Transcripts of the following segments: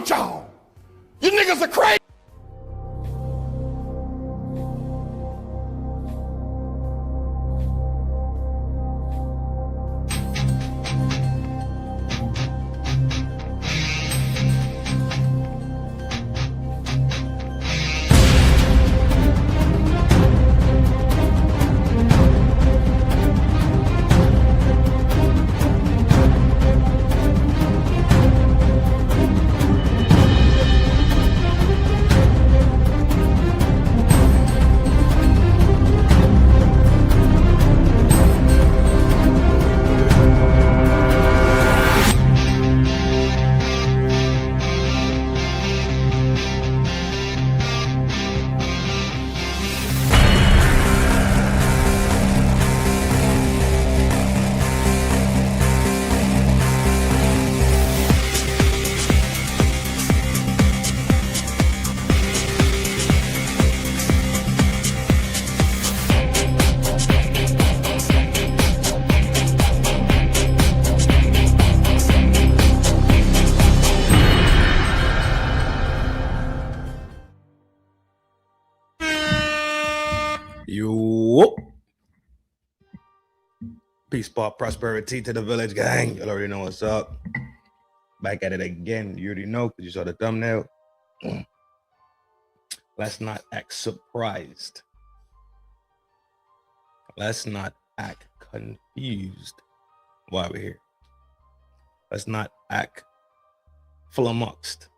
with y'all? You niggas are crazy. Peace, Paul, prosperity to the village gang. You already know what's up. Back at it again. You already know because you saw the thumbnail. Let's not act surprised. Let's not act confused why we're here. Let's not act flummoxed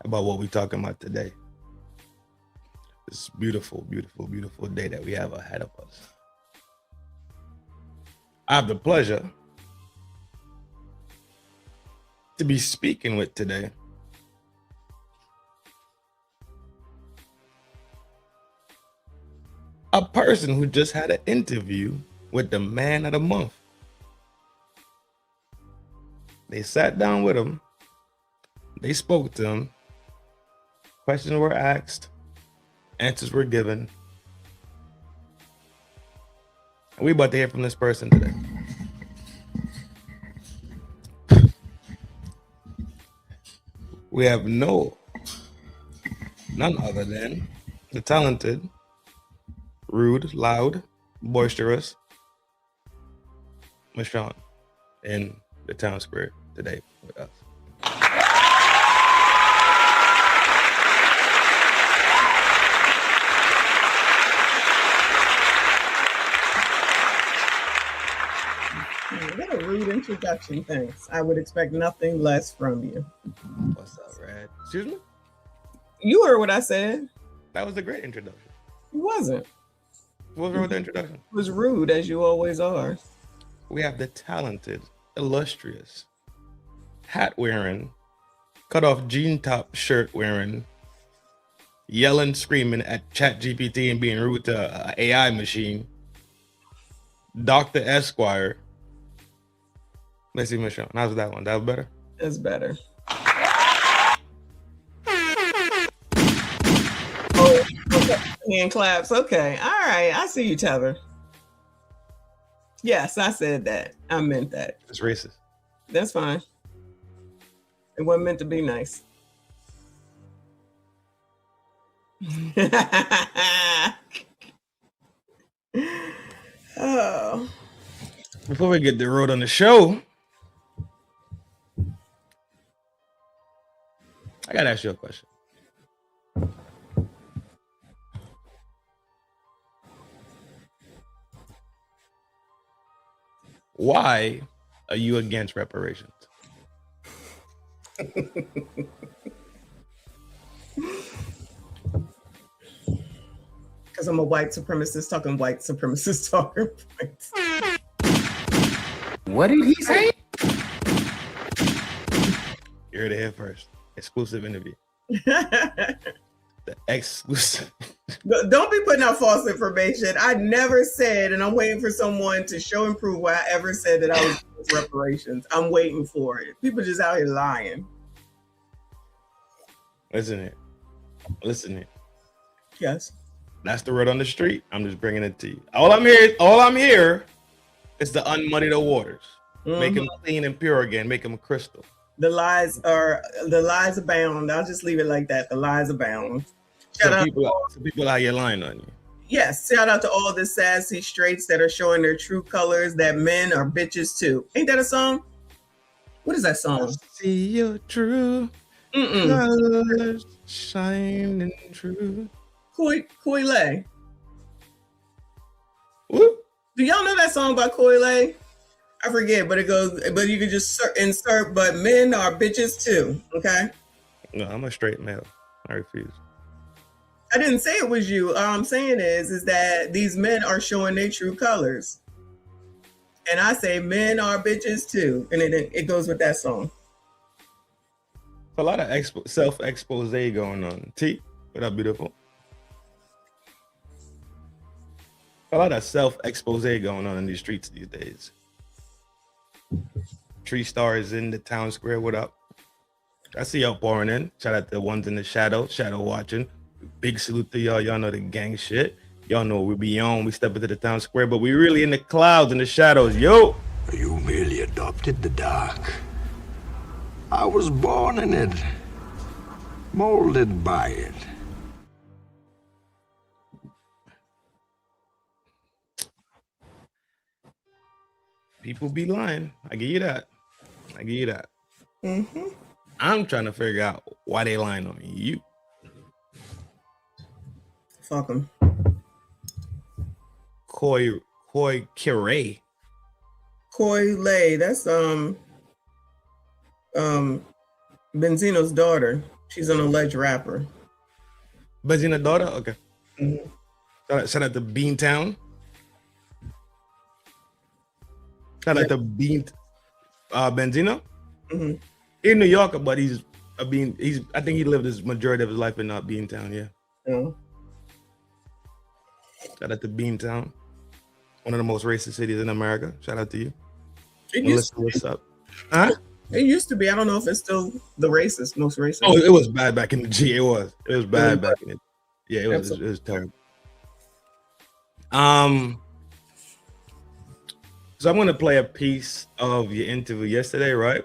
about what we're talking about today. This beautiful, beautiful, beautiful day that we have ahead of us. I have the pleasure to be speaking with today a person who just had an interview with the man of the month. They sat down with him. They spoke to him. Questions were asked. Answers were given. We about to hear from this person today. We have none other than the talented, rude, loud, boisterous Michonne in the town spirit today with us. What a rude introduction, thanks. I would expect nothing less from you. What's up, Rad? Excuse me? You heard what I said. That was a great introduction. It wasn't. What was wrong with the introduction? It was rude, as you always are. We have the talented, illustrious, hat-wearing, cut-off jean top shirt wearing, yelling, screaming at ChatGPT and being rude to an AI machine, Dr. Esquire. Let's see, Michelle. How's that one? That was better? That's better. Oh, okay. Hand claps. Okay. All right. I see you, Tether. Yes, I said that. I meant that. It's racist. That's fine. It wasn't meant to be nice. Oh. Before we get the road on the show, I gotta ask you a question. Why are you against reparations? Because I'm a white supremacist talking white supremacist talking points. What did he say? You heard it here first. Exclusive interview. The exclusive. Don't be putting out false information. I never said, and I'm waiting for someone to show and prove why I ever said that I was against reparations. I'm waiting for it. People just out here lying. Listen it. Yes. That's the word on the street. I'm just bringing it to you. All I'm here is to unmuddy the waters. Make them clean and pure again. Make them crystal. The lies abound. I'll just leave it like that. The lies abound. Some people out here lying on you. Yes, shout out to all the sassy straights that are showing their true colors, that men are bitches too. Ain't that a song? What is that song? See your true colors shining true. Koi Lay. Whoop. Do y'all know that song by Koi Lay? I forget, but it goes, but you can just insert, but men are bitches too, okay? No, I'm a straight male. I refuse. I didn't say it was you. All I'm saying is that these men are showing their true colors. And I say men are bitches too. And it goes with that song. A lot of self-expose going on. T, what up, beautiful? A lot of self-expose going on in these streets these days. Tree Star is in the town square. What up? I see y'all pouring in. Shout out to the ones in the shadow watching. Big salute to y'all. Y'all know the gang shit. Y'all know we be on. We step into the town square, but we really in the clouds, in the shadows. Yo! You merely adopted the dark. I was born in it, molded by it. People be lying. I give you that. I'm trying to figure out why they lying on you. Fuck them. Koi Kire. Koi Lay. That's Benzino's daughter. She's an alleged rapper. Benzino's daughter? Okay. Shout out to Beantown. Shout out to Benzino. He's in New York, but I think he lived his majority of his life in Beantown, yeah. Shout out to Beantown. One of the most racist cities in America. Shout out to you. What's up? Huh? It used to be. I don't know if it's still most racist. Oh, it was bad back in the G. It was bad back in it. Yeah, it was terrible. So I'm gonna play a piece of your interview yesterday, right?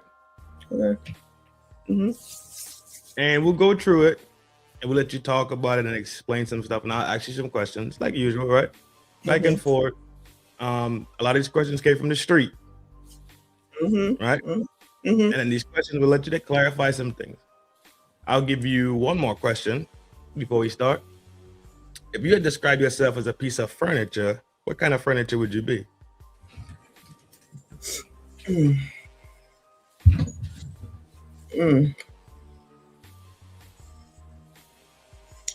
Okay. And we'll go through it and we'll let you talk about it and explain some stuff. And I'll ask you some questions, like usual, right? Back and forth. A lot of these questions came from the street. Right? And then these questions will let you to clarify some things. I'll give you one more question before we start. If you had described yourself as a piece of furniture, what kind of furniture would you be?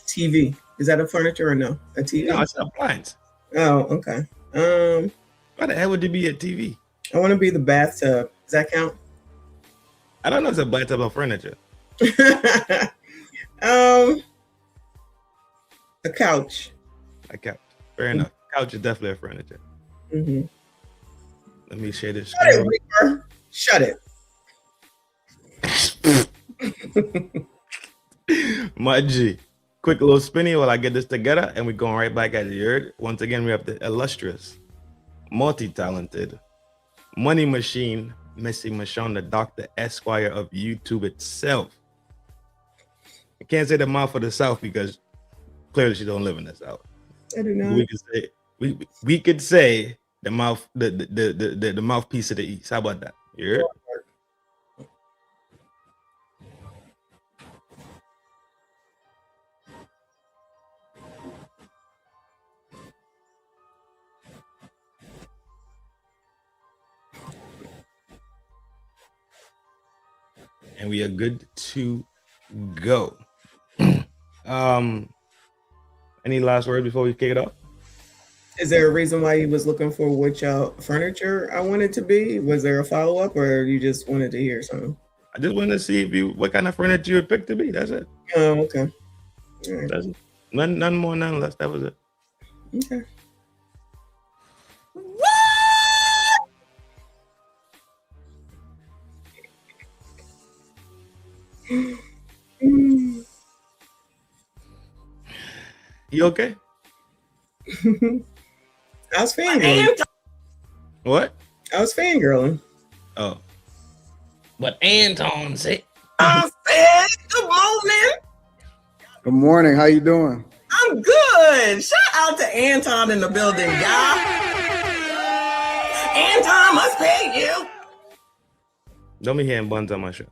TV. Is that a furniture or no? A TV? No, it's an appliance. Oh, okay. Why the hell would you be a TV? I want to be the bathtub. Does that count? I don't know if it's a bathtub or furniture. A couch. A couch. Fair enough. Couch is definitely a furniture. Let me share this. Shut it, Reaper. Shut it. My G. Quick little spinny while I get this together, and we're going right back at it. Once again, we have the illustrious, multi-talented, money machine, Missy Michonne, the Dr. Esquire of YouTube itself. I can't say the mouth of the South because clearly she don't live in the South. I do not. We could say the mouth, the mouthpiece of the East. How about that? You heard? And we are good to go. Any last word before we kick it off? Is there a reason why you was looking for which furniture I wanted to be? Was there a follow-up, or you just wanted to hear something? I just wanted to see what kind of furniture you would pick to be. That's it. Oh, okay. All right. That's it. None more, none less. That was it. Okay. You okay? I was fangirling. What? I was fangirling. Oh. But Anton said. I said, good morning. Good morning. How you doing? I'm good. Shout out to Anton in the building, y'all. Anton must pay you. Don't be hearing buns on my show.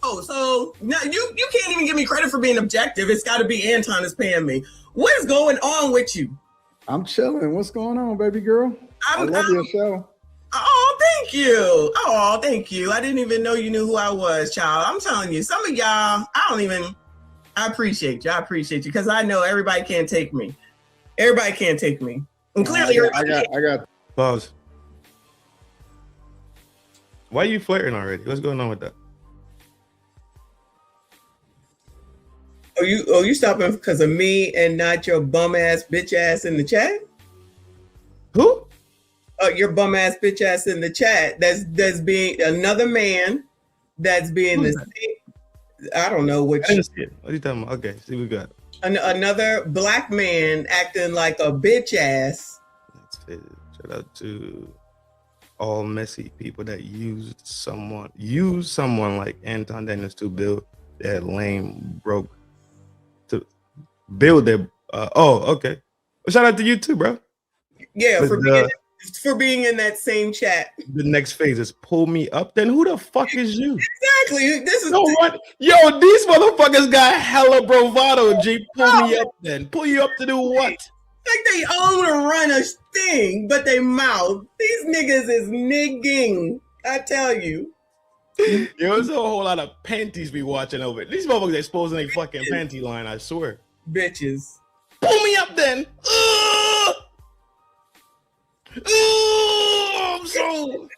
Oh, so no, you can't even give me credit for being objective. It's got to be Anton is paying me. What is going on with you? I'm chilling. What's going on, baby girl? I love your show. Oh, thank you. Oh, thank you. I didn't even know you knew who I was, child. I'm telling you, some of y'all, I appreciate you. I appreciate you because I know everybody can't take me. Everybody can't take me. And clearly, I got. Pause. Why are you flirting already? What's going on with that? Oh, you stopping because of me and not your bum ass bitch ass in the chat? Who? Your bum ass bitch ass in the chat. That's being another man. That's being the same. I don't know what. I didn't see it. What are you talking about? Okay, see, we got another black man acting like a bitch ass. That's it. Shout out to all messy people that use someone like Anton Daniels to build their lame broke to build their. Okay. Well, shout out to you too, bro. Yeah, for being in that same chat. The next phase is pull me up. Then who the fuck is you? Exactly. This is what? Yo, these motherfuckers got hella bravado. G, pull me up. Then pull you up to do what? Like they all want to run a thing, but they mouth. These niggas is nigging. I tell you. There's a whole lot of panties be watching over it. These motherfuckers exposing their fucking panty line. I swear. Bitches. Pull me up then. I'm so.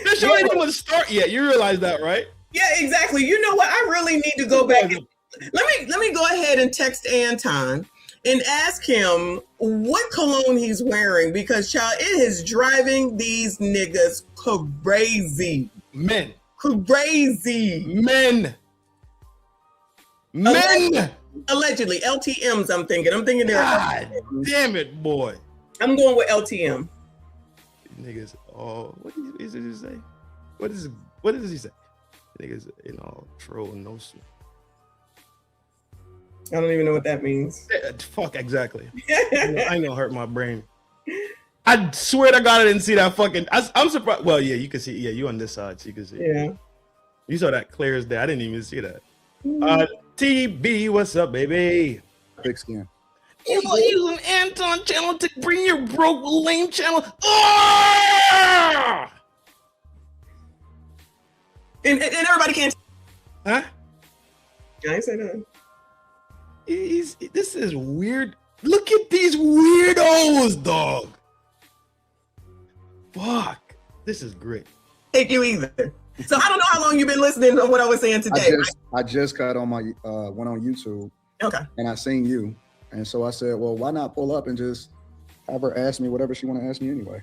This show ain't even start yet. You realize that, right? Yeah, exactly. You know what? I really need to go back. Let me go ahead and text Anton and ask him what cologne he's wearing because, child, it is driving these niggas crazy. Men. Crazy. Men. Allegedly. LTMs, I'm thinking they're. God damn it, boy. I'm going with LTM. Niggas, what does he say? What does he say? Niggas, troll no suit. I don't even know what that means. Fuck, exactly. I know, hurt my brain. I swear to God, I didn't see that fucking. I'm surprised. Well, yeah, you can see. Yeah, you on this side, so you can see. Yeah. You saw that clear as day. I didn't even see that. TB, what's up, baby? Big skin. You will use an Anton channel to bring your broke lame channel. Oh! And everybody can't. Huh? I ain't say that. This is weird. Look at these weirdos, dog. Fuck. This is great. Take you either. So I don't know how long you've been listening to what I was saying today. I just got on my went on YouTube. Okay. And I seen you. And so I said, well, why not pull up and just have her ask me whatever she want to ask me anyway.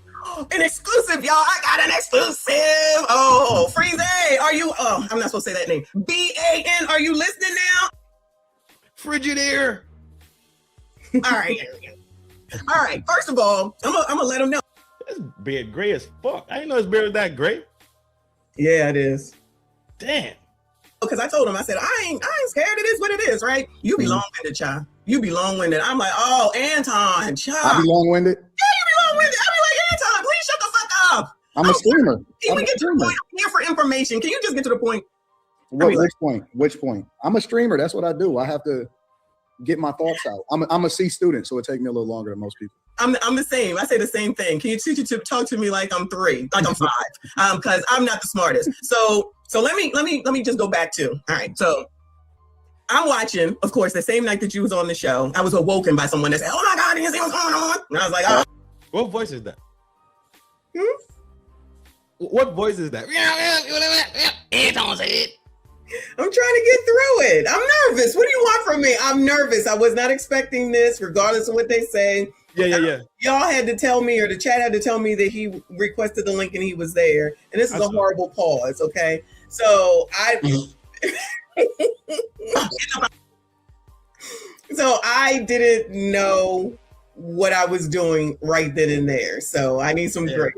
An exclusive, y'all. I got an exclusive. Oh, Freeze, are you? Oh, I'm not supposed to say that name. BAN, are you listening now? Frigidaire. All right. All right. First of all, I'm gonna let them know. This beard gray as fuck. I didn't know his beard was that gray. Yeah, it is. Damn. Because I told him, I said, I ain't scared. It is what it is, right? You be long-winded, child. You be long-winded. I'm like, oh, Anton, child. I be long-winded? Yeah, you be long-winded. I be like, Anton, please shut the fuck up. I'm a streamer. Can we get to the point? I'm here for information. Can you just get to the point? Which point? Which point? I'm a streamer. That's what I do. I have to get my thoughts out. I'm a C student, so it takes me a little longer than most people. I'm the same. I say the same thing. Can you teach you to talk to me like I'm 3, like I'm 5? Because I'm not the smartest. So let me just go back to. All right. So I'm watching, of course, the same night that you was on the show. I was awoken by someone that said, "Oh my God, you see what's going on?" And I was like, "Oh." What voice is that? What voice is that? I'm trying to get through it. I'm nervous. What do you want from me? I'm nervous. I was not expecting this, regardless of what they say. Yeah. Y'all had to tell me, or the chat had to tell me that he requested the link and he was there. And this is a horrible pause, okay? So so I didn't know what I was doing right then and there. So I need some grace.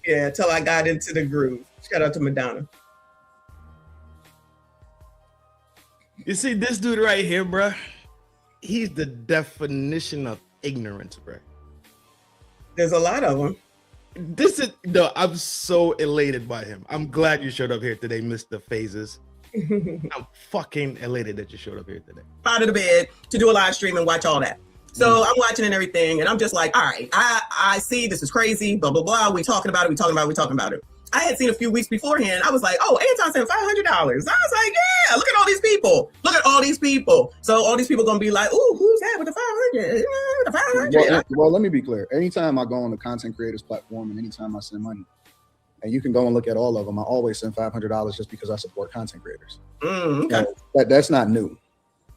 Yeah, till I got into the groove. Shout out to Madonna. You see this dude right here, bruh? He's the definition of ignorance, bruh. There's a lot of them. I'm so elated by him. I'm glad you showed up here today, Mr. Phases. I'm fucking elated that you showed up here today. Out of the bed to do a live stream and watch all that. So I'm watching and everything, and I'm just like, all right, I see this is crazy, blah, blah, blah. We talking about it. I had seen a few weeks beforehand. I was like, oh, Anton sent $500. I was like, yeah, look at all these people. So all these people going to be like, ooh, who's that with the 500? The 500. Well, let me be clear. Anytime I go on the content creators platform and anytime I send money, and you can go and look at all of them, I always send $500 just because I support content creators. Okay. So that's not new.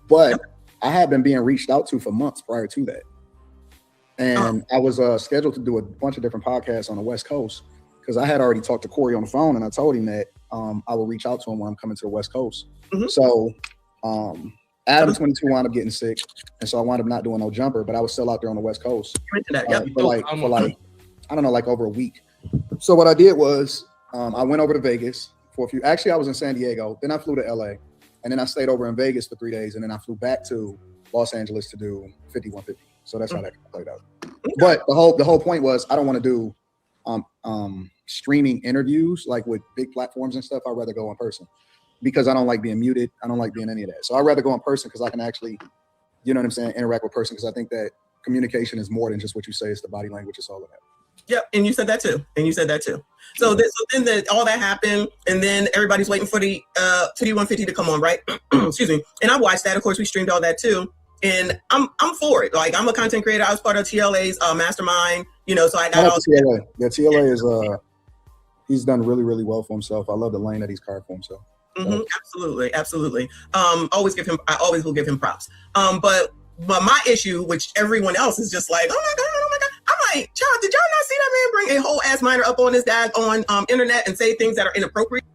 But I had been being reached out to for months prior to that. And I was scheduled to do a bunch of different podcasts on the West Coast because I had already talked to Corey on the phone and I told him that I will reach out to him when I'm coming to the West Coast. So Adam 22 wound up getting sick. And so I wound up not doing no jumper, but I was still out there on the West Coast for like, I don't know, like over a week. So what I did was I went over to Vegas for a few, actually I was in San Diego, then I flew to LA. And then I stayed over in Vegas for 3 days, and then I flew back to Los Angeles to do 5150. So that's how that played out. But the whole point was I don't want to do streaming interviews like with big platforms and stuff. I'd rather go in person because I don't like being muted. I don't like being any of that. So I'd rather go in person because I can actually, you know what I'm saying, interact with person because I think that communication is more than just what you say. It's the body language. It's all of that. Yep, and you said that too. So then all that happened, and then everybody's waiting for the 150 to come on, right? Excuse me. And I watched that. Of course, we streamed all that too. And I'm for it. Like I'm a content creator. I was part of TLA's mastermind. You know, so I got all TLA. Yeah, TLA is he's done really, really well for himself. I love the lane that he's carved for himself. Absolutely. I always will give him props. But my issue, which everyone else is just like, oh my god. I'm like, child, did y'all not see that man bring a whole ass minor up on his dad on internet and say things that are inappropriate?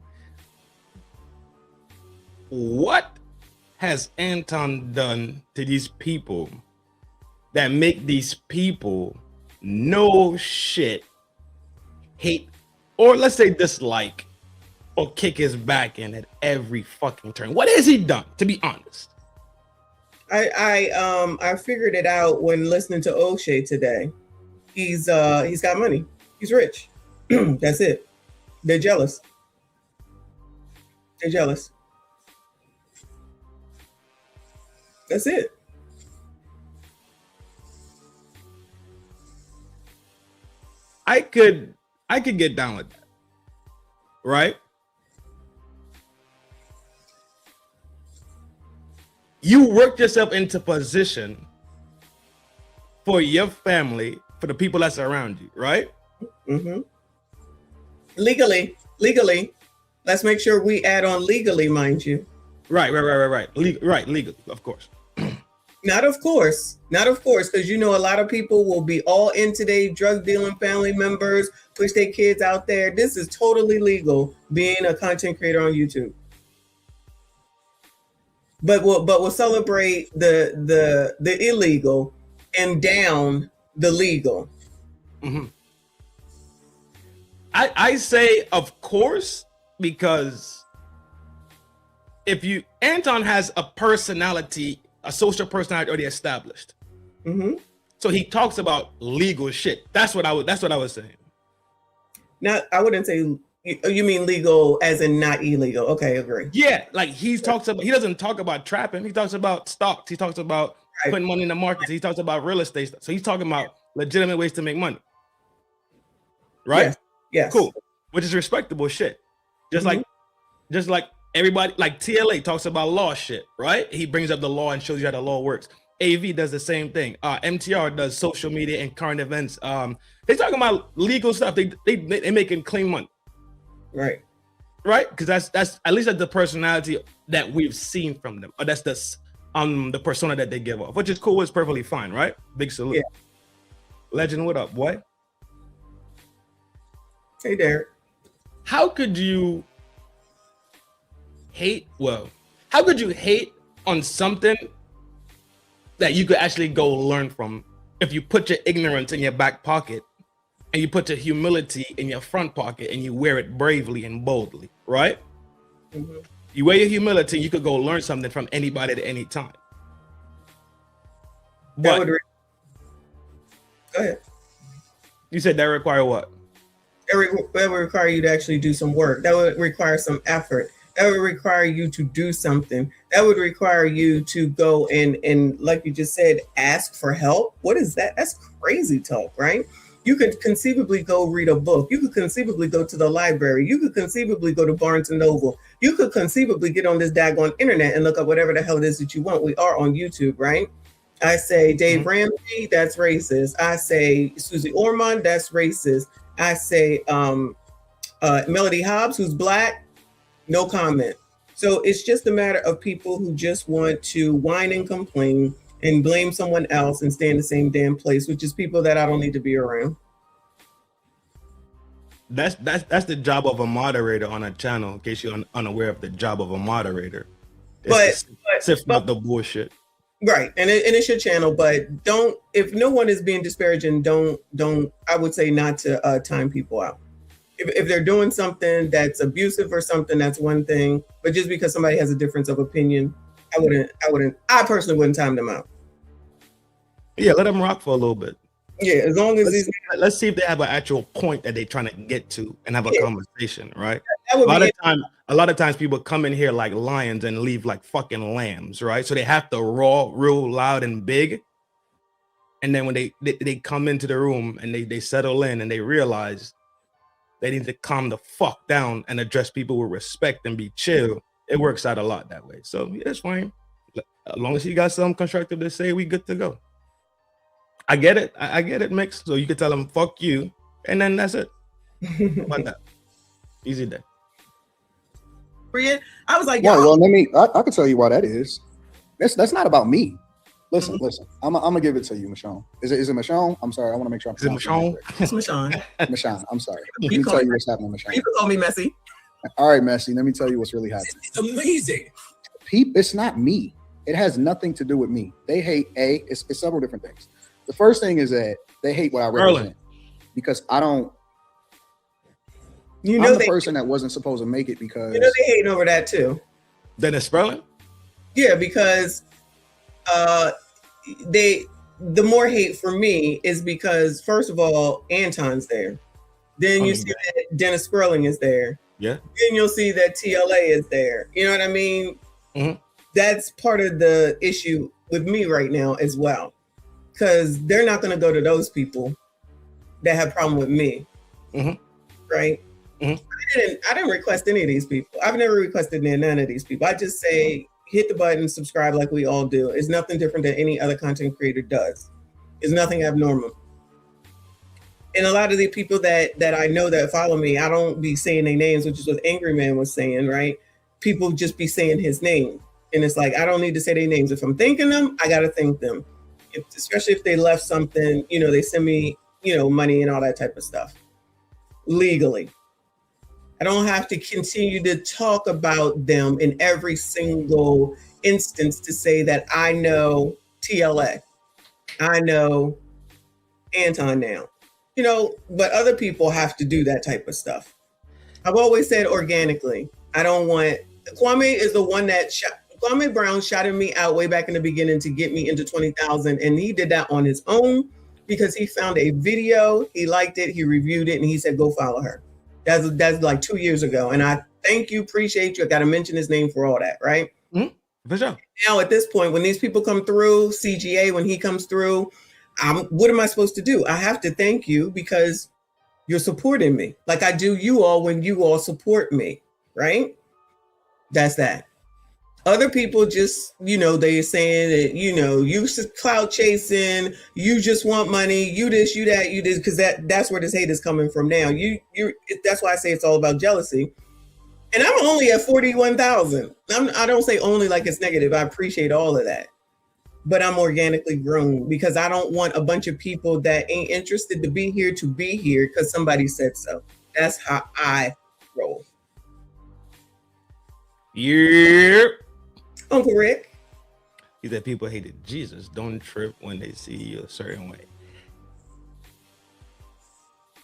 What has Anton done to these people that make these people no shit hate, or let's say dislike, or kick his back in at every fucking turn? What has he done, to be honest? I figured it out when listening to O'Shea today. He's got money. He's rich. That's it. They're jealous. That's it. I could get down with that. Right? You worked yourself into position for your family, for the people that's around you, right? Legally. Let's make sure we add on legally, mind you. Right. Legal, of course. Not of course, because you know a lot of people will be all in today, drug dealing family members, push their kids out there. This is totally legal, being a content creator on YouTube. But we'll celebrate the illegal and down the legal. I say of course, because Anton has a personality, a social personality already established. So he talks about legal shit. That's what I was saying. Not, I wouldn't say. You mean legal as in not illegal? Okay, agree. Yeah, like he doesn't talk about trapping. He talks about stocks. He talks about putting money in the markets. He talks about real estate stuff. So he's talking about legitimate ways to make money. Right? Yes. Cool. Which is respectable shit. Just like everybody, like TLA talks about law shit, right? He brings up the law and shows you how the law works. AV does the same thing. MTR does social media and current events. They talking about legal stuff. They making clean money. Right? Because that's at least that's the personality that we've seen from them. Or that's the persona that they give off, which is cool. It's perfectly fine, right? Big salute. Yeah. Legend, what up, boy? Hey, Derek. How could you hate on something that you could actually go learn from if you put your ignorance in your back pocket and you put your humility in your front pocket and you wear it bravely and boldly, right? Mhm. You wear your humility, you could go learn something from anybody at any time. That But would go ahead. you said that require what? That would require you to actually do some work. That would require some effort. That would require you to do something. That would require you to go and like you just said, ask for help. What is that? That's crazy talk, right? You could conceivably go read a book. You could conceivably go to the library. You could conceivably go to Barnes and Noble. You could conceivably get on this daggone internet and look up whatever the hell it is that you want. We are on YouTube, right? I say Dave Ramsey, that's racist. I say Susie Orman, that's racist. I say Melody Hobbs, who's Black, no comment. So it's just a matter of people who just want to whine and complain and blame someone else and stay in the same damn place, which is people that I don't need to be around. That's the job of a moderator on a channel, in case you're unaware of the job of a moderator. It's to sift out the bullshit. Right, and it's your channel, but don't, if no one is being disparaging, don't I would say not to time people out. If they're doing something that's abusive or something, that's one thing, but just because somebody has a difference of opinion, I personally wouldn't time them out. Yeah, let them rock for a little bit. Yeah, as long as let's see if they have an actual point that they're trying to get to and have a conversation, right? That would a lot of times people come in here like lions and leave like fucking lambs, right? So they have to roar real loud and big. And then when they come into the room and they settle in and they realize they need to calm the fuck down and address people with respect and be chill, it works out a lot that way. So yeah, it's fine. As long as you got something constructive to say, we good to go. I get it. I get it, Mix. So you could tell them, fuck you. And then that's it. How about that? Easy day. I was like, well, I can tell you why that is. That's not about me. Listen. I'm gonna give it to you, Michonne. Is it Michonne? I'm sorry. I want to make sure I'm. Is it Michonne? It's Michonne. Michonne. I'm sorry. Let me tell you what's happening, Michonne. People call me messy. All right, Messy. Let me tell you what's really happening. It's amazing. It's not me. It has nothing to do with me. They hate it's several different things. The first thing is that they hate what I represent because I don't. I'm the person that wasn't supposed to make it because they hating over that too. Dennis Sperling? Yeah, because the more hate for me is because first of all, Anton's there. Then you see that Dennis Sperling is there. Yeah. Then you'll see that TLA is there. You know what I mean? Mm-hmm. That's part of the issue with me right now as well. Because they're not going to go to those people that have problem with me, right? Mm-hmm. I didn't request any of these people. I've never requested none of these people. I just say, hit the button, subscribe like we all do. It's nothing different than any other content creator does. It's nothing abnormal. And a lot of the people that I know that follow me, I don't be saying their names, which is what Angry Man was saying, right? People just be saying his name. And it's like, I don't need to say their names. If I'm thanking them, I got to thank them. Especially if they left something, they send me, money and all that type of stuff legally. I don't have to continue to talk about them in every single instance to say that I know TLA. I know Anton now, but other people have to do that type of stuff. I've always said organically, I don't want, Kwame is the one that Kwame Brown shouted me out way back in the beginning to get me into 20,000. And he did that on his own because he found a video, he liked it, he reviewed it, and he said, go follow her. That's like 2 years ago. And I thank you, appreciate you. I got to mention his name for all that, right? Mm-hmm. For sure. Now at this point, when these people come through, CGA, when he comes through, what am I supposed to do? I have to thank you because you're supporting me. Like I do you all when you all support me, right? That's that. Other people just, they're saying that, you clout chasing, you just want money, you this, you that, you this, because that's where this hate is coming from now. That's why I say it's all about jealousy. And I'm only at 41,000. I don't say only like it's negative. I appreciate all of that. But I'm organically grown because I don't want a bunch of people that ain't interested to be here because somebody said so. That's how I roll. Yeah. Uncle Rick. He said people hated Jesus. Don't trip when they see you a certain way.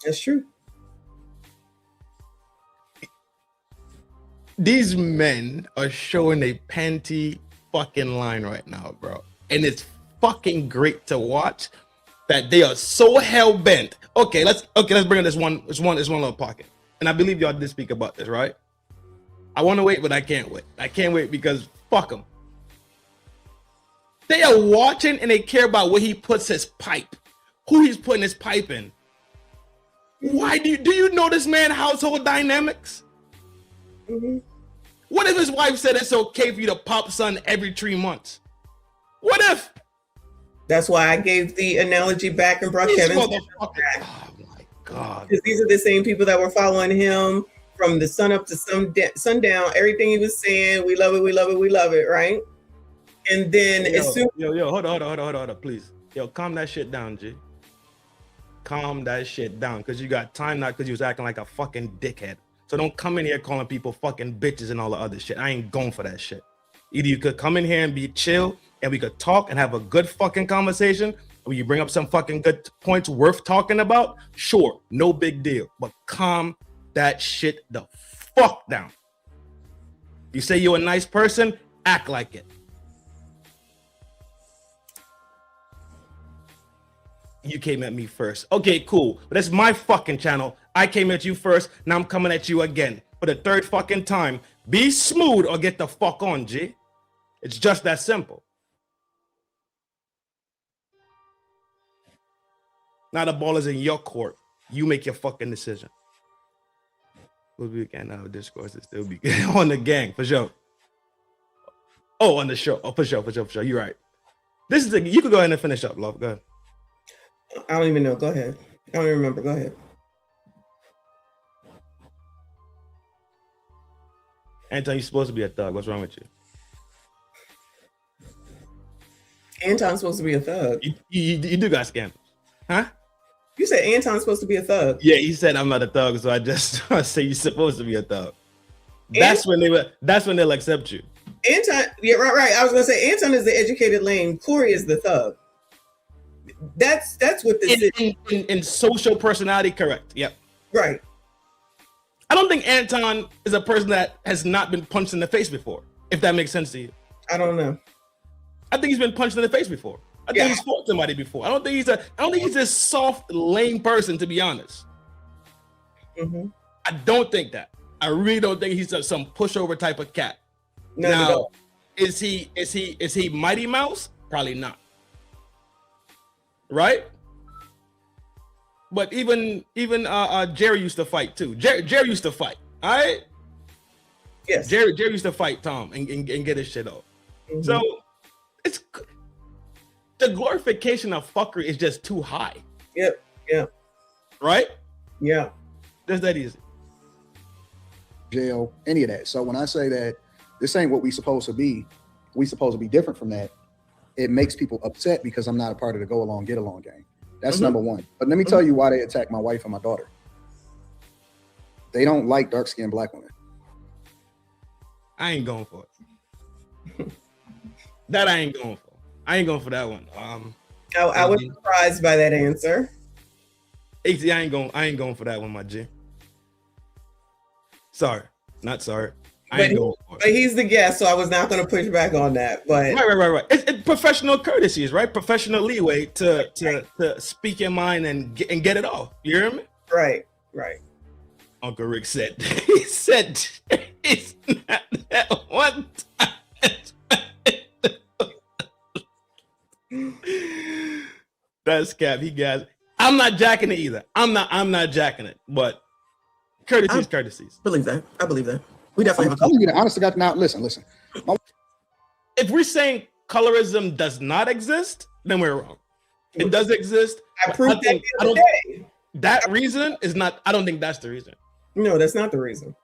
That's true. These men are showing a panty fucking line right now, bro. And it's fucking great to watch that they are so hell bent. Okay, let's bring in this one little pocket. And I believe y'all did speak about this, right? I want to wait, but I can't wait. I can't wait because fuck them. They are watching and they care about where he puts his pipe, who he's putting his pipe in. Why do you know this man household dynamics? Mm-hmm. What if his wife said it's okay for you to pop sun every 3 months? What if? That's why I gave the analogy back and brought Kevin. Oh my God. Because these are the same people that were following him from the sun up to sundown. Everything he was saying, we love it, we love it, we love it, right? And then as soon hold on, please. Yo, calm that shit down, G. Calm that shit down, because you got time now because you was acting like a fucking dickhead. So don't come in here calling people fucking bitches and all the other shit. I ain't going for that shit. Either you could come in here and be chill and we could talk and have a good fucking conversation, or you bring up some fucking good points worth talking about, sure, no big deal. But calm that shit the fuck down. You say you're a nice person, act like it. You came at me first. Okay, cool. But that's my fucking channel. I came at you first. Now I'm coming at you again for the third fucking time. Be smooth or get the fuck on, G. It's just that simple. Now the ball is in your court. You make your fucking decision. We'll be again now. Discourse is still be on the gang for sure. Oh, on the show. Oh, for sure. You're right. This is you could go ahead and finish up, love. Go ahead. I don't even know. Go ahead. I don't even remember. Go ahead. Anton, you're supposed to be a thug. What's wrong with you? Anton's supposed to be a thug. You do got scandals, huh? You said Anton's supposed to be a thug. Yeah, he said I'm not a thug, so I just say you're supposed to be a thug. That's when they'll accept you. Anton, yeah, right. I was gonna say Anton is the educated lane. Corey is the thug. That's what this is. In social personality, correct. Yep. Right. I don't think Anton is a person that has not been punched in the face before, if that makes sense to you. I don't know. I think he's been punched in the face before. I think he's fought somebody before. I don't think he's a soft, lame person, to be honest. Mm-hmm. I don't think that. I really don't think he's some pushover type of cat. No, now, is he Mighty Mouse? Probably not. Right? But even Jerry used to fight too. Jerry used to fight. All right. Yes. Jerry used to fight Tom and get his shit off. Mm-hmm. So it's the glorification of fuckery is just too high. Yep. Yeah. Right? Yeah. That's that easy. Jail, any of that. So when I say that this ain't what we supposed to be different from that, it makes people upset because I'm not a part of the go along, get along gang. That's number one. But let me tell you why they attack my wife and my daughter. They don't like dark-skinned black women. I ain't going for it. That I ain't going for. I ain't going for that one. I was surprised by that answer. I ain't going for that one, my G. Sorry, not sorry. But he's the guest, so I was not going to push back on that. But right. It's professional courtesies, right? Professional leeway to speak your mind and get it off. You hear me? Right. Uncle Rick said. He said it's not that one time. That's cap. He got. I'm not jacking it either. I'm not jacking it. But courtesies. I believe that. We definitely have a couple. Honest to God, now listen. If we're saying colorism does not exist, then we're wrong. It does exist. I proved that the other day. That reason is not. I don't think that's the reason. No, that's not the reason.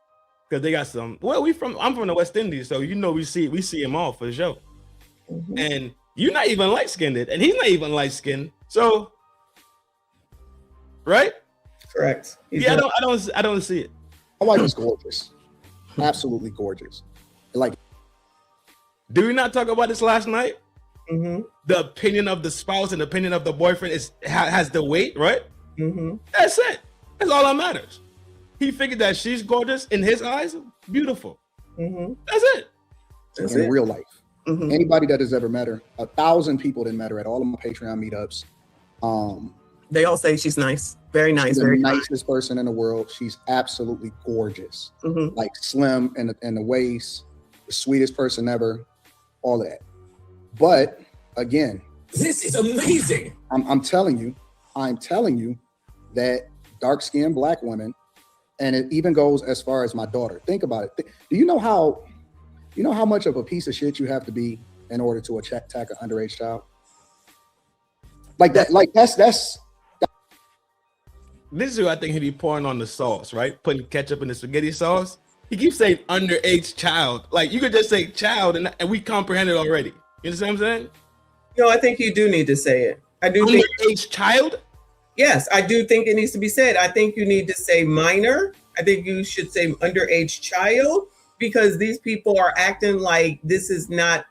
Because they got some. Well, I'm from the West Indies, so we see him all for sure. Mm-hmm. And you're not even light skinned, and he's not even light skinned. So, right? Correct. I don't see it. My wife is gorgeous. Absolutely gorgeous. Like, did we not talk about this last night? Mm-hmm. The opinion of the spouse and the opinion of the boyfriend has the weight, right? Mm-hmm. That's it. That's all that matters. He figured that she's gorgeous in his eyes, beautiful. Mm-hmm. That's it. That's in it. real life. Mm-hmm. Anybody that has ever met her, 1,000 people didn't met her at all of my Patreon meetups. They all say she's nice, very nice, She's the very nice. nicest person in the world. She's absolutely gorgeous, Mm-hmm. like slim in the waist, the sweetest person ever, all of that. But again, This is amazing. I'm telling you that dark-skinned Black women, and it even goes as far as my daughter. Think about it. Do you know how much of a piece of shit you have to be in order to attack an underage child? Like that. Like that's. This is who I think he'd be pouring on the sauce, right? Putting ketchup in the spaghetti sauce. He keeps saying underage child. Like, you could just say child and we comprehend it already. You understand what I'm saying? No, I think you do need to say it. I do think. Underage child? Yes, I do think it needs to be said. I think you need to say minor. I think you should say underage child, because these people are acting like this is not.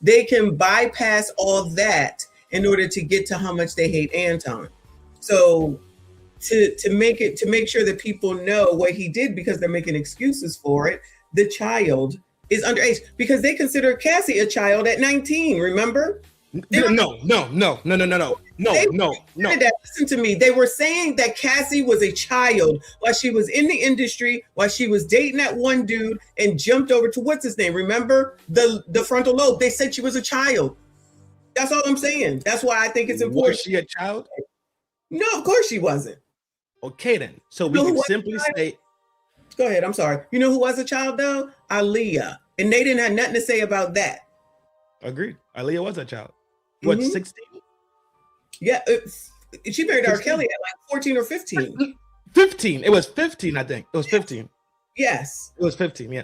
They can bypass all that in order to get to how much they hate Anton. So to make sure that people know what he did, because they're making excuses for it, the child is underage because they consider Cassie a child at 19. Remember? No. Listen to me. They were saying that Cassie was a child while she was in the industry, while she was dating that one dude and jumped over to what's his name? Remember the frontal lobe? They said she was a child. That's all I'm saying. That's why I think it's important. Was she a child? No, of course she wasn't. Okay, then. So we No, can what simply child? say, Go ahead. I'm sorry. You know who was a child though? Aaliyah. And they didn't have nothing to say about that. agreed. Aaliyah was a child. What, Mhm. 16? Yeah. She married R. 16. Kelly at like 14 or 15. 15. It was 15, I think. It was 15. Yes. It was 15, yeah.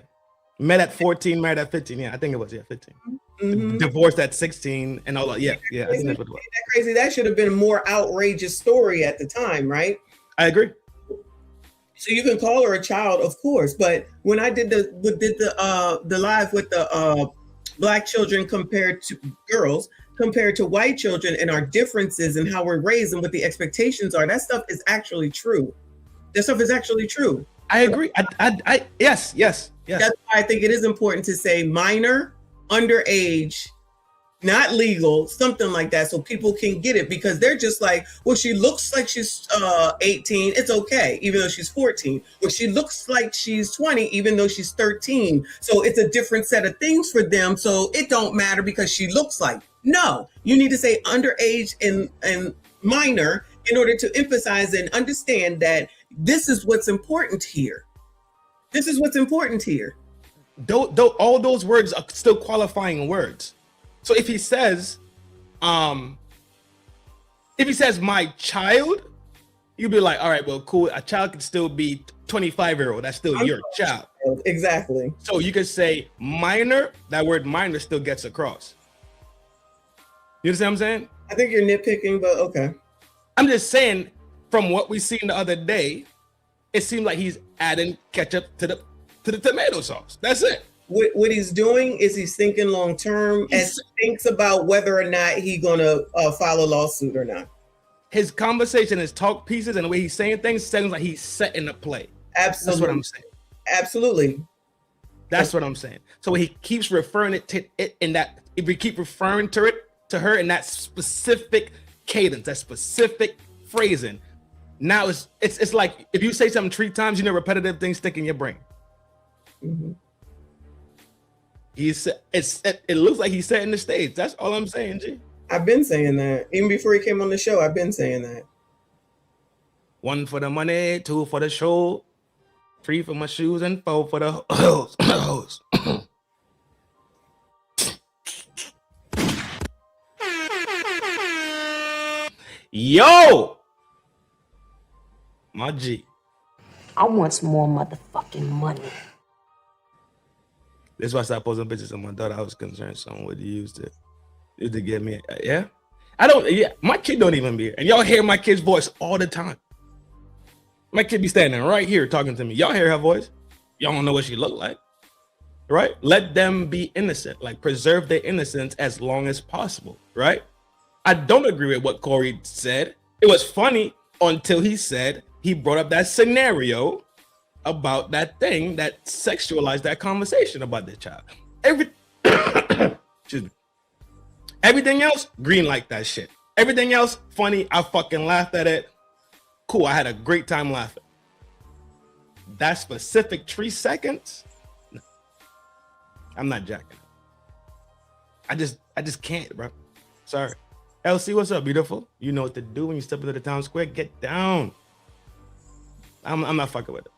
Met at 14, married at 15. Yeah, I think it was, 15. Mhm. Divorced at 16 and all that. Yeah, I think that's what it was. That crazy. That should have been a more outrageous story at the time, right? I agree. So you can call her a child, of course. But when I did the live with the Black children compared to girls, compared to white children, and our differences and how we're raised and what the expectations are, that stuff is actually true. That stuff is actually true. I agree. Yes. That's why I think it is important to say minor, underage, not legal, something like that, so people can get it, because they're just like, well, she looks like she's 18, it's okay, even though she's 14. Well, she looks like she's 20, even though she's 13. So it's a different set of things for them. So it don't matter because she looks like. No, you need to say underage and minor in order to emphasize and understand that this is what's important here. This is what's important here. Though all those words are still qualifying words. So if he says my child, you'd be like, all right, well, cool. A child can still be 25-year-old. That's still your child. Exactly. So you could say minor. That word minor still gets across. You understand what I'm saying? I think you're nitpicking, but okay. I'm just saying, from what we seen the other day, it seemed like he's adding ketchup to the tomato sauce. That's it. What he's doing is he's thinking long term and thinks about whether or not he's gonna file a lawsuit or not. His conversation, his talk pieces, and the way he's saying things sounds like he's setting a play. Absolutely. That's what I'm saying. Absolutely. That's what I'm saying. So he keeps referring it to it in that. If we keep referring to her in that specific cadence, that specific phrasing, now it's like if you say something 3 times, repetitive things stick in your brain. Mm-hmm. It looks like he's setting the stage. That's all I'm saying, G. I've been saying that. Even before he came on the show, I've been saying that. 1 for the money, 2 for the show, 3 for my shoes, and 4 for the hose. Yo! My G. I want some more motherfucking money. That's why I stopped posting pictures of my daughter. I was concerned someone would use it to get me. Yeah. My kid don't even be here. And y'all hear my kid's voice all the time. My kid be standing right here talking to me. Y'all hear her voice. Y'all don't know what she look like. Right? Let them be innocent. Like, preserve their innocence as long as possible. Right? I don't agree with what Corey said. It was funny until he said he brought up that scenario about that thing that sexualized that conversation about the child. Excuse me. Everything else, green like that shit. Everything else, funny. I fucking laughed at it. Cool. I had a great time laughing. That specific 3 seconds, no. I'm not jacking it. I just can't, bro. Sorry. LC, what's up, beautiful? You know what to do when you step into the town square. Get down. I'm not fucking with it.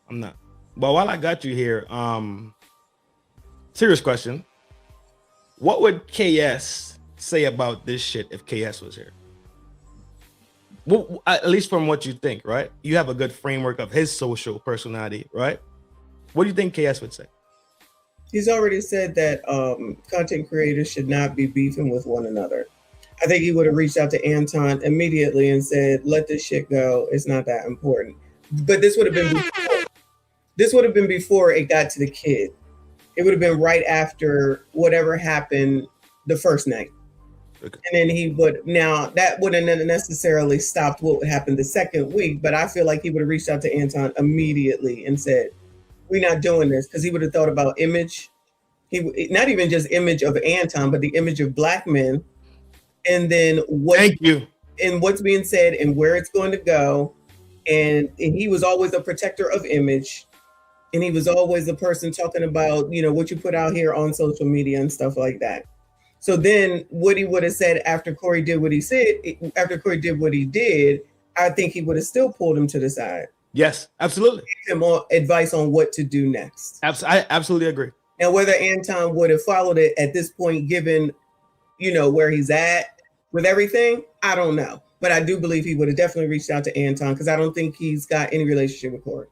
I'm not. But while I got you here, serious question. What would KS say about this shit if KS was here? Well, at least from what you think, right? You have a good framework of his social personality, right? What do you think KS would say? He's already said that content creators should not be beefing with one another. I think he would have reached out to Anton immediately and said, let this shit go. It's not that important. But this would have been before it got to the kid. It would have been right after whatever happened the first night. Okay. And then he would, now that wouldn't have necessarily stopped what would happen the second week, but I feel like he would have reached out to Anton immediately and said, we're not doing this, because he would have thought about image. Not even just image of Anton, but the image of Black men. And then what's being said and where it's going to go. And he was always a protector of image. And he was always the person talking about, you know, what you put out here on social media and stuff like that. So then what he would have said after Corey did what he said, after Corey did what he did, I think he would have still pulled him to the side. Yes, absolutely. Give him advice on what to do next. I absolutely agree. Now, whether Anton would have followed it at this point, given, you know, where he's at with everything, I don't know. But I do believe he would have definitely reached out to Anton, because I don't think he's got any relationship with Corey.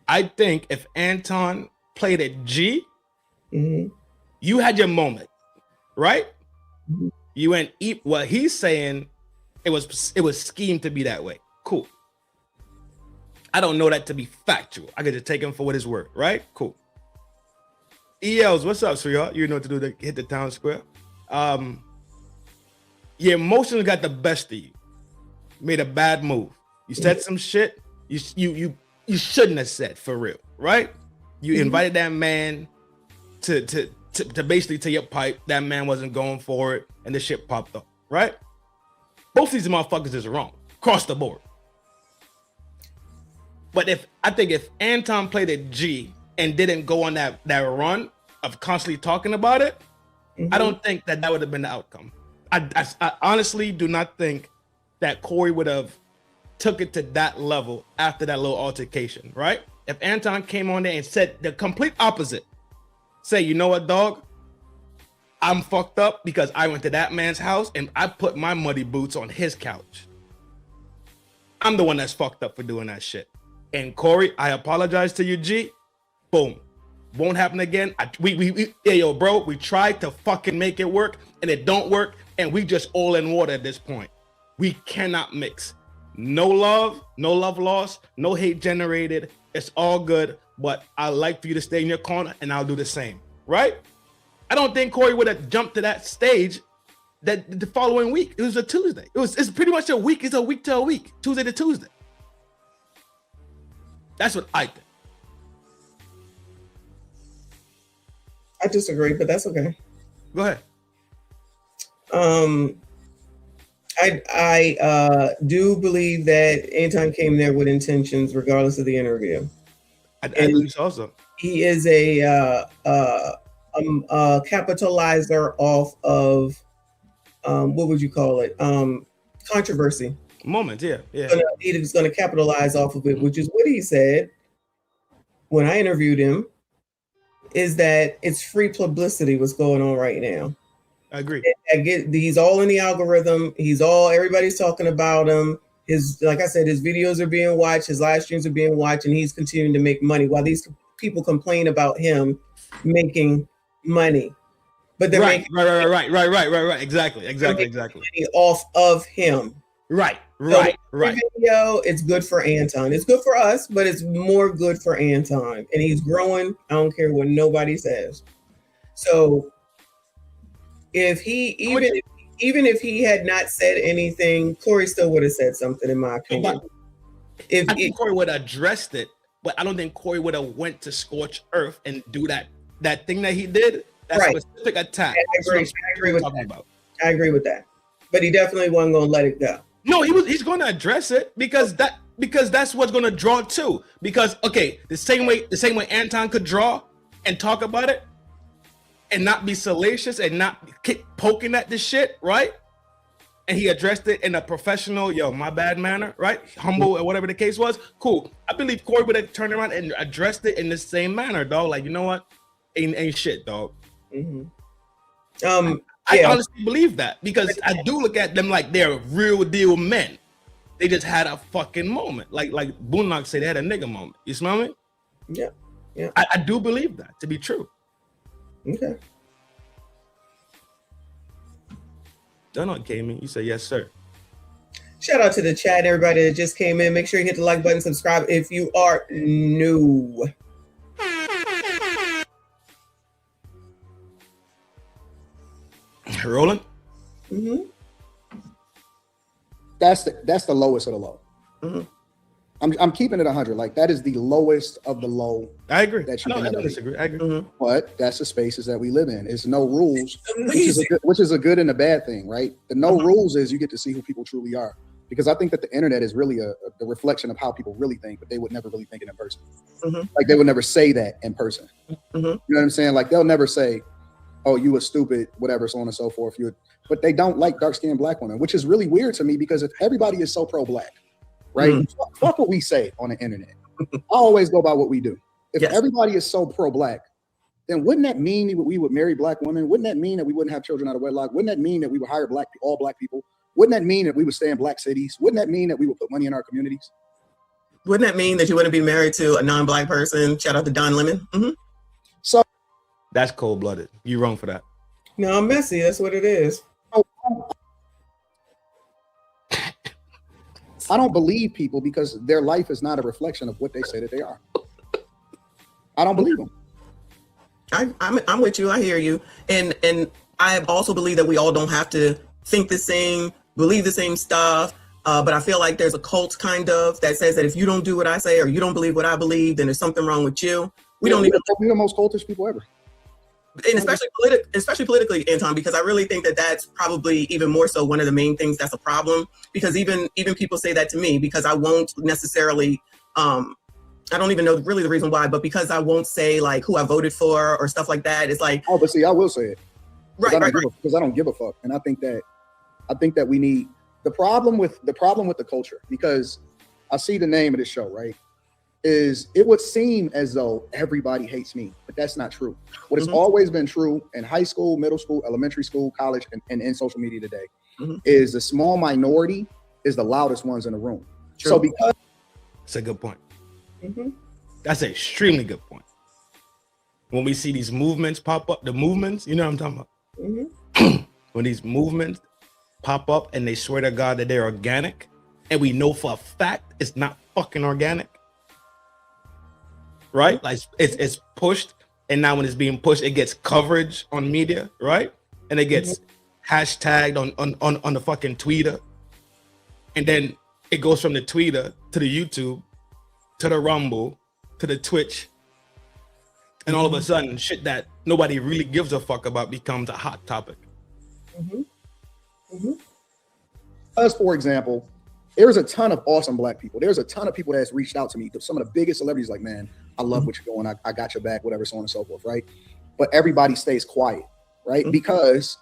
I think if Anton played at G, you had your moment, right? Mm-hmm. You went eat what he's saying. It was schemed to be that way. Cool. I don't know that to be factual. I could just take him for what his word, right? Cool. ELs, what's up, sweetheart? You know what to do to hit the town square. Your emotions got the best of you. Made a bad move. You said some shit you shouldn't have said, for real, right? You invited that man to basically to your pipe. That man wasn't going for it, and the shit popped up, right? Both these motherfuckers is wrong across the board. But I think if Anton played a G and didn't go on that run of constantly talking about it, I don't think that would have been the outcome. I honestly do not think that Corey would have took it to that level after that little altercation, right? If Anton came on there and said the complete opposite, say, you know what, dog? I'm fucked up because I went to that man's house and I put my muddy boots on his couch. I'm the one that's fucked up for doing that shit. And Corey, I apologize to you, G. Boom. Won't happen again. Yo, bro, we tried to fucking make it work and it don't work. And we just all in water at this point. We cannot mix. No love lost, no hate generated. It's all good, but I like for you to stay in your corner and I'll do the same, right? I don't think Corey would have jumped to that stage that the following week. It was a Tuesday. It's pretty much a week. It's a week to a week, Tuesday to Tuesday. That's what I think. I disagree, but that's okay. Go ahead. I do believe that Anton came there with intentions, regardless of the interview. I believe so also. He is a capitalizer off of what would you call it? Controversy. Moment, yeah. He's going to capitalize off of it, which is what he said when I interviewed him. Is that it's free publicity what's going on right now. I agree. He's all in the algorithm. Everybody's talking about him. Like I said, his videos are being watched, his live streams are being watched, and he's continuing to make money while these people complain about him making money. But they're right. Exactly. Money off of him. Right. Video, it's good for Anton. It's good for us, but it's more good for Anton. And he's growing. I don't care what nobody says. So if he even if he had not said anything, Corey still would have said something, in my opinion. I think Corey would have addressed it, but I don't think Corey would have went to scorch earth and do that thing that he did. That specific attack. I agree with that. I agree with that. But he definitely wasn't gonna let it go. No, he's gonna address it because that's what's gonna draw too. Because okay, the same way Anton could draw and talk about it and not be salacious and not keep poking at this shit, right? And he addressed it in a professional, my bad manner, right? Humble or whatever the case was. Cool. I believe Corey would have turned around and addressed it in the same manner, dog. Like, you know what? Ain't shit, dog. Mm-hmm. I honestly believe that because I do look at them like they're real deal men. They just had a fucking moment. Like Boondock said, they had a nigga moment. You smell me? Yeah. Yeah. I do believe that to be true. Okay. Done came in. You say yes, sir. Shout out to the chat, everybody that just came in. Make sure you hit the like button, subscribe if you are new. Rolling. Mm-hmm. That's the lowest of the low. Mm-hmm. I'm keeping it 100. Like that is the lowest of the low. I agree. That you I can don't disagree. I agree. Mm-hmm. But that's the spaces that we live in. It's no rules, which is a good and a bad thing, right? The no rules is you get to see who people truly are. Because I think that the internet is really the reflection of how people really think, but they would never really think it in person. Mm-hmm. Like they would never say that in person. Mm-hmm. You know what I'm saying? Like they'll never say, "Oh, you a stupid," whatever, so on and so forth. But they don't like dark-skinned black women, which is really weird to me because if everybody is so pro-black, right? Fuck what we say on the internet. I always go by what we do. If everybody is so pro-black, then wouldn't that mean that we would marry black women? Wouldn't that mean that we wouldn't have children out of wedlock? Wouldn't that mean that we would hire all black people? Wouldn't that mean that we would stay in black cities? Wouldn't that mean that we would put money in our communities? Wouldn't that mean that you wouldn't be married to a non-black person? Shout out to Don Lemon. Mm-hmm. So that's cold-blooded. You're wrong for that. No, I'm messy. That's what it is. I don't believe people because their life is not a reflection of what they say that they are. I don't believe them. I'm with you. I hear you. And I also believe that we all don't have to think the same, believe the same stuff. But I feel like there's a cult kind of that says that if you don't do what I say or you don't believe what I believe, then there's something wrong with you. We're the most cultish people ever. And especially politically, Anton, because I really think that that's probably even more so one of the main things that's a problem. Because even people say that to me because I won't necessarily, I don't even know really the reason why, but because I won't say like who I voted for or stuff like that. It's like, oh, but see, I will say it, right, because I don't give a fuck, and I think that we need the problem with the culture, because I see the name of this show, right? Is it would seem as though everybody hates me, but that's not true. What has always been true in high school, middle school, elementary school, college, and in social media today is the small minority is the loudest ones in the room. True. So because that's a good point. That's an extremely good point. When we see these movements pop up, the movements, you know what I'm talking about? When these movements pop up and they swear to God that they're organic, and we know for a fact it's not fucking organic. Right? Like it's pushed, and now when it's being pushed, it gets coverage on media, right? And it gets hashtagged on the fucking Twitter. And then it goes from the Twitter to the YouTube, to the Rumble, to the Twitch. And all of a sudden, shit that nobody really gives a fuck about becomes a hot topic. Us, for example, there's a ton of awesome black people. There's a ton of people that's reached out to me. Some of the biggest celebrities, like, man, I love what you're doing. I got your back, whatever, so on and so forth, right? But everybody stays quiet, right? Because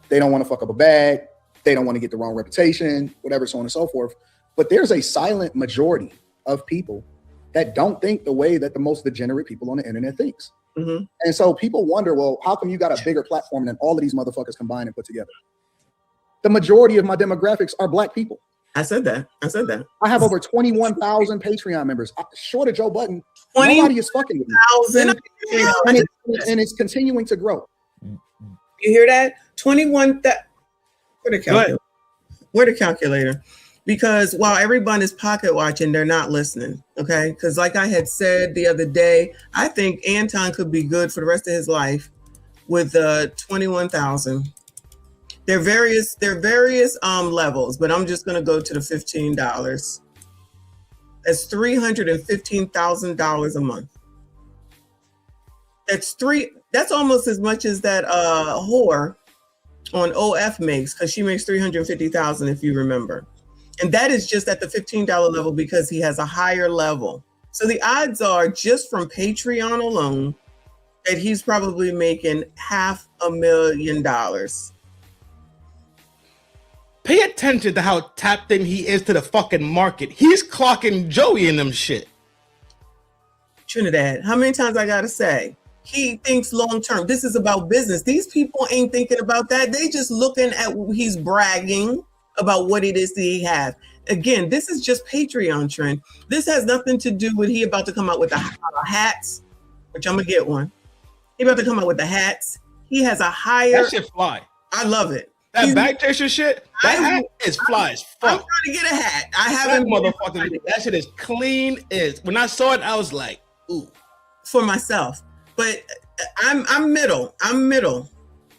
they don't want to fuck up a bag. They don't want to get the wrong reputation, whatever, so on and so forth. But there's a silent majority of people that don't think the way that the most degenerate people on the internet thinks. And so people wonder, well, how come you got a bigger platform than all of these motherfuckers combined and put together? The majority of my demographics are black people. I said that. I have over 21,000 Patreon members. Short of Joe Budden, nobody is fucking with me. And it's continuing to grow. You hear that? 21,000. Where the calculator? Because while everyone is pocket watching, they're not listening. Okay. Because like I had said the other day, I think Anton could be good for the rest of his life with 21,000. There are various levels, but I'm just going to go to the $15. That's $315,000 a month. That's almost as much as that whore on OF makes, because she makes $350,000 if you remember. And that is just at the $15 level because he has a higher level. So the odds are, just from Patreon alone, that he's probably making $500,000. Pay attention to how tapped in he is to the fucking market. He's clocking Joey in them shit. Trinidad, how many times I gotta say? He thinks long term. This is about business. These people ain't thinking about that. They just looking at, he's bragging about what it is that he has. Again, this is just Patreon trend. This has nothing to do with he about to come out with the hats, which I'm gonna get one. He about to come out with the hats. He has a higher. That shit fly. I love it. That back chaser shit, that hat is fly as fuck. I'm trying to get a hat. I That haven't. motherfucker, that shit is clean as. When I saw it, I was like, ooh. For myself. But I'm middle.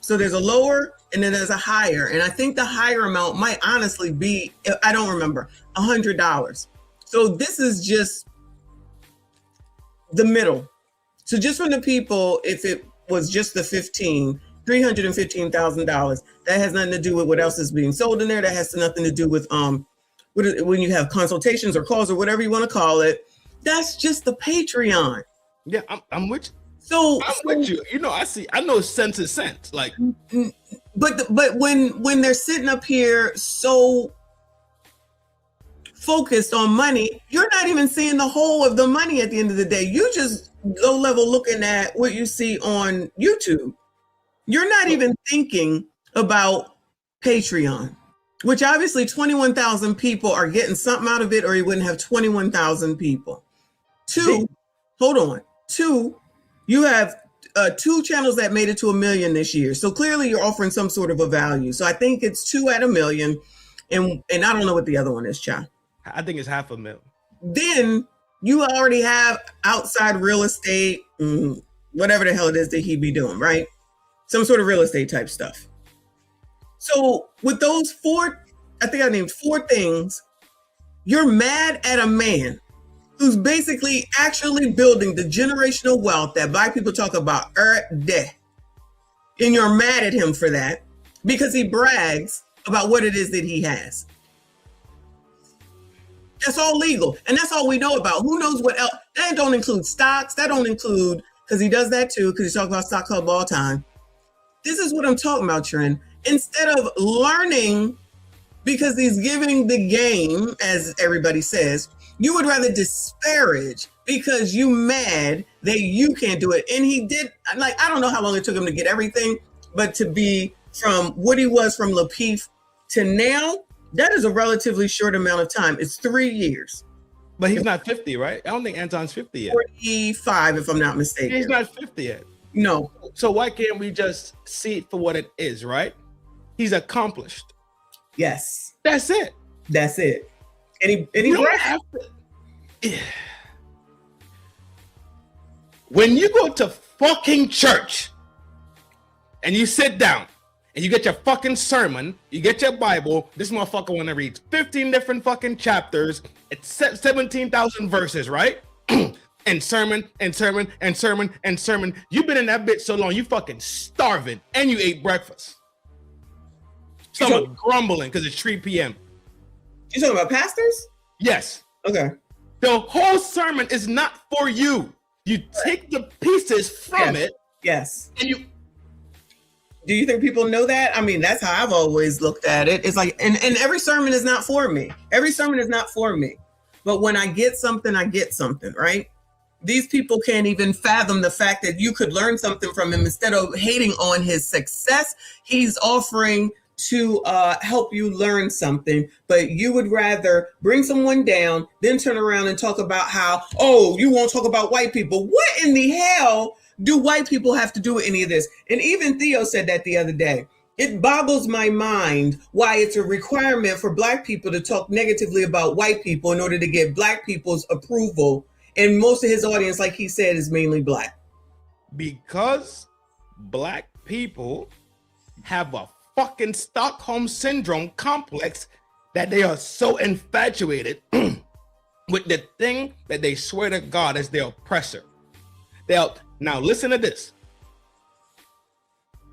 So there's a lower and then there's a higher. And I think the higher amount might honestly be, I don't remember, $100. So this is just the middle. So just from the people, if it was just the $315,000, that has nothing to do with what else is being sold in there. That has nothing to do with when you have consultations or calls or whatever you want to call it. That's just the Patreon. Yeah, I'm with you. So I'm with you. You know, I know sense is sense. Like, but when they're sitting up here so focused on money, you're not even seeing the whole of the money at the end of the day. You just low level looking at what you see on YouTube. You're not even thinking about Patreon, which obviously 21,000 people are getting something out of it, or you wouldn't have 21,000 people. Two, you have 2 channels that made it to 1 million this year. So clearly you're offering some sort of a value. So I think it's 2 at 1 million. And I don't know what the other one is, Cha. I think it's $500,000. Then you already have outside real estate, whatever the hell it is that he be doing, right? Some sort of real estate type stuff. So with those 4, I think I named 4 things, you're mad at a man who's basically actually building the generational wealth that Black people talk about day. And you're mad at him for that because he brags about what it is that he has. That's all legal. And that's all we know about. Who knows what else? That don't include stocks. That don't include, because he does that too, because he's talking about stock club all the time. This is what I'm talking about, Trin. Instead of learning, because he's giving the game, as everybody says, you would rather disparage because you mad that you can't do it. And he did, like, I don't know how long it took him to get everything, but to be from what he was from Lapeef to now, that is a relatively short amount of time. It's 3 years. But he's not 50, right? I don't think Anton's 50 yet. 45, if I'm not mistaken. He's not 50 yet. No. So why can't we just see it for what it is, right? He's accomplished. Yes. That's it. That's it. And he You don't have to. When you go to fucking church and you sit down and you get your fucking sermon, you get your Bible, this motherfucker want to read 15 different fucking chapters. It's 17,000 verses, right? and sermon, and sermon, and sermon, and sermon. You've been in that bitch so long, you fucking starving, and you ate breakfast. Someone grumbling because it's 3 p.m. You talking about pastors? Yes. Okay. The whole sermon is not for you. You take the pieces from it. Yes. And you. Do you think people know that? I mean, that's how I've always looked at it. It's like, and every sermon is not for me. Every sermon is not for me. But when I get something, right? These people can't even fathom the fact that you could learn something from him. Instead of hating on his success, he's offering to help you learn something, but you would rather bring someone down, then turn around and talk about how, oh, you won't talk about white people. What in the hell do white people have to do with any of this? And even Theo said that the other day. It boggles my mind why it's a requirement for Black people to talk negatively about white people in order to get Black people's approval. And most of his audience, like he said, is mainly Black. Because Black people have a fucking Stockholm syndrome complex that they are so infatuated with the thing that they swear to God is their oppressor. Now listen to this.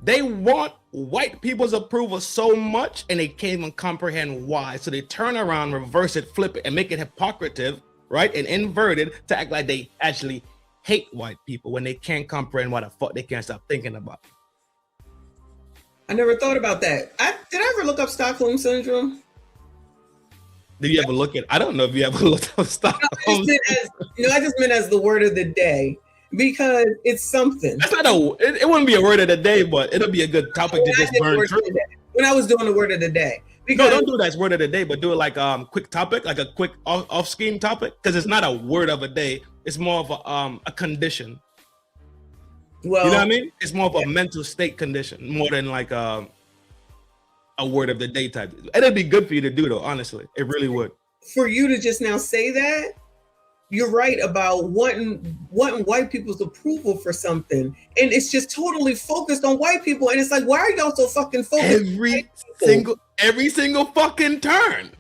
They want white people's approval so much and they can't even comprehend why. So they turn around, reverse it, flip it, and make it hypocritive, right? And inverted to act like they actually hate white people when they can't comprehend what the fuck they can't stop thinking about. I never thought about that. Did I ever look up Stockholm syndrome? Did you ever look at? I don't know if you ever looked up Stockholm. I just meant as the word of the day because it's something. That's not it wouldn't be a word of the day, but it'll be a good topic to just burn through. When I was doing the word of the day. Because No, don't do that as word of the day, but do it like quick topic, like a quick off scheme topic, because it's not a word of a day. It's more of a condition. Well, you know what I mean? It's more of a mental state condition, more than like a word of the day type. It'd be good for you to do though, honestly. It really would. For you to just now say that, you're right about wanting white people's approval for something. And it's just totally focused on white people. And it's like, why are y'all so fucking focused? Every single fucking turn.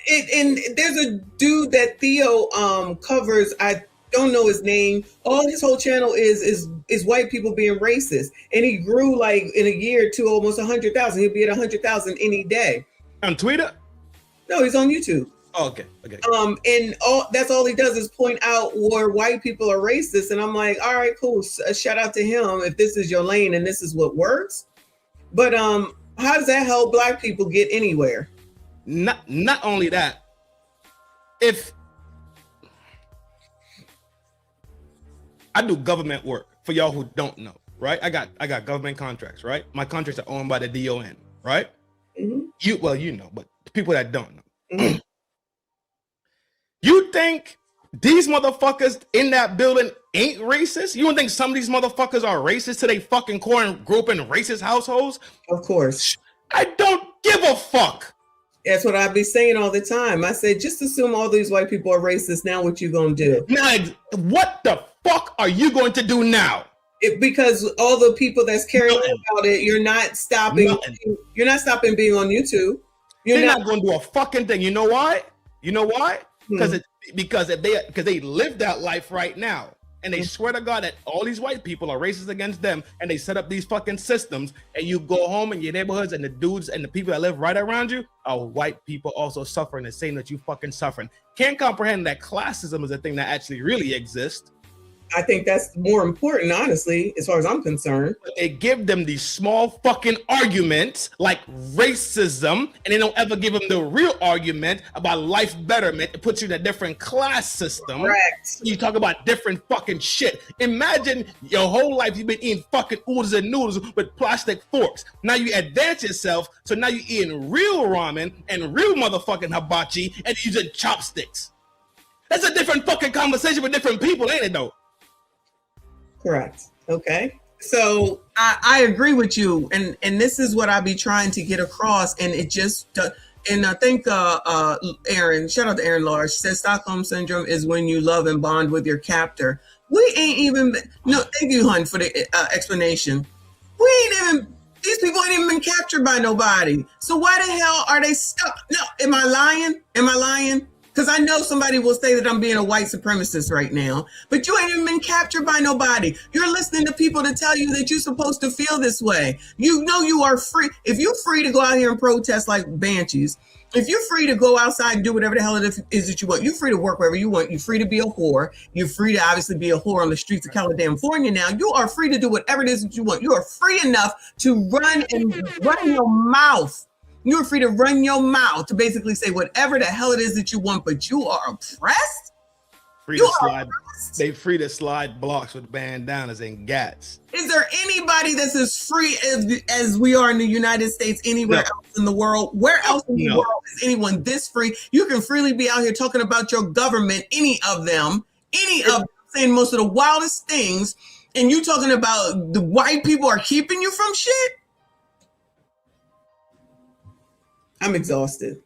And there's a dude that Theo covers. I don't know his name. All his whole channel is white people being racist. And he grew like in a year to almost 100,000. He'll be at 100,000 any day. On Twitter? No, he's on YouTube. Oh, okay. And that's all he does is point out where white people are racist. And I'm like, all right, cool. Shout out to him if this is your lane and this is what works. But how does that help black people get anywhere? Not only that, if I do government work, for y'all who don't know, right? I got government contracts, right? My contracts are owned by the DON, right? Mm-hmm. You know, but people that don't know. Mm-hmm. You think these motherfuckers in that building ain't racist? You don't think some of these motherfuckers are racist to their fucking core and grew up in racist households? Of course. I don't give a fuck. That's what I be saying all the time. I said, just assume all these white people are racist. Now what you gonna do? Now, what the fuck are you going to do now? Because all the people that's carrying on about it, you're not stopping. You're not stopping being on YouTube. They're not going to do a fucking thing. You know why? Because they live that life right now, and they swear to God that all these white people are racist against them, and they set up these fucking systems, and you go home in your neighborhoods, and the dudes and the people that live right around you are white people also suffering the same that you fucking suffering. Can't comprehend that classism is a thing that actually really exists. I think that's more important, honestly, as far as I'm concerned. But they give them these small fucking arguments like racism, and they don't ever give them the real argument about life betterment. It puts you in a different class system. Correct. You talk about different fucking shit. Imagine your whole life you've been eating fucking oodles and noodles with plastic forks. Now you advance yourself, so now you're eating real ramen and real motherfucking hibachi and using chopsticks. That's a different fucking conversation with different people, ain't it though? Correct. Okay. So I agree with you. And this is what I be trying to get across. And it just, and I think Aaron, shout out to Aaron Large, says Stockholm Syndrome is when you love and bond with your captor. We ain't even, no, thank you, Hun, for the explanation. These people ain't even been captured by nobody. So why the hell are they stuck? No, am I lying? Because I know somebody will say that I'm being a white supremacist right now, but you ain't even been captured by nobody. You're listening to people to tell you that you're supposed to feel this way. You know you are free. If you're free to go out here and protest like banshees, if you're free to go outside and do whatever the hell it is that you want, you're free to work wherever you want. You're free to be a whore. You're free to obviously be a whore on the streets of California now. You are free to do whatever it is that you want. You are free enough to run your mouth. You're free to run your mouth to basically say whatever the hell it is that you want, but you are oppressed? They free to slide blocks with bandanas and gats. Is there anybody that's as free as we are in the United States anywhere else in the world? Where else in the world is anyone this free? You can freely be out here talking about your government, any of them, saying most of the wildest things, and you talking about the white people are keeping you from shit? I'm exhausted.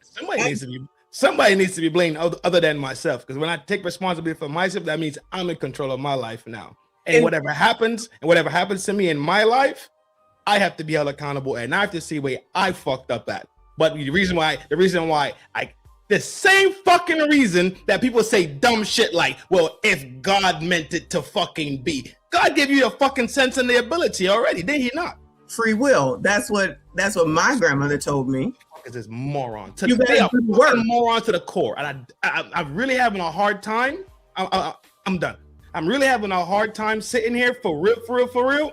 Somebody needs to be blamed other than myself. Because when I take responsibility for myself, that means I'm in control of my life now. And whatever happens to me in my life, I have to be held accountable, and I have to see where I fucked up at. But the reason why the same fucking reason that people say dumb shit like, well, if God meant it to fucking be, God gave you the fucking sense and the ability already, did he not? Free will. That's what my grandmother told me. Because it's moron. You They are gotta do the work. fucking moron to the core, and I'm really having a hard time. I'm done. I'm really having a hard time sitting here for real,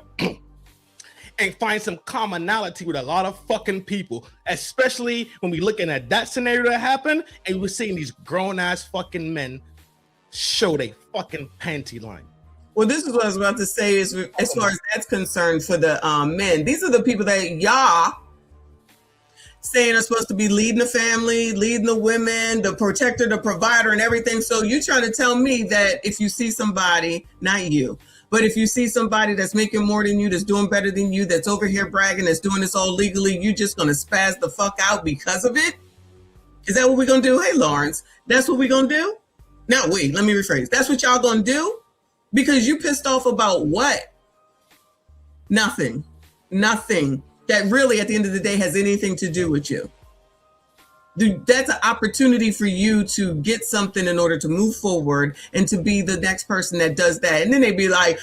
and find some commonality with a lot of fucking people, especially when we looking at that scenario that happened, and we're seeing these grown ass fucking men show they fucking panty line. Well, this is what I was about to say. Is as far as that's concerned for the men, these are the people that y'all saying are supposed to be leading the family, leading the women, the protector, the provider, and everything. So you trying to tell me that if you see somebody, not you, but if you see somebody that's making more than you, that's doing better than you, that's over here bragging, that's doing this all legally, you just gonna spaz the fuck out because of it? Is that what we're gonna do? Hey, Lawrence, that's what we're gonna do? Now, wait, let me rephrase. That's what y'all gonna do? Because you pissed off about what? Nothing. That really, at the end of the day, has anything to do with you. Dude, that's an opportunity for you to get something in order to move forward and to be the next person that does that. And then they be like,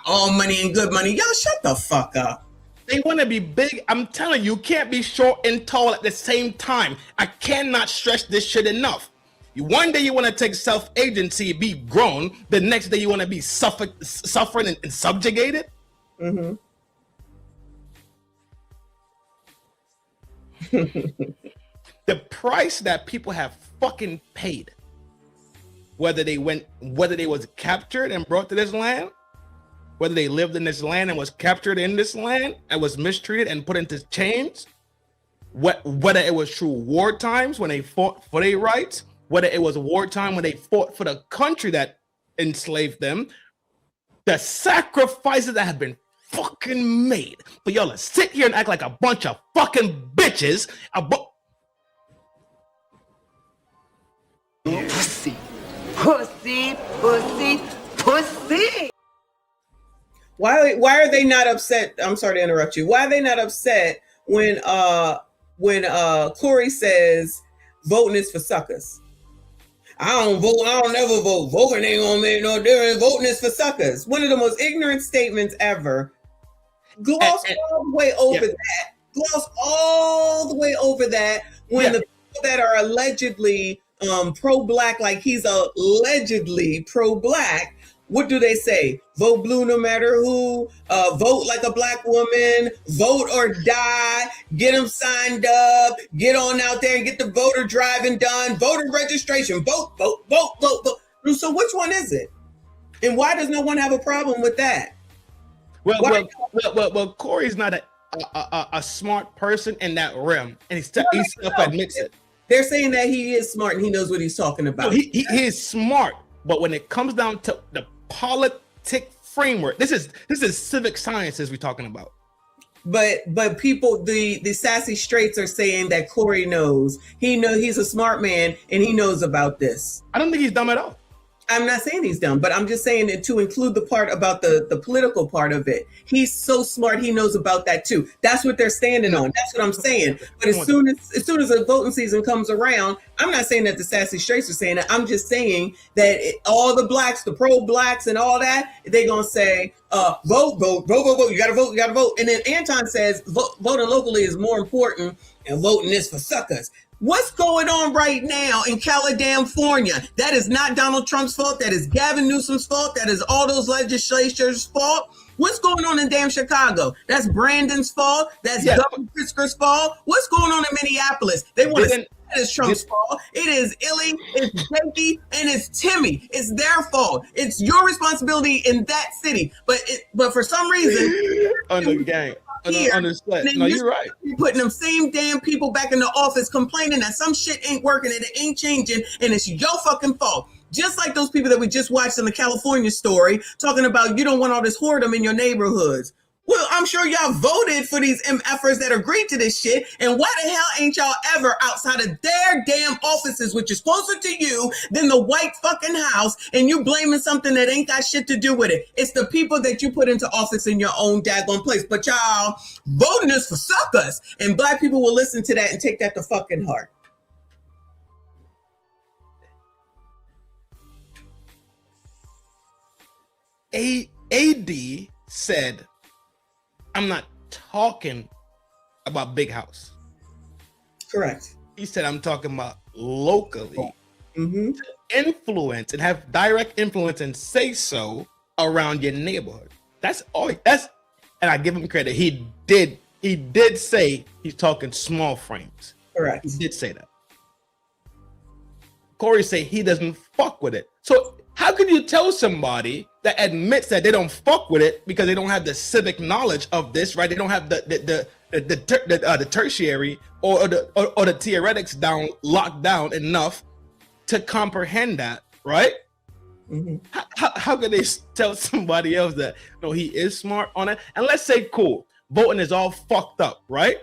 all money and good money. Y'all shut the fuck up. They want to be big. I'm telling you, you can't be short and tall at the same time. I cannot stress this shit enough. One day you want to take self-agency, be grown. The next day you want to be suffering and subjugated. Mm-hmm. The price that people have fucking paid, whether they was captured and brought to this land, whether they lived in this land and was captured in this land and was mistreated and put into chains, whether it was true war times when they fought for their rights, whether it was wartime when they fought for the country that enslaved them, the sacrifices that have been fucking made for y'all to sit here and act like a bunch of fucking bitches. Pussy. Why are they not upset? I'm sorry to interrupt you. Why are they not upset when Corey says voting is for suckers? I don't vote. I don't never vote. Voting ain't gonna make no difference. Voting is for suckers. One of the most ignorant statements ever. Gloss all the way over that. Gloss all the way over that when the people that are allegedly pro-black, like he's allegedly pro-black, what do they say? Vote blue no matter who, vote like a black woman, vote or die, get them signed up, get on out there and get the voter driving done, voter registration, vote. So which one is it? And why does no one have a problem with that? Well, Corey's not a smart person in that realm, and he self-admits it. They're saying that he is smart and he knows what he's talking about. No, he is smart, but when it comes down to the politic framework, this is civic sciences we're talking about. But people, the sassy straights are saying that Corey knows. He's a smart man and he knows about this. I don't think he's dumb at all. I'm not saying he's dumb, but I'm just saying that to include the part about the political part of it. He's so smart, he knows about that too. That's what they're standing on. That's what I'm saying. But as soon as the voting season comes around, I'm not saying that the sassy straights are saying that. I'm just saying that all the blacks, the pro-blacks and all that, they're going to say, vote. You got to vote. And then Anton says voting locally is more important and voting is for suckers. What's going on right now in California? That is not Donald Trump's fault. That is Gavin Newsom's fault. That is all those legislatures' fault. What's going on in damn Chicago? That's Brandon's fault. That's Governor Pritzker's fault. What's going on in Minneapolis? They want to say that is Trump's fault. It is Illy, it's Jakey, and it's Timmy. It's their fault. It's your responsibility in that city. But for some reason, on the gang. No, you're right. You're putting them same damn people back in the office complaining that some shit ain't working and it ain't changing, and it's your fucking fault. Just like those people that we just watched in the California story talking about you don't want all this whoredom in your neighborhoods. Well, I'm sure y'all voted for these MFers that agreed to this shit. And why the hell ain't y'all ever outside of their damn offices, which is closer to you than the White fucking House, and you blaming something that ain't got shit to do with it? It's the people that you put into office in your own daggone place. But y'all voting us for suckers. And black people will listen to that and take that to fucking heart. AD said, I'm not talking about Big House. Correct. He said, I'm talking about locally. To influence and have direct influence and say so around your neighborhood. That's all. And I give him credit. He did say he's talking small frames. Correct. He did say that. Corey say he doesn't fuck with it. So how can you tell somebody that admits that they don't fuck with it because they don't have the civic knowledge of this, right? They don't have the tertiary or the theoretics locked down enough to comprehend that, right? How can they tell somebody else that no, he is smart on it? And let's say, cool, voting is all fucked up, right?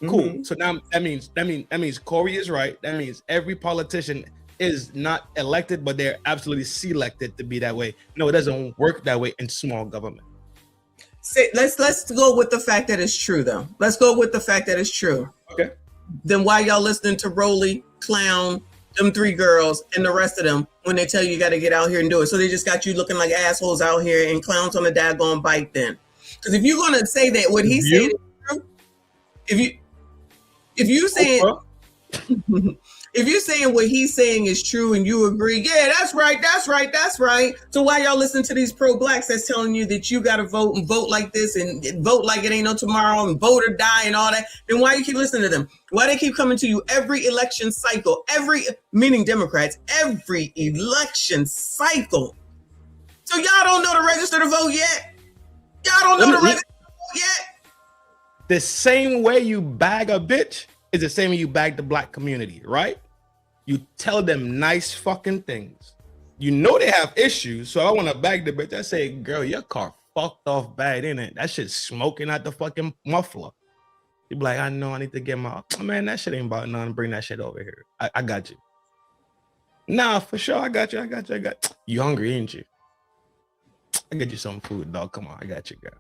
Cool. So now that means Corey is right. That means every politician is not elected, but they're absolutely selected to be that way. No, it doesn't work that way in small government. Let's go with the fact that it's true, though. Let's go with the fact that it's true. Okay. Then why y'all listening to Rolly, Clown, them three girls, and the rest of them when they tell you got to get out here and do it? So they just got you looking like assholes out here and clowns on the daggone bike then. Because if you're going to say that what he said is true, if you saying... If you're saying what he's saying is true and you agree, yeah, that's right. So why y'all listen to these pro-blacks that's telling you that you got to vote and vote like this and vote like it ain't no tomorrow and vote or die and all that? Then why you keep listening to them? Why they keep coming to you every election cycle, meaning Democrats, every election cycle? So y'all don't know to register to vote yet? Y'all don't know to register to vote yet? The same way you bag a bitch is the same way you bag the black community, right? You tell them nice fucking things. You know they have issues, so I want to bag the bitch. I say, girl, your car fucked off bad, ain't it? That shit's smoking out the fucking muffler. You be like, I know, I need to get my... Man, that shit ain't about nothing. Bring that shit over here. I got you. Nah, for sure, I got you. You hungry, ain't you? I get you some food, dog. Come on, I got you, girl.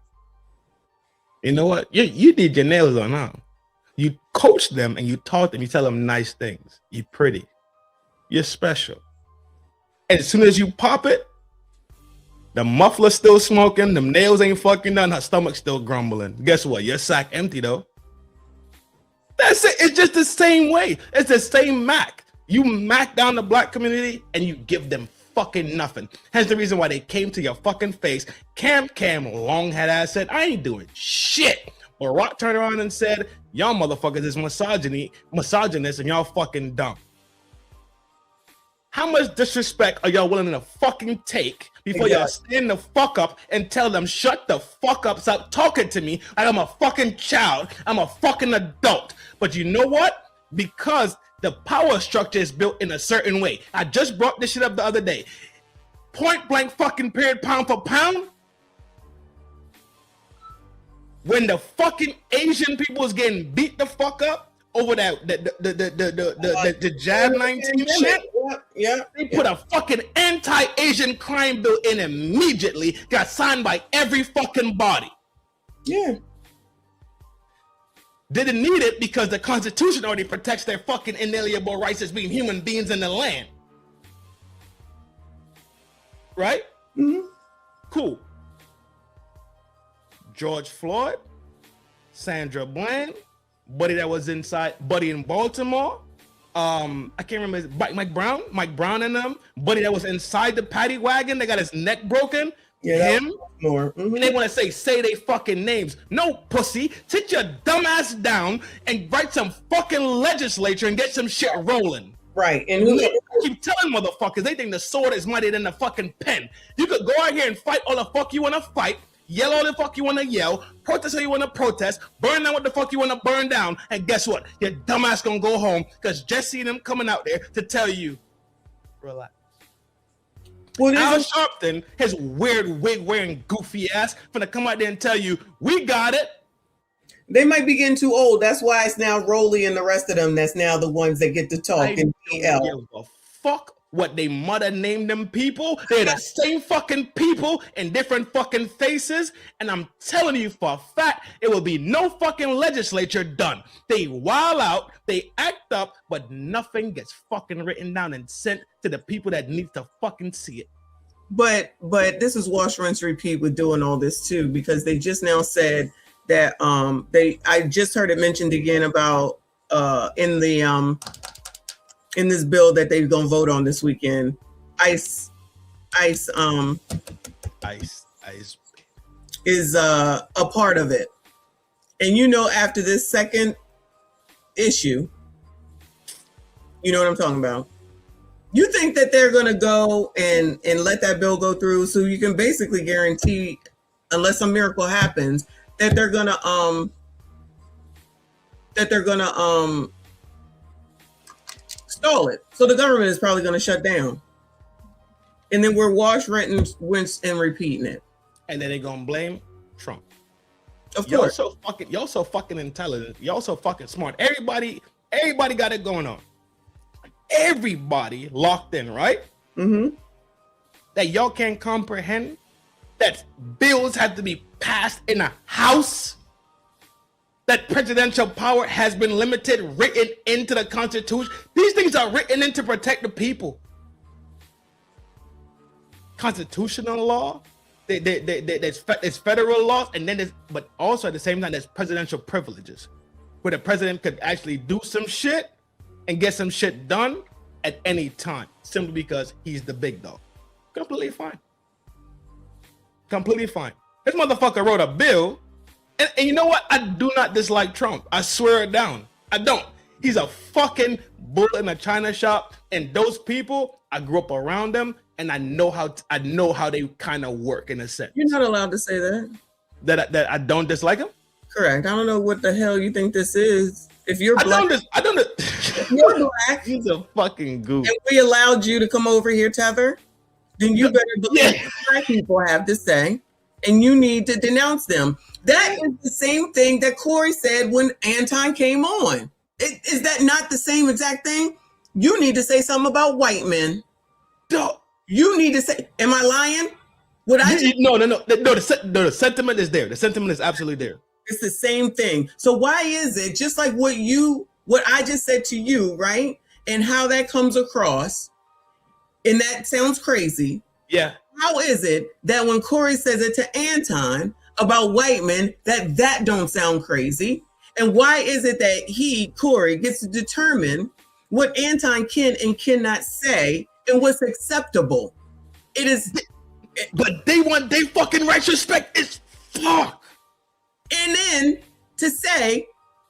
You know what? You did your nails on, huh? You coach them and you taught them, you tell them nice things. You're pretty. You're special. And as soon as you pop it, the muffler's still smoking, them nails ain't fucking done, her stomach's still grumbling. Guess what? Your sack empty though. That's it. It's just the same way. It's the same Mac. You Mac down the black community and you give them fucking nothing. Hence the reason why they came to your fucking face. Cam, long head ass said, I ain't doing shit. But Rock turned around and said, y'all motherfuckers is misogynist and y'all fucking dumb. How much disrespect are y'all willing to fucking take before y'all stand the fuck up and tell them, shut the fuck up, stop talking to me like I'm a fucking child, I'm a fucking adult. But you know what? Because the power structure is built in a certain way. I just brought this shit up the other day. Point blank fucking period, pound for pound. When the fucking Asian people is getting beat the fuck up over that the Jab 19 shit, they put a fucking anti-Asian crime bill in immediately, got signed by every fucking body. Yeah. Didn't need it because the Constitution already protects their fucking inalienable rights as being human beings in the land. Right? Cool. George Floyd, Sandra Bland, buddy that was inside, buddy in Baltimore. I can't remember Mike Brown and them, buddy that was inside the paddy wagon. They got his neck broken. Yeah, him. More. And they want to say they fucking names. No, pussy. Sit your dumb ass down and write some fucking legislature and get some shit rolling. Right. And I keep telling motherfuckers they think the sword is mightier than the fucking pen. You could go out here and fight all the fuck you want to fight. Yell all the fuck you want to yell, protest how you want to protest, burn down what the fuck you want to burn down, and guess what? Your dumbass gonna go home because just seeing them coming out there to tell you, relax. Well, Al Sharpton, his weird wig wearing goofy ass, finna come out there and tell you, we got it. they might be getting too old. That's why it's now Rolly and the rest of them that's now the ones that get to talk I in don't PL. give a fuck what they mother named them people. They're the same fucking people in different fucking faces. And I'm telling you for a fact, it will be no fucking legislature done. They wild out, they act up, but nothing gets fucking written down and sent to the people that need to fucking see it. But this is wash, rinse, repeat with doing all this too, because they just now said that I just heard it mentioned again about in this bill that they're gonna vote on this weekend. ICE is a part of it. And you know, after this second issue, you know what I'm talking about. You think that they're gonna go and let that bill go through, so you can basically guarantee, unless some miracle happens, that they're gonna stall it. So the government is probably gonna shut down, and then we're wash, rinse, and repeating it. And then they're gonna blame Trump. Of course. Y'all so fucking intelligent. Y'all so fucking smart. Everybody got it going on. Everybody locked in, right? Mm-hmm. That y'all can't comprehend that bills have to be passed in a house, that presidential power has been limited, written into the Constitution. These things are written in to protect the people. Constitutional law, there's federal laws, and then but also at the same time, there's presidential privileges, where the president could actually do some shit and get some shit done at any time, simply because he's the big dog. Completely fine. Completely fine. This motherfucker wrote a bill, and you know what? I do not dislike Trump. I swear it down. I don't. He's a fucking bull in a china shop, and those people, I grew up around them, and I know how they kind of work in a sense. You're not allowed to say that. That I don't dislike him? Correct. I don't know what the hell you think this is. If you're black, I don't. if you're black, He's a fucking goof. and we allowed you to come over here, Tether, then you better believe what black people have to say, and you need to denounce them. That is the same thing that Corey said when Anton came on. Is that not the same exact thing? You need to say something about white men. You need to say, am I lying? No. The sentiment is there. The sentiment is absolutely there. It's the same thing. So why is it just like what I just said to you, right? And how that comes across, and that sounds crazy. Yeah. How is it that when Corey says it to Anton about white men, that don't sound crazy? And why is it that Corey, gets to determine what Anton can and cannot say and what's acceptable? It is. But they want their fucking rights respect as fuck. And then to say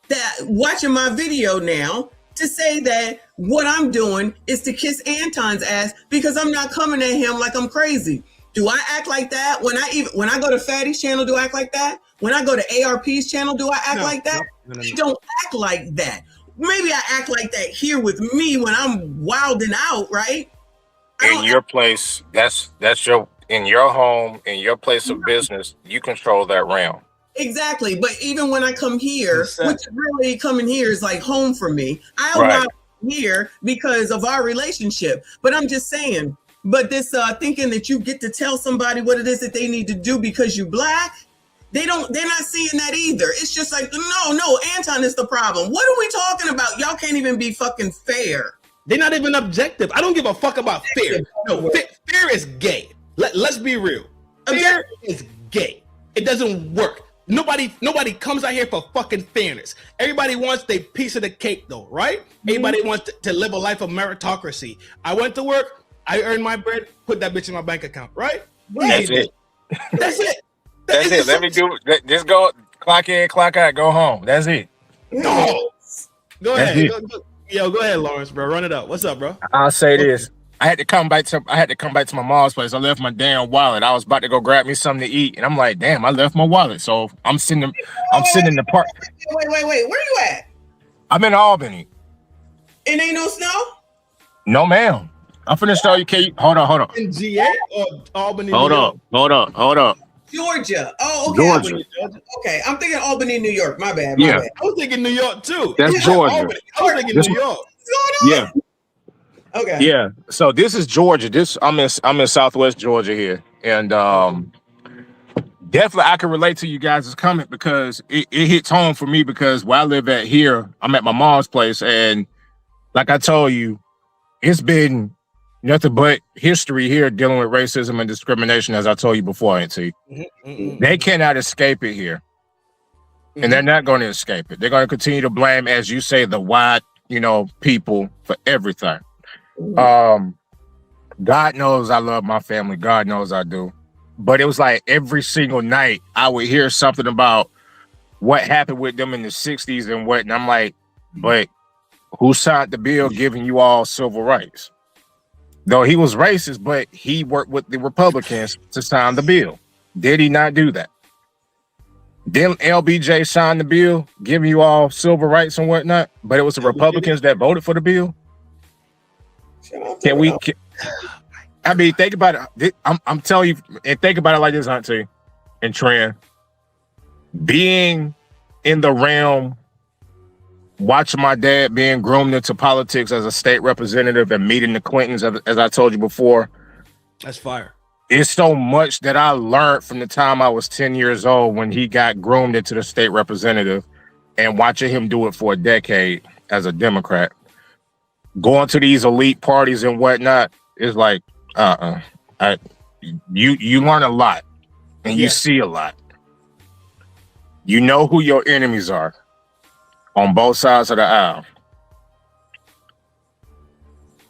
that, watching my video now, to say that what I'm doing is to kiss Anton's ass because I'm not coming at him like I'm crazy. Do I act like that? When I go to Fatty's channel, do I act like that? When I go to ARP's channel, do I act like that? No. I don't act like that. Maybe I act like that here with me when I'm wilding out, right? In your place, that's in your home, in your place of business, you control that realm. Exactly. But even when I come here, which is really coming here is like home for me. I allow here because of our relationship. But I'm just saying, but this thinking that you get to tell somebody what it is that they need to do because you black, they're not seeing that either. It's just like, no, Anton is the problem. What are we talking about? Y'all can't even be fucking fair. They're not even objective. I don't give a fuck about fear. No, fear is gay. Let's be real. Fear is gay. It doesn't work. Nobody comes out here for fucking fairness. Everybody wants their piece of the cake though, right? Mm-hmm. Everybody wants to live a life of meritocracy. I went to work, I earned my bread, put that bitch in my bank account, right? That's it. That's it. That's it. Let me do it. Just go clock in, clock out, go home. That's it. No. Go ahead. Go ahead, Lawrence, bro. Run it up. What's up, bro? I'll say this. I had to come back to my mom's place. I left my damn wallet. I was about to go grab me something to eat, and I'm like, damn, I left my wallet. So I'm sitting in the park. Wait. Where you at? I'm in Albany. And ain't no snow? No, ma'am. I'm finna show you. Hold on. In GA or Albany, Hold New York? up. Georgia. Oh, okay. Georgia. Okay, I'm thinking Albany, New York. My bad. Yeah. I was thinking New York too. That's Yeah, Georgia. Albany. I was thinking New York. What's going on? Yeah. Okay. Yeah. So this is Georgia. I'm in Southwest Georgia here, and definitely I can relate to you guys' comment because it hits home for me because where I live at here, I'm at my mom's place, and like I told you, it's been nothing but history here dealing with racism and discrimination, as I told you before, Auntie. They cannot escape it here. And they're not going to escape it. They're going to continue to blame, as you say, the white, people for everything. God knows I love my family. God knows I do. But it was like every single night I would hear something about what happened with them in the 60s and what. And I'm like, but who signed the bill giving you all civil rights? Though he was racist, but he worked with the Republicans to sign the bill. Did he not do that? Didn't LBJ sign the bill giving you all civil rights and whatnot? But it was the Republicans that voted for the bill. I mean, think about it. I'm telling you, and think about it like this, Auntie and Trin. Being in the realm, watching my dad being groomed into politics as a state representative and meeting the Clintons, as I told you before. That's fire. It's so much that I learned from the time I was 10 years old when he got groomed into the state representative and watching him do it for a decade as a Democrat. Going to these elite parties and whatnot is like, you learn a lot and you see a lot. You know who your enemies are on both sides of the aisle.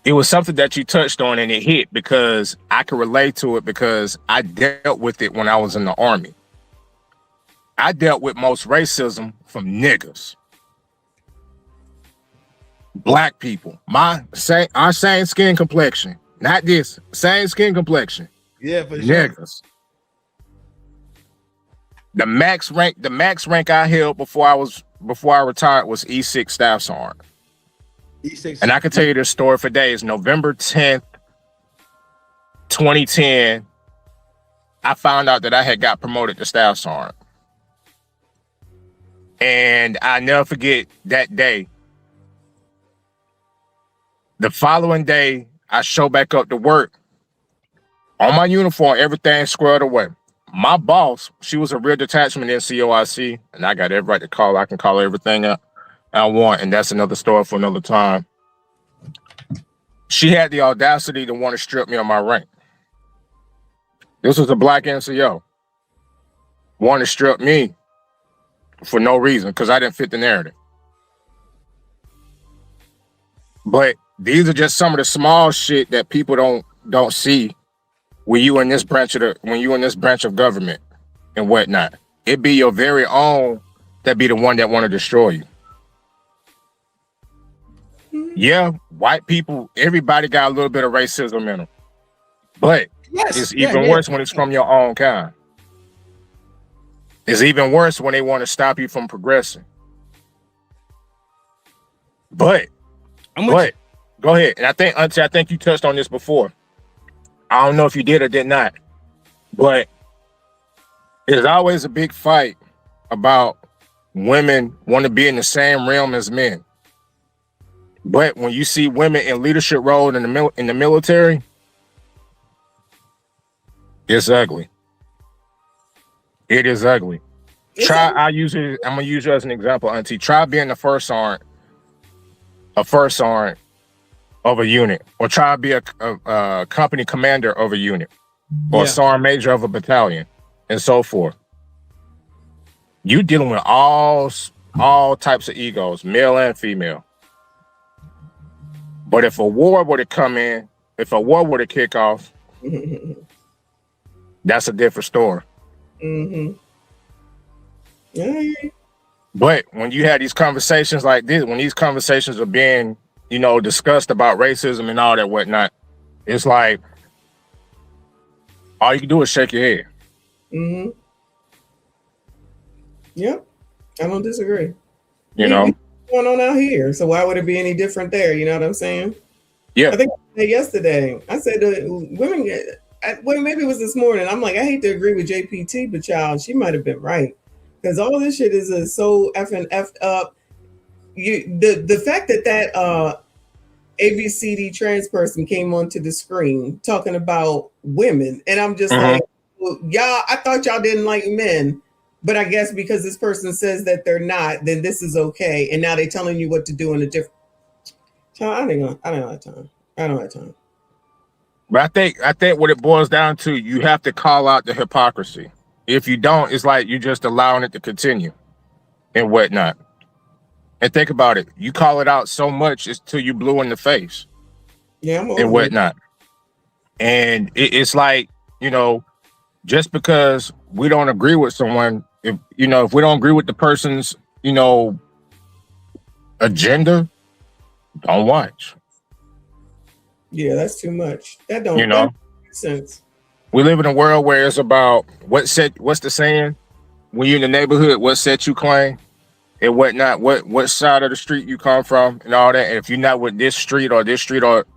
It was something that you touched on and it hit because I can relate to it because I dealt with it when I was in the Army. I dealt with most racism from niggas. Black people. Our same skin complexion. Not this. Same skin complexion. Yeah, for sure. Niggas. The max rank I held before I retired was E6 Staff Sergeant. E6. And I can tell you this story for days. November 10th, 2010, I found out that I had got promoted to Staff Sergeant. And I never forget that day. The following day, I show back up to work. On my uniform, everything squared away. My boss, she was a real detachment in COIC, and I got every right to call. I can call everything up I want, and that's another story for another time. She had the audacity to want to strip me of my rank. This was a black NCO. Wanted to strip me for no reason, because I didn't fit the narrative. But these are just some of the small shit that people don't see when you in this branch of government and whatnot. It be your very own that be the one that want to destroy you. Yeah, white people, everybody got a little bit of racism in them. But it's even worse when it's from your own kind. It's even worse when they want to stop you from progressing. But go ahead. And I think you touched on this before. I don't know if you did or did not. But there's always a big fight about women want to be in the same realm as men. But when you see women in leadership role in the military, it's ugly. It is ugly. I'm gonna use you as an example, Auntie. Try being a first sergeant of a unit, or try to be a company commander of a unit, or a sergeant major of a battalion, and so forth. You dealing with all types of egos, male and female. But if a war were to come in, if a war were to kick off, that's a different story. Mm-hmm. But when you have these conversations like this, when these conversations are being, discussed about racism and all that whatnot, it's like all you can do is shake your head. Mm-hmm. Yep, I don't disagree. You know, what's going on out here? So why would it be any different there? You know what I'm saying? Yeah. I think yesterday. I said women get. Well, maybe it was this morning. I'm like, I hate to agree with JPT, but y'all, she might have been right because all this shit is so effing effed up. The fact that ABCD trans person came onto the screen talking about women, and I'm just like, well, y'all, I thought y'all didn't like men, but I guess because this person says that they're not, then this is okay, and now they're telling you what to do in a different. I don't have time. I don't have time. But I think what it boils down to, you have to call out the hypocrisy. If you don't, it's like you're just allowing it to continue and whatnot. And think about it. You call it out so much it's till you blue in the face. Yeah, and whatnot. And it's like, you know, just because we don't agree with someone, if we don't agree with the person's, agenda, don't watch. Yeah, that's too much. That don't that makes sense. We live in a world where it's about what's the saying? When you're in the neighborhood, what set you claim and whatnot, what side of the street you come from and all that. And if you're not with this street or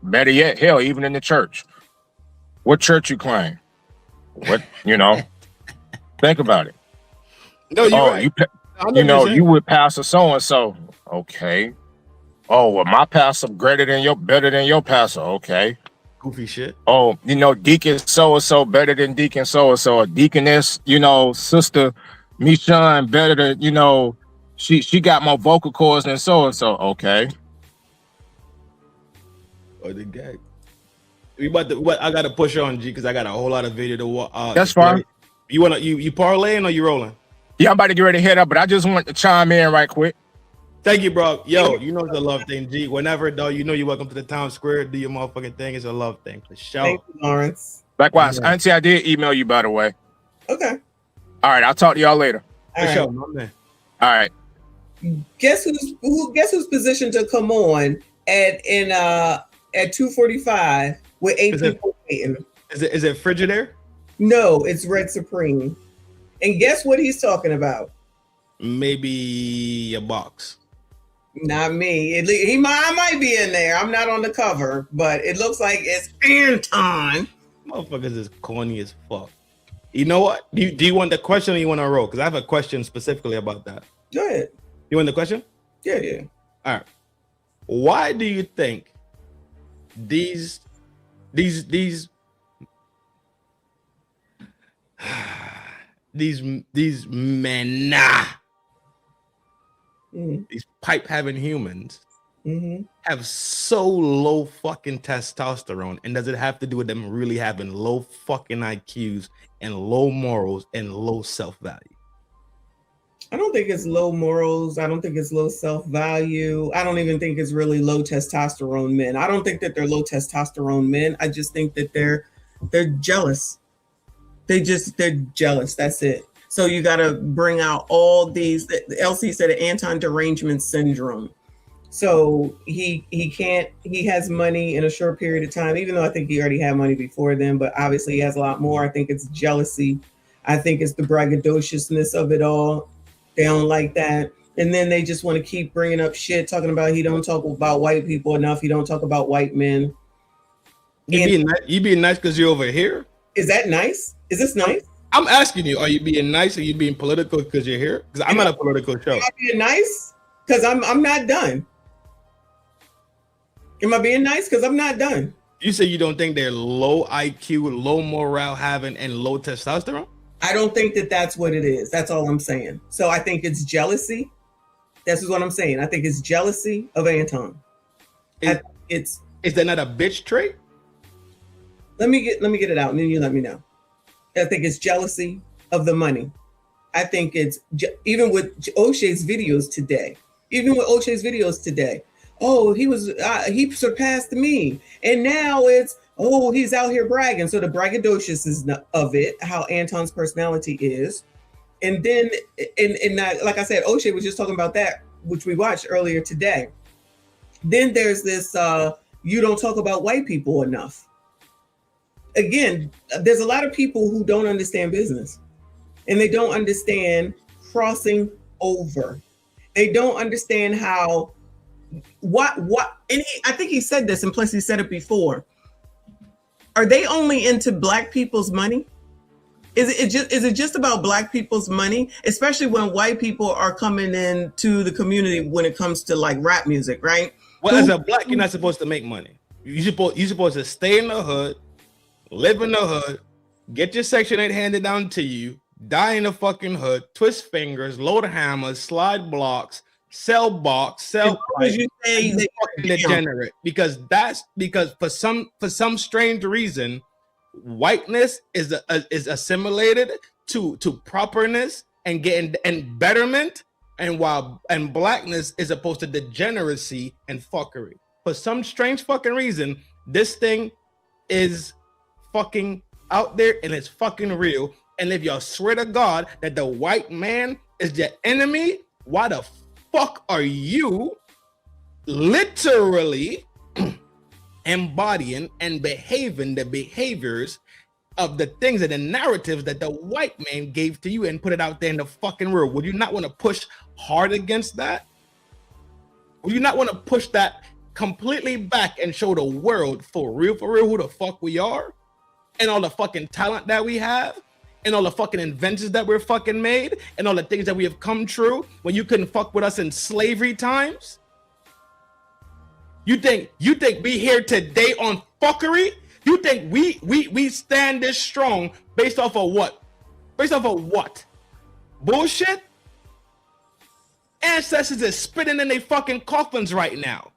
better yet, hell, even in the church, what church you claim? What, think about it. No, you're right. You would pastor so-and-so. Okay. Oh, well, my pastor better than your pastor. Okay. Goofy shit. Oh, deacon so-and-so better than deacon so-and-so. Or deaconess, sister Michonne better than, she got more vocal cords than so-and-so. Okay. Or the gag. I got to push on G because I got a whole lot of video to watch. That's fine. You parlaying or you rolling? Yeah, I'm about to get ready to head up, but I just want to chime in right quick. Thank you, bro. Yo, it's a love thing, G. Whenever, though, you're welcome to the town square. Do your motherfucking thing. It's a love thing, for sure. Thank you, Lawrence. Likewise. Yeah. Auntie, I did email you, by the way. Okay. All right, I'll talk to y'all later. For sure, my man. All right. Guess who's positioned to come on at 2:45 with 8 people waiting? Is it Frigidaire? No, it's Red Supreme. And guess what he's talking about? Maybe a box. Not me. I might be in there. I'm not on the cover, but it looks like it's Anton. Motherfuckers is corny as fuck. You know what? Do you want the question or you want to roll? Because I have a question specifically about that. Go ahead. You want the question? Yeah. All right. Why do you think these men, these pipe having humans have so low fucking testosterone? And does it have to do with them really having low fucking IQs and low morals and low self-value? I don't think it's low morals. I don't think it's low self-value. I don't even think it's really low testosterone men. I don't think that they're low testosterone men. I just think that they're jealous. They're jealous. That's it. So you got to bring out all these. LC said Anton derangement syndrome. So he has money in a short period of time, even though I think he already had money before then, but obviously he has a lot more. I think it's jealousy. I think it's the braggadociousness of it all. They don't like that. And then they just want to keep bringing up shit, talking about he don't talk about white people enough. He don't talk about white men. You being nice because you're over here? Is that nice? Is this nice? I'm asking you, are you being nice or are you being political because you're here? Because I'm not a political show. Am I being nice? Because I'm not done. Am I being nice? Because I'm not done. You say you don't think they're low IQ, low morale having, and low testosterone? I don't think that that's what it is. That's all I'm saying. So I think it's jealousy. This is what I'm saying. I think it's jealousy of Anton. Is that not a bitch trait? Let me get it out and then you let me know. I think it's jealousy of the money. I think it's even with O'Shea's videos today. Oh, he surpassed me. And now it's, oh, he's out here bragging. So the braggadociousness of it, how Anton's personality is. And then, like I said, O'Shea was just talking about that, which we watched earlier today. Then there's this, you don't talk about white people enough. Again, there's a lot of people who don't understand business. And they don't understand crossing over. They don't understand how, and I think he said this, and plus he said it before. are they only into black people's money? Is it just about black people's money, especially when white people are coming into the community when it comes to like rap music, right? Well, as a black, you're not supposed to make money. You're supposed to stay in the hood, live in the hood, get your Section 8 handed down to you, die in the fucking hood, twist fingers, load hammers, slide blocks, sell box, sell pipe, You say and fucking degenerate. Because for some strange reason, whiteness is assimilated to properness and betterment, and blackness is opposed to degeneracy and fuckery. For some strange fucking reason, this thing is fucking out there and it's fucking real. And if y'all swear to God that the white man is your enemy, why the fuck are you literally embodying and behaving the behaviors of the things and the narratives that the white man gave to you and put it out there in the fucking world? Would you not want to push hard against that? Would you not want to push that completely back and show the world for real, who the fuck we are and all the fucking talent that we have and all the fucking inventions that we're fucking made and all the things that we have come true when you couldn't fuck with us in slavery times? You think we here today on fuckery? You think we stand this strong based off of what? Based off of what? Bullshit? Ancestors is spitting in their fucking coffins right now.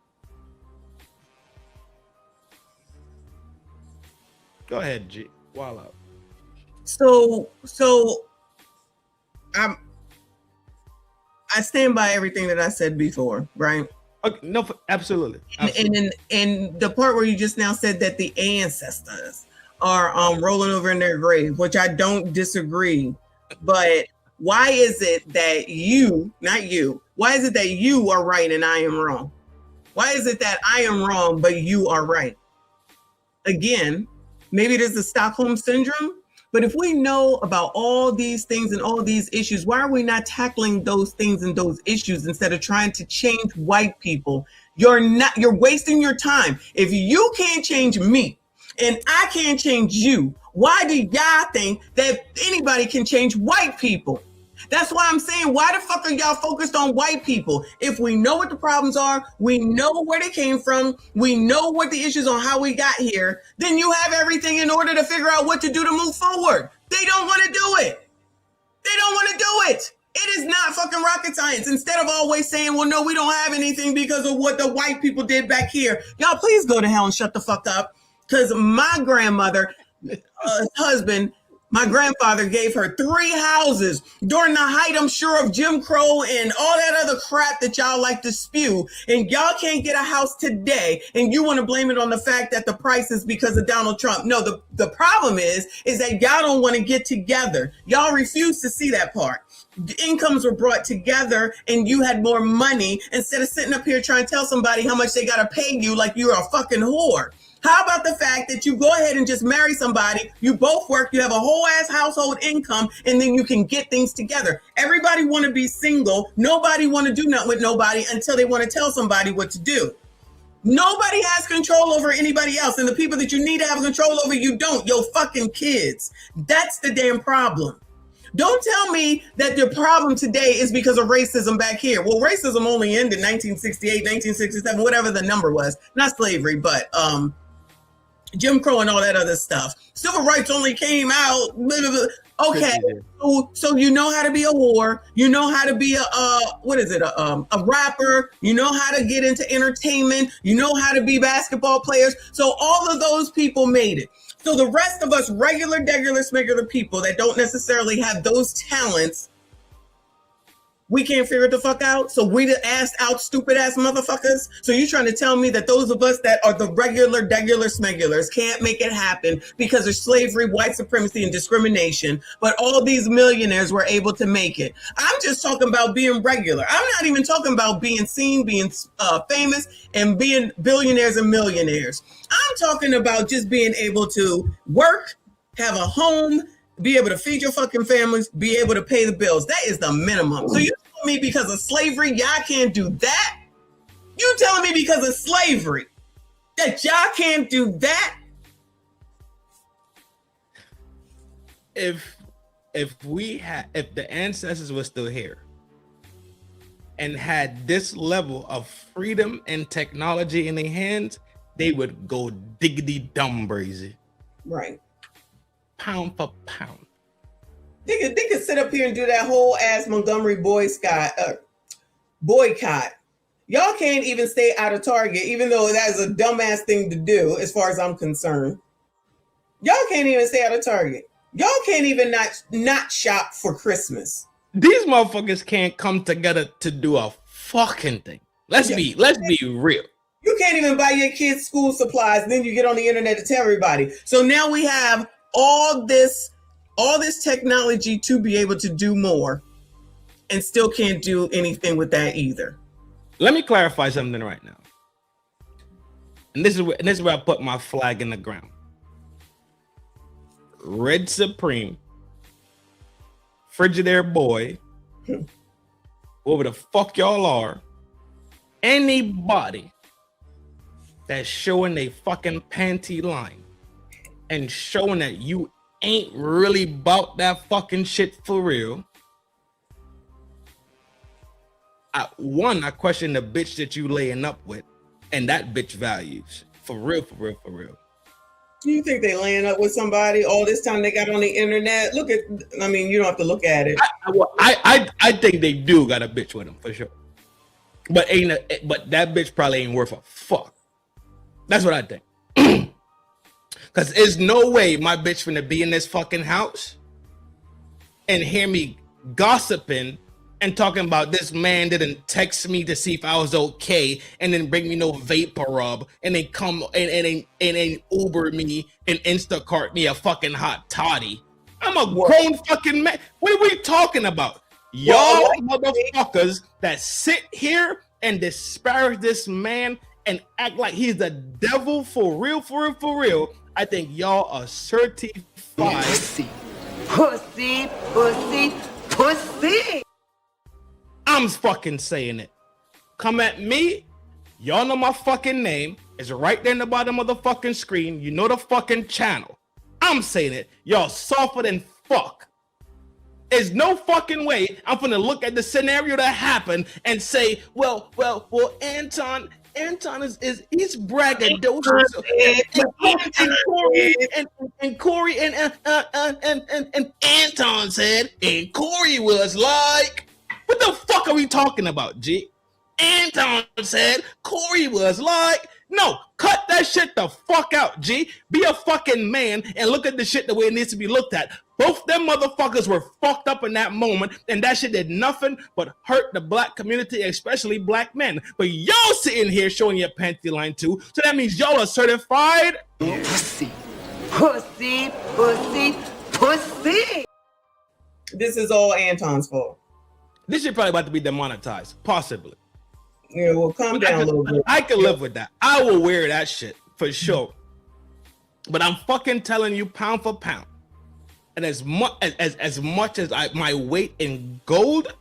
Go ahead, G. Wild out. So I stand by everything that I said before, right? Okay, no, absolutely. And the part where you just now said that the ancestors are rolling over in their grave, which I don't disagree, but why is it that why is it that you are right and I am wrong? Why is it that I am wrong but you are right? Again, maybe it is the Stockholm syndrome, but if we know about all these things and all these issues, why are we not tackling those things and those issues instead of trying to change white people? You're wasting your time. If you can't change me and I can't change you, why do y'all think that anybody can change white people? That's why I'm saying, why the fuck are y'all focused on white people? If we know what the problems are, we know where they came from, we know what the issues on how we got here, then you have everything in order to figure out what to do to move forward. They don't want to do it. They don't want to do it. It is not fucking rocket science. Instead of always saying, well, no, we don't have anything because of what the white people did back here. Y'all, please go to hell and shut the fuck up. Because my grandmother, husband, my grandfather gave her 3 houses during the height, I'm sure, of Jim Crow and all that other crap that y'all like to spew. And y'all can't get a house today. And you want to blame it on the fact that the price is because of Donald Trump. No, the problem is that y'all don't want to get together. Y'all refuse to see that part. The incomes were brought together and you had more money instead of sitting up here trying to tell somebody how much they got to pay you like you're a fucking whore. How about the fact that you go ahead and just marry somebody, you both work, you have a whole ass household income, and then you can get things together. Everybody want to be single. Nobody want to do nothing with nobody until they want to tell somebody what to do. Nobody has control over anybody else. And the people that you need to have control over, you don't. Your fucking kids. That's the damn problem. Don't tell me that the problem today is because of racism back here. Well, racism only ended 1968, 1967, whatever the number was. Not slavery, but Jim Crow and all that other stuff. Civil rights only came out. Blah, blah, blah. Okay, so you know how to be a whore. You know how to be a rapper. You know how to get into entertainment. You know how to be basketball players. So all of those people made it. So the rest of us regular people that don't necessarily have those talents, we can't figure it the fuck out. So we the ass out stupid ass motherfuckers. So you trying to tell me that those of us that are the regular smegulars can't make it happen because of slavery, white supremacy, and discrimination. But all these millionaires were able to make it. I'm just talking about being regular. I'm not even talking about being seen, being famous, and being billionaires and millionaires. I'm talking about just being able to work, have a home, be able to feed your fucking families, be able to pay the bills. That is the minimum. So you telling me because of slavery, y'all can't do that? You telling me because of slavery that y'all can't do that? if the ancestors were still here and had this level of freedom and technology in their hands, they would go diggity dumb crazy. Right. Pound for pound. They could sit up here and do that whole ass Montgomery boycott. Y'all can't even stay out of Target, even though that is a dumbass thing to do, as far as I'm concerned. Y'all can't even stay out of Target. Y'all can't even not shop for Christmas. These motherfuckers can't come together to do a fucking thing. Let's be real. You can't even buy your kids school supplies. Then you get on the internet to tell everybody. So now we have all this technology to be able to do more, and still can't do anything with that either. Let me clarify something right now. And this is where I put my flag in the ground. Red Supreme, Frigidaire Boy, whoever the fuck y'all are, anybody that's showing a fucking panty line and showing that you ain't really about that fucking shit for real. I question the bitch that you laying up with and that bitch values. For real. Do you think they laying up with somebody all this time they got on the internet? You don't have to look at it. I think they do got a bitch with them for sure. But that bitch probably ain't worth a fuck. That's what I think. Cause there's no way my bitch finna be in this fucking house and hear me gossiping and talking about this man didn't text me to see if I was okay, and then bring me no vapor rub, and then come and Uber me and Instacart me a fucking hot toddy. I'm a grown fucking man. What are we talking about? Y'all motherfuckers that sit here and disparage this man and act like he's the devil for real. I think y'all are certified pussy. I'm fucking saying it. Come at me. Y'all know my fucking name. It's right there in the bottom of the fucking screen. You know the fucking channel. I'm saying it. Y'all softer than fuck. There's no fucking way I'm gonna look at the scenario that happened and say, well, Anton he's braggadocious. And Corey and Anton said, and Corey was like, what the fuck are we talking about, G? Anton said Corey was like, no, cut that shit the fuck out, G. Be a fucking man and look at the shit the way it needs to be looked at. Both them motherfuckers were fucked up in that moment, and that shit did nothing but hurt the black community, especially black men. But y'all sitting here showing your panty line too, so that means y'all are certified Pussy. This is all Anton's fault. This shit probably about to be demonetized, possibly. Yeah, well, calm down a little bit. I can live with that. I will wear that shit for sure. But I'm fucking telling you, pound for pound, and as much as my weight in gold,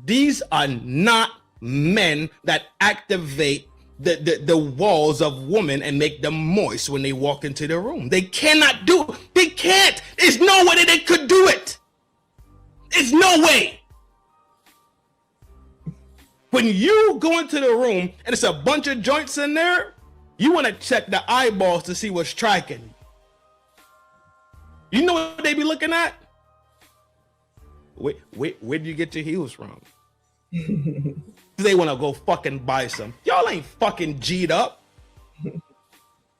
these are not men that activate the walls of women and make them moist when they walk into the room. They cannot do it. They can't. There's no way that they could do it. There's no way. When you go into the room and it's a bunch of joints in there, you want to check the eyeballs to see what's striking. You know what they be looking at? Where do you get your heels from? They want to go fucking buy some. Y'all ain't fucking G'd up.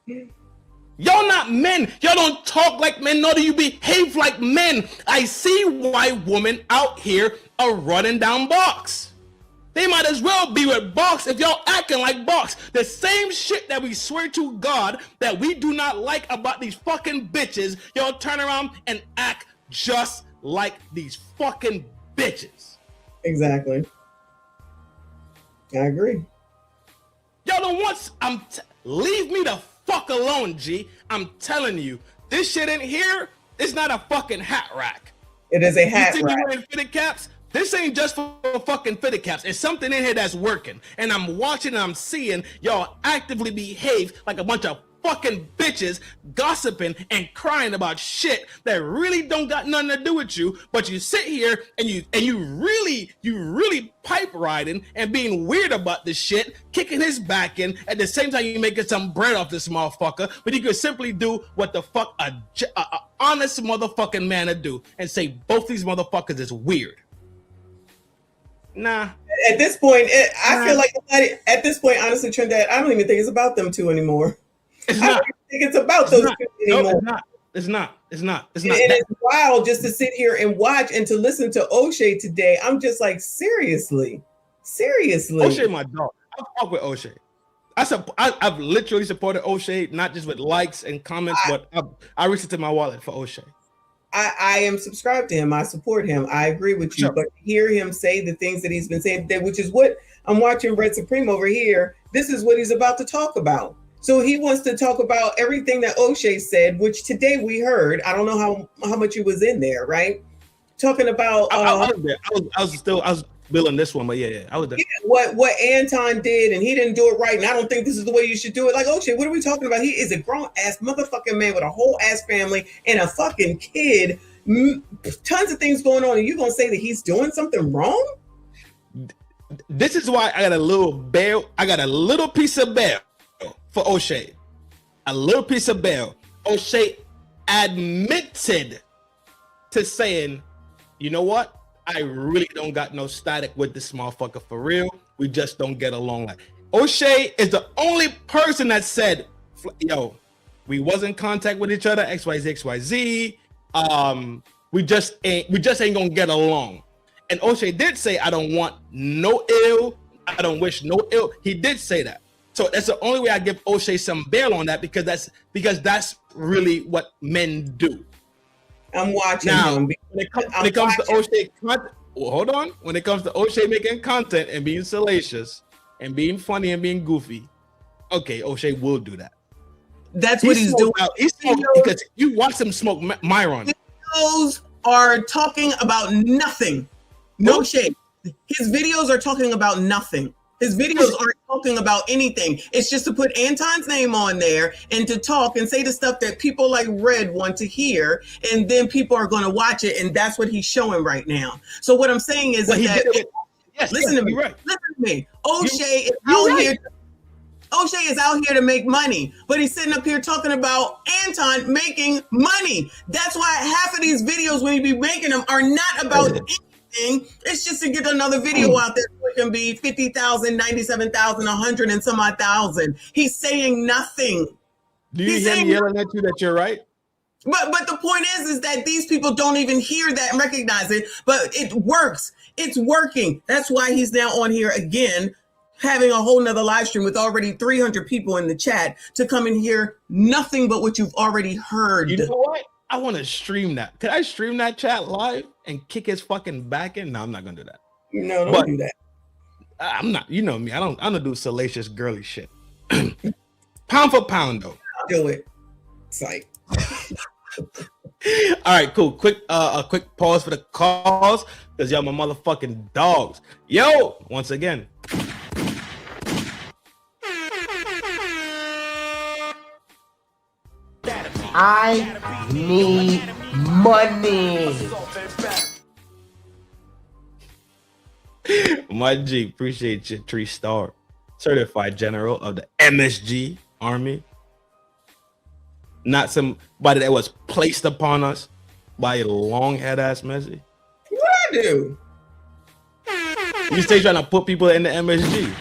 Y'all not men. Y'all don't talk like men, nor do you behave like men. I see why women out here are running down box. They might as well be with box if y'all acting like box. The same shit that we swear to God that we do not like about these fucking bitches, y'all turn around and act just like these fucking bitches. Exactly. I agree. Y'all don't want, leave me the fuck alone, G. I'm telling you, this shit in here is not a fucking hat rack. It is a hat you see rack. me wearing fitted caps? This ain't just for fucking fitted caps. It's something in here that's working. And I'm watching and I'm seeing y'all actively behave like a bunch of fucking bitches gossiping and crying about shit that really don't got nothing to do with you, but you sit here and you really pipe riding and being weird about this shit, kicking his back in at the same time you making some bread off this motherfucker, but you could simply do what the fuck a honest motherfucking man would do and say both these motherfuckers is weird. Nah. At this point, I feel like at this point, honestly, Trinidad, I don't even think it's about them two anymore. It's I not. don't even think it's about those two anymore. No, it's not. And it's wild just to sit here and watch and to listen to O'Shea today. I'm just like, seriously. O'Shea, my dog. I fuck with O'Shea. I've literally supported O'Shea, not just with likes and comments, but I reached into my wallet for O'Shea. I am subscribed to him. I support him. I agree with you. Sure. But hear him say the things that he's been saying today, which is what I'm watching Red Supreme over here. This is what he's about to talk about. So he wants to talk about everything that O'Shea said, which today we heard. I don't know how much he was in there, right? Talking about I was there. I was billing this one, but yeah, I was there. Yeah, what Anton did, and he didn't do it right, and I don't think this is the way you should do it. Like, O'Shea, what are we talking about? He is a grown ass motherfucking man with a whole ass family and a fucking kid, tons of things going on, and you gonna say that he's doing something wrong? This is why I got a little bail. I got a little piece of bail for O'Shea. A little piece of bail. O'Shea admitted to saying, you know what? I really don't got no static with this motherfucker for real. We just don't get along. Like O'Shea is the only person that said, yo, we was in contact with each other, XYZ. We just ain't gonna get along. And O'Shea did say, I don't want no ill. I don't wish no ill. He did say that. So that's the only way I give O'Shea some bail on that, because that's really what men do. I'm watching now, him. When it comes to O'Shea, hold on. When it comes to O'Shea making content and being salacious and being funny and being goofy, okay, O'Shea will do that. That's what he's doing. He's smoking because you watch him smoke Myron. Videos are talking about nothing. No shade. His videos are talking about nothing. His videos aren't talking about anything. It's just to put Anton's name on there and to talk and say the stuff that people like Red want to hear, and then people are going to watch it, and that's what he's showing right now. So what I'm saying is listen to me. Right. Listen to me. O'Shea is out here. O'Shea is out here to make money, but he's sitting up here talking about Anton making money. That's why half of these videos, when he be making them, are not about anything. It's just to get another video out there so it can be 50,000, 97,000, 100 and some odd thousand. He's saying nothing. Do you hear him yelling at you that you're right? But the point is that these people don't even hear that and recognize it, but it works. It's working. That's why he's now on here again, having a whole nother live stream with already 300 people in the chat to come and hear nothing but what you've already heard. You know what? I want to stream that. Could I stream that chat live and kick his fucking back in? No, I'm not gonna do that. No, don't do that. I'm not. You know me. I don't do salacious girly shit. Pound for pound, though. I'll do it. It's like. All right, cool. A quick pause for the calls, because y'all my motherfucking dogs. Yo, once again. I need money. My G, appreciate you, 3-star certified general of the MSG Army. Not somebody that was placed upon us by a long head ass Messi. What I do? You stay trying to put people in the MSG.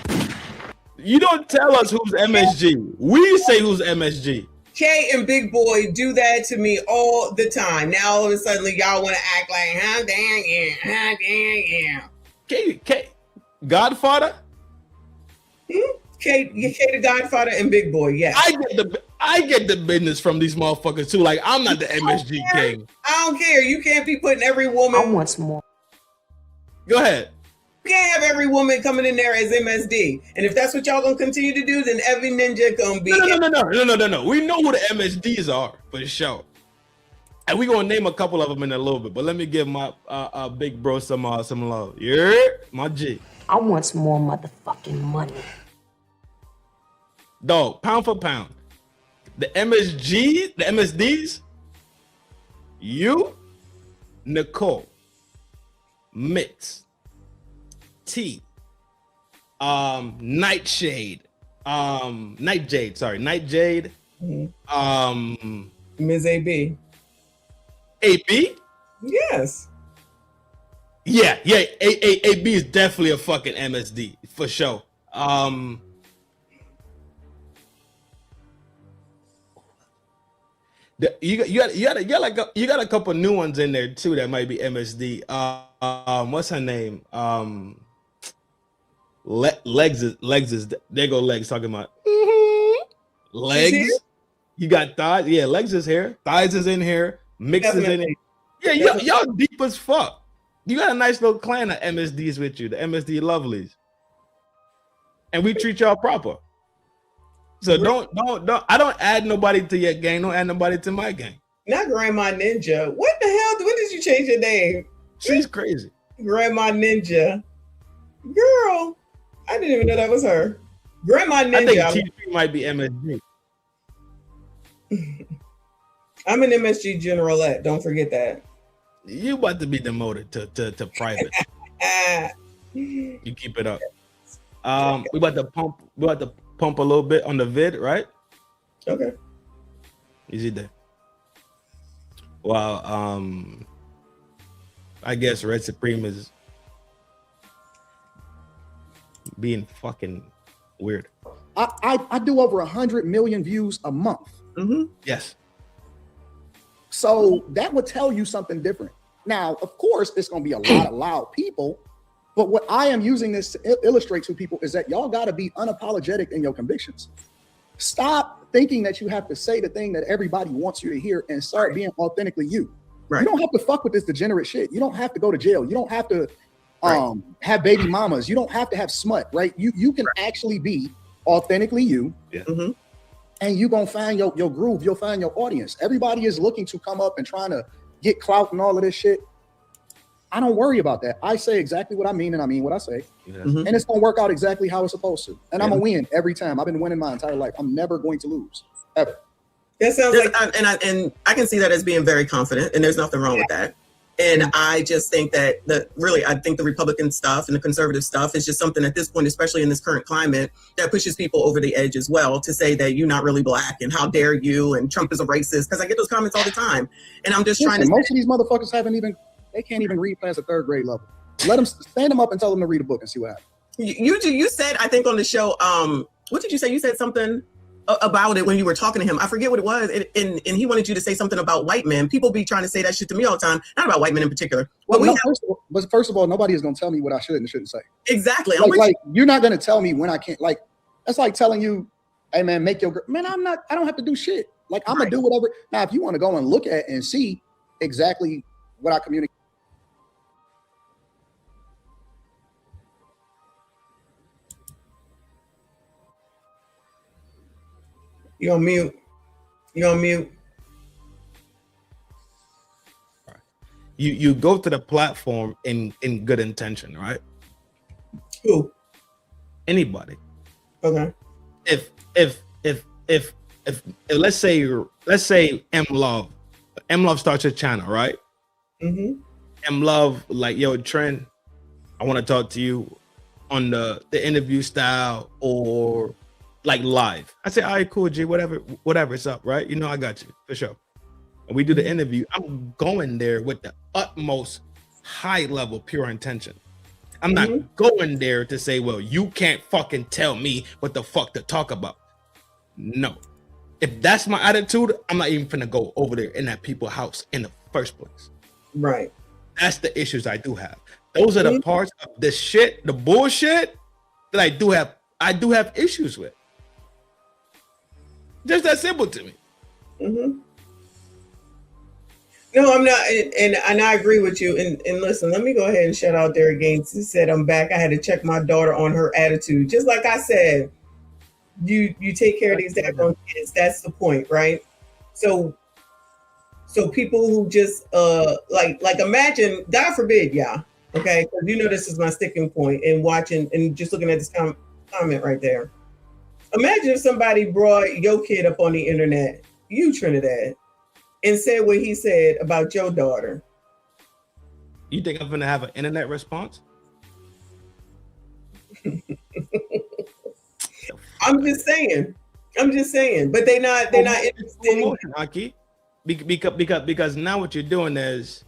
You don't tell us who's MSG. We say who's MSG. K and Big Boy do that to me all the time. Now all of a sudden y'all want to act like, huh, dang, yeah. K, Godfather? K the Godfather and Big Boy, yes. I get the business from these motherfuckers too. Like, I'm not the MSG king. I don't care. You can't be putting every woman. I want some more. Go ahead. You can't have every woman coming in there as MSD. And if that's what y'all gonna continue to do, then every ninja gonna be. No. We know who the MSDs are for sure. And we're gonna name a couple of them in a little bit. But let me give my big bro some love. Yeah, my G. I want some more motherfucking money. Dog, pound for pound. The MSG, the MSDs, you, Nicole, Mix, T, Nightjade, Nightjade, Ms. AB. AB? Yes. Yeah, AB is definitely a fucking MSD for sure. You got a couple new ones in there too that might be MSD. What's her name? Legs is there go Legs talking about legs. You got thighs. Yeah, Legs is here. Thighs is in here. Mix is in here. Yeah, y'all deep as fuck. You got a nice little clan of MSDs with you, the MSD lovelies. And we treat y'all proper. So don't I don't add nobody to your gang. Don't add nobody to my gang. Not Grandma Ninja. What the hell? When did you change your name? She's crazy. Grandma Ninja. Girl, I didn't even know that was her. Grandma Ninja. I think TP might be MSD. I'm an MSG generalette. Don't forget that. You about to be demoted to private. You keep it up. We about to pump a little bit on the vid, right? Okay. Easy there. Well, I guess Red Supreme is being fucking weird. I do over 100 million views a month. Mm-hmm. Yes. So that would tell you something different. Now, of course, it's going to be a lot of loud people, but what I am using this to illustrate to people is that y'all got to be unapologetic in your convictions. Stop thinking that you have to say the thing that everybody wants you to hear and start being authentically you. Right. You don't have to fuck with this degenerate shit. You don't have to go to jail. You don't have to have baby mamas. You don't have to have smut, right? You can actually be authentically you. Yeah. Mm-hmm. And you're going to find your groove. You'll find your audience. Everybody is looking to come up and trying to get clout and all of this shit. I don't worry about that. I say exactly what I mean, and I mean what I say. Yes. Mm-hmm. And it's going to work out exactly how it's supposed to. And I'm going to win every time. I've been winning my entire life. I'm never going to lose, ever. That sounds like, and I can see that as being very confident, and there's nothing wrong with that. And I just think that I think the Republican stuff and the conservative stuff is just something at this point, especially in this current climate, that pushes people over the edge as well to say that you're not really black and how dare you and Trump is a racist, because I get those comments all the time. And I'm just trying to. Most of these motherfuckers they can't even read past the 3rd grade level. Let them stand them up and tell them to read a book and see what happens. You said, I think on the show, what did you say? You said something about it when you were talking to him. I forget what it was. And he wanted you to say something about white men. People be trying to say that shit to me all the time. Not about white men in particular. Well, first of all, nobody is going to tell me what I should and shouldn't say. Exactly. Like you're not going to tell me when I can't. Like, that's like telling you, hey man, make your, man, I don't have to do shit. Like, I'm going to do whatever. Now, if you want to go and look at and see exactly what I communicate. You're on mute. You go to the platform in good intention, right? Who? Anybody. Okay. If let's say M Love starts a channel, right? Mm-hmm. M Love, like, yo, Trin, I want to talk to you on the interview style or like live. I say, all right, cool, G, whatever, it's up, right? You know, I got you for sure. And we do the interview. I'm going there with the utmost high level pure intention. I'm not going there to say, well, you can't fucking tell me what the fuck to talk about. No. If that's my attitude, I'm not even finna go over there in that people's house in the first place. Right. That's the issues I do have. Those are the parts of the shit, the bullshit that I do have issues with. Just that simple to me. Mm-hmm. No, I'm not, and I agree with you. And listen, let me go ahead and shout out Derek Gaines. He said, I'm back. I had to check my daughter on her attitude. Just like I said, you take care of these daggone kids. That's the point, right? So people who just like imagine, God forbid, y'all, okay? Because you know this is my sticking point in watching and just looking at this comment right there. Imagine if somebody brought your kid up on the internet, you Trinidad, and said what he said about your daughter. You think I'm gonna have an internet response? I'm just saying. But they're not interested in Aki. Because now what you're doing is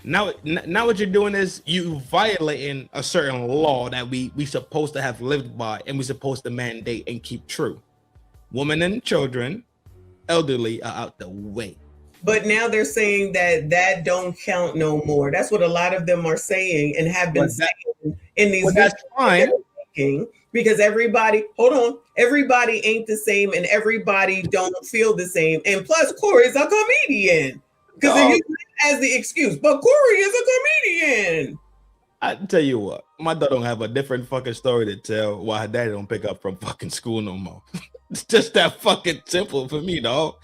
what you're doing is you violating a certain law that we supposed to have lived by and we supposed to mandate and keep true. Women and children, elderly are out the way. But now they're saying that don't count no more. That's what a lot of them are saying and have been saying in these videos. That's fine. Because everybody ain't the same and everybody don't feel the same. And plus, Corey's a comedian. Because they're using it as the excuse. But Corey is a comedian. I tell you what, my daughter don't have a different fucking story to tell why her daddy don't pick up from fucking school no more. It's just that fucking simple for me, dog.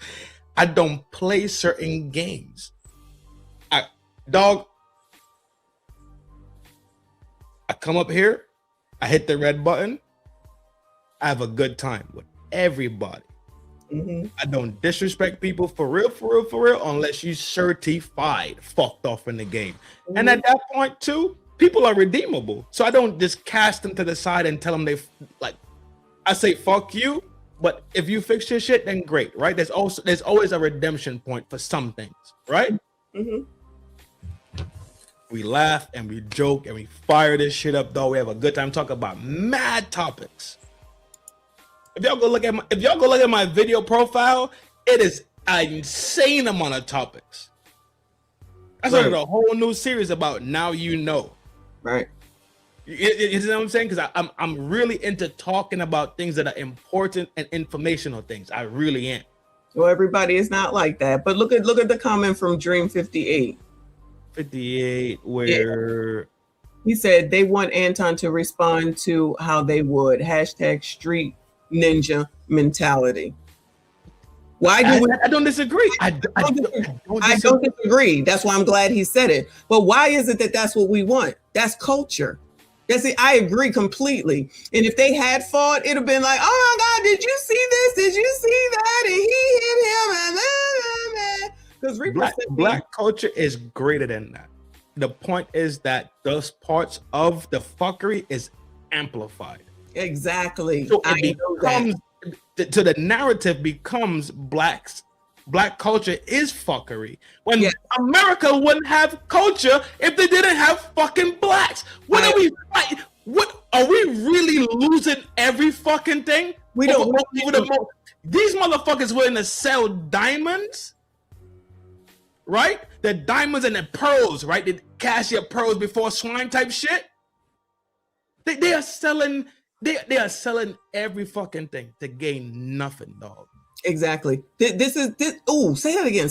I don't play certain games. I come up here, I hit the red button, I have a good time with everybody. Mm-hmm. I don't disrespect people for real, unless you certified fucked off in the game. Mm-hmm. And at that point too, people are redeemable. So I don't just cast them to the side and tell them I say fuck you, but if you fix your shit, then great, right? There's always a redemption point for some things, right? Mm-hmm. We laugh and we joke and we fire this shit up, though. We have a good time talking about mad topics. If y'all go look at my video profile, it is an insane amount of topics. I started a whole new series about Now You Know. Right. You know what I'm saying? Because I'm really into talking about things that are important and informational things. I really am. Well, everybody is not like that. But look at the comment from Dream 58. 58, where he said they want Anton to respond to how they would #street ninja mentality. Why do I don't disagree. I don't disagree. That's why I'm glad he said it. But why is it that that's what we want? That's culture. I agree completely. And if they had fought, it'd have been like, oh my God, did you see this? Did you see that? And he hit him. Because black culture is greater than that. The point is that those parts of the fuckery is amplified. Exactly. So it becomes, so the narrative becomes black culture is fuckery. When America wouldn't have culture if they didn't have fucking blacks. What are we fighting? What are we really losing every fucking thing? We don't. These motherfuckers willing to sell diamonds, right? The diamonds and the pearls, right? The cash your pearls before swine type shit. They are selling. They are selling every fucking thing to gain nothing, dog. Exactly. This. Oh, say that again.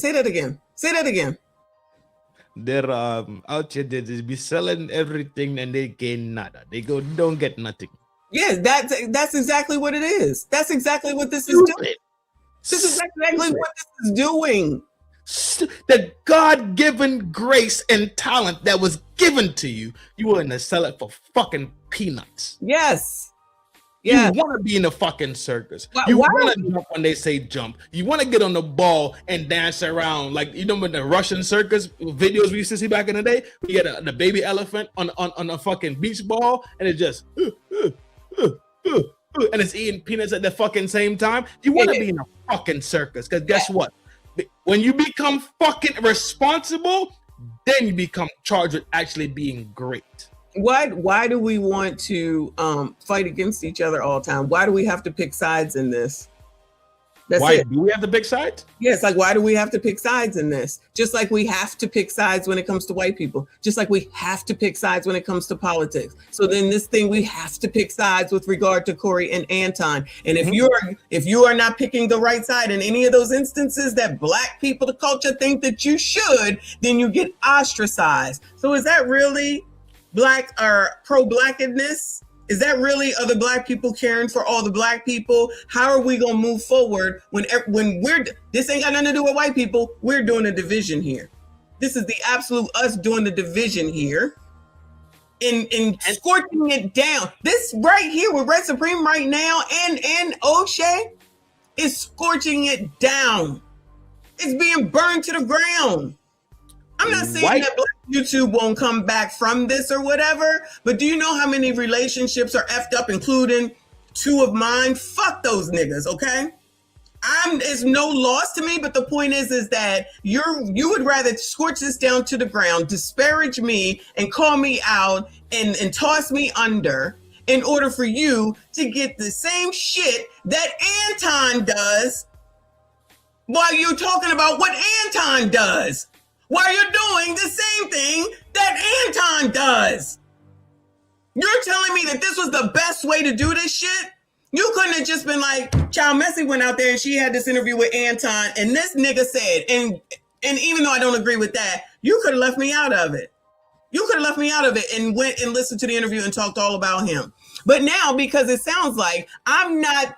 They're out here. They just be selling everything and they gain nada. They don't get nothing. Yes, that's exactly what it is. That's exactly what this is doing. This is exactly what this is doing. The God-given grace and talent that was given to you, you willing to sell it for fucking peanuts. Yes. Yeah. You want to be in the fucking circus. You want to jump when they say jump. You want to get on the ball and dance around. Like, you know, with the Russian circus videos we used to see back in the day, we get the baby elephant on a fucking beach ball and it just and it's eating peanuts at the fucking same time. You want to be in a fucking circus because guess what? When you become fucking responsible, then you become charged with actually being great. Why do we want to fight against each other all the time? Why do we have to pick sides in this? Do we have to pick sides? Yes, like why do we have to pick sides in this? Just like we have to pick sides when it comes to white people. Just like we have to pick sides when it comes to politics. So then this thing we have to pick sides with regard to Corey and Anton. And if you are not picking the right side in any of those instances that black people, the culture think that you should, then you get ostracized. So is that really black or pro-blackness? Is that really other black people caring for all the black people? How are we gonna move forward when this ain't got nothing to do with white people? We're doing a division here. This is the absolute us doing the division here. in scorching it down. This right here with Red Supreme right now and O'Shea is scorching it down. It's being burned to the ground. I'm not saying that Black YouTube won't come back from this or whatever, but do you know how many relationships are effed up, including 2 of mine? Fuck those niggas, okay? It's no loss to me, but the point is that you would rather scorch this down to the ground, disparage me, and call me out and toss me under in order for you to get the same shit that Anton does while you're talking about what Anton does, while you're doing the same thing that Anton does. You're telling me that this was the best way to do this shit? You couldn't have just been like, Child Messi went out there and she had this interview with Anton, and this nigga said, and even though I don't agree with that, you could have left me out of it. You could have left me out of it and went and listened to the interview and talked all about him. But now, because it sounds like I'm not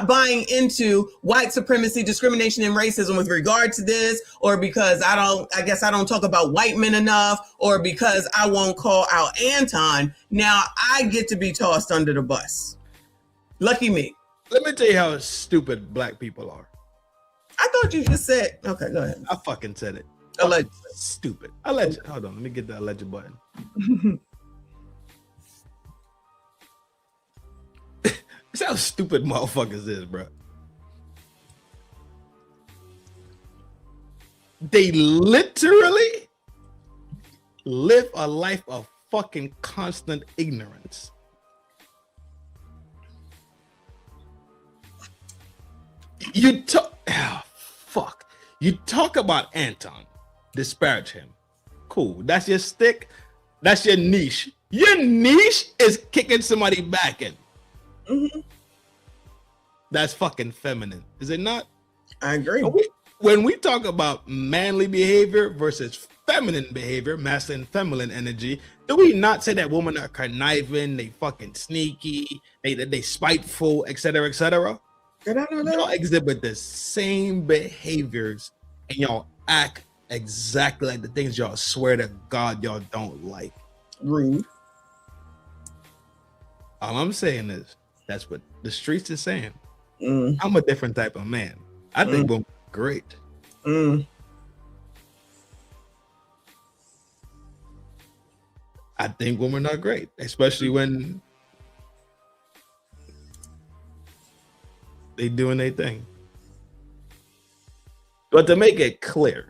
buying into white supremacy, discrimination, and racism with regard to this, or because I guess I don't talk about white men enough, or because I won't call out Anton. Now I get to be tossed under the bus. Lucky me. Let me tell you how stupid black people are. I thought you just said, okay, go ahead. I fucking said it. Alleged. Stupid. Alleged. Hold on, let me get the alleged button. That's how stupid motherfuckers is, bro. They literally live a life of fucking constant ignorance. You talk about Anton, disparage him. Cool. That's your stick. That's your niche. Your niche is kicking somebody back in. Mm-hmm. That's fucking feminine, is it not? I agree. When we talk about manly behavior versus feminine behavior, masculine and feminine energy, do we not say that women are conniving, they fucking sneaky, they spiteful, etc., etc.? Y'all exhibit the same behaviors and y'all act exactly like the things y'all swear to God y'all don't like. Rude. All I'm saying is that's what the streets is saying. Mm. I'm a different type of man. I think women are great. Mm. I think women are great, especially when they doing their thing. But to make it clear,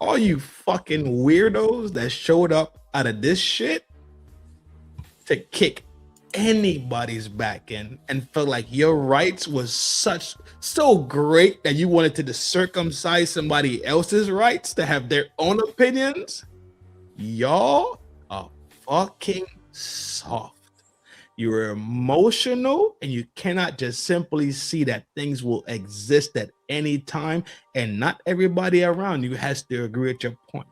all you fucking weirdos that showed up out of this shit to kick anybody's back in and felt like your rights was so great that you wanted to circumcise somebody else's rights to have their own opinions, y'all are fucking soft. You're emotional and you cannot just simply see that things will exist at any time, and not everybody around you has to agree with your point.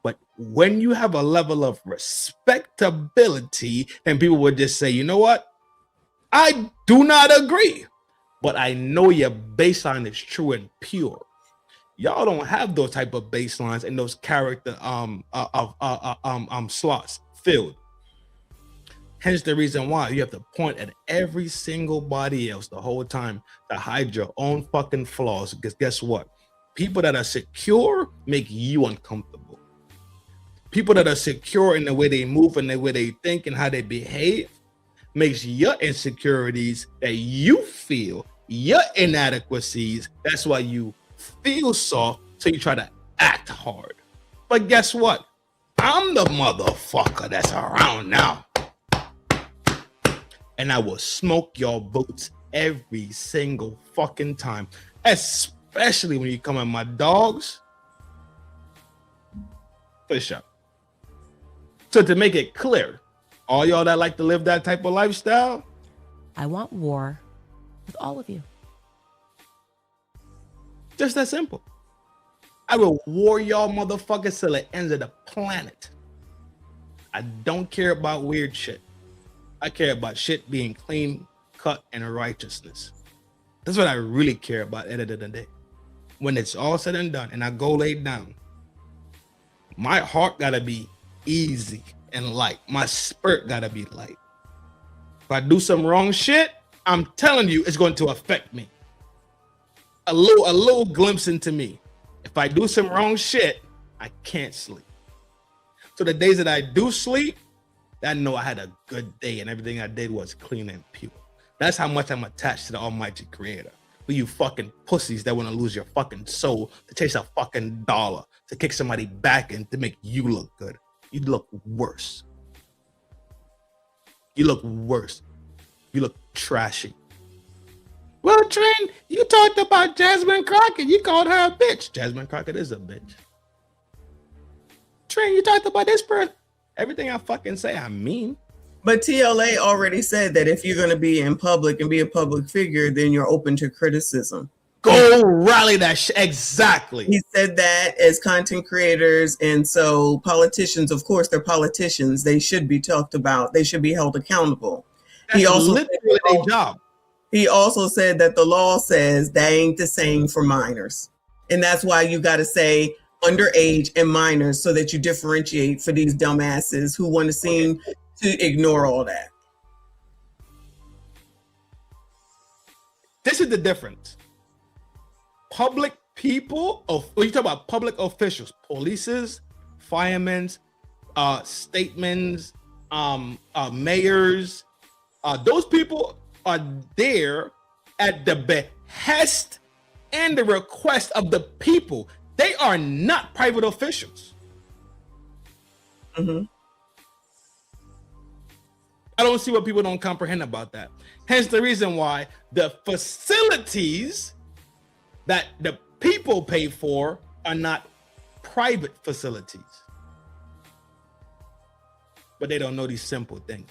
But when you have a level of respectability, then people would just say, you know what? I do not agree, but I know your baseline is true and pure. Y'all don't have those type of baselines and those character slots filled. Hence the reason why you have to point at every single body else the whole time to hide your own fucking flaws. Because guess what? People that are secure make you uncomfortable. People that are secure in the way they move and the way they think and how they behave makes your insecurities that you feel, your inadequacies, that's why you feel soft, so you try to act hard. But guess what? I'm the motherfucker that's around now. And I will smoke your boots every single fucking time, especially when you come at my dogs. For sure. So to make it clear, all y'all that like to live that type of lifestyle, I want war with all of you. just that simple. I will war y'all motherfuckers till the ends of the planet. I don't care about weird shit. I care about shit being clean, cut, and righteousness. That's what I really care about at the end of the day. When it's all said and done and I go laid down, my heart gotta be easy and light. My spirit gotta be light. If I do some wrong shit, I'm telling you, it's going to affect me. A little glimpse into me. If I do some wrong shit, I can't sleep. So the days that I do sleep, I know I had a good day and everything I did was clean and pure. That's how much I'm attached to the Almighty Creator. For you fucking pussies that want to lose your fucking soul to chase a fucking dollar, to kick somebody back and to make you look good. You look worse. You look worse. You look trashy. Well, Trin, you talked about Jasmine Crockett. You called her a bitch. Jasmine Crockett is a bitch. Trin, you talked about this person. Everything I fucking say, I mean. But TLA already said that if you're going to be in public and be a public figure, then you're open to criticism. Go rally that shit. Exactly. He said that as content creators. And so politicians, of course, they're politicians. They should be talked about. They should be held accountable. That's literally their job. He also said that the law says that ain't the same for minors. And that's why you got to say underage and minors so that you differentiate for these dumbasses who want to seem to ignore all that. This is the difference. Public people, when you talk about public officials, polices, firemen, statements, mayors, those people are there at the behest and the request of the people. They are not private officials. Mm-hmm. I don't see what people don't comprehend about that. Hence the reason why the facilities that the people pay for are not private facilities. But they don't know these simple things.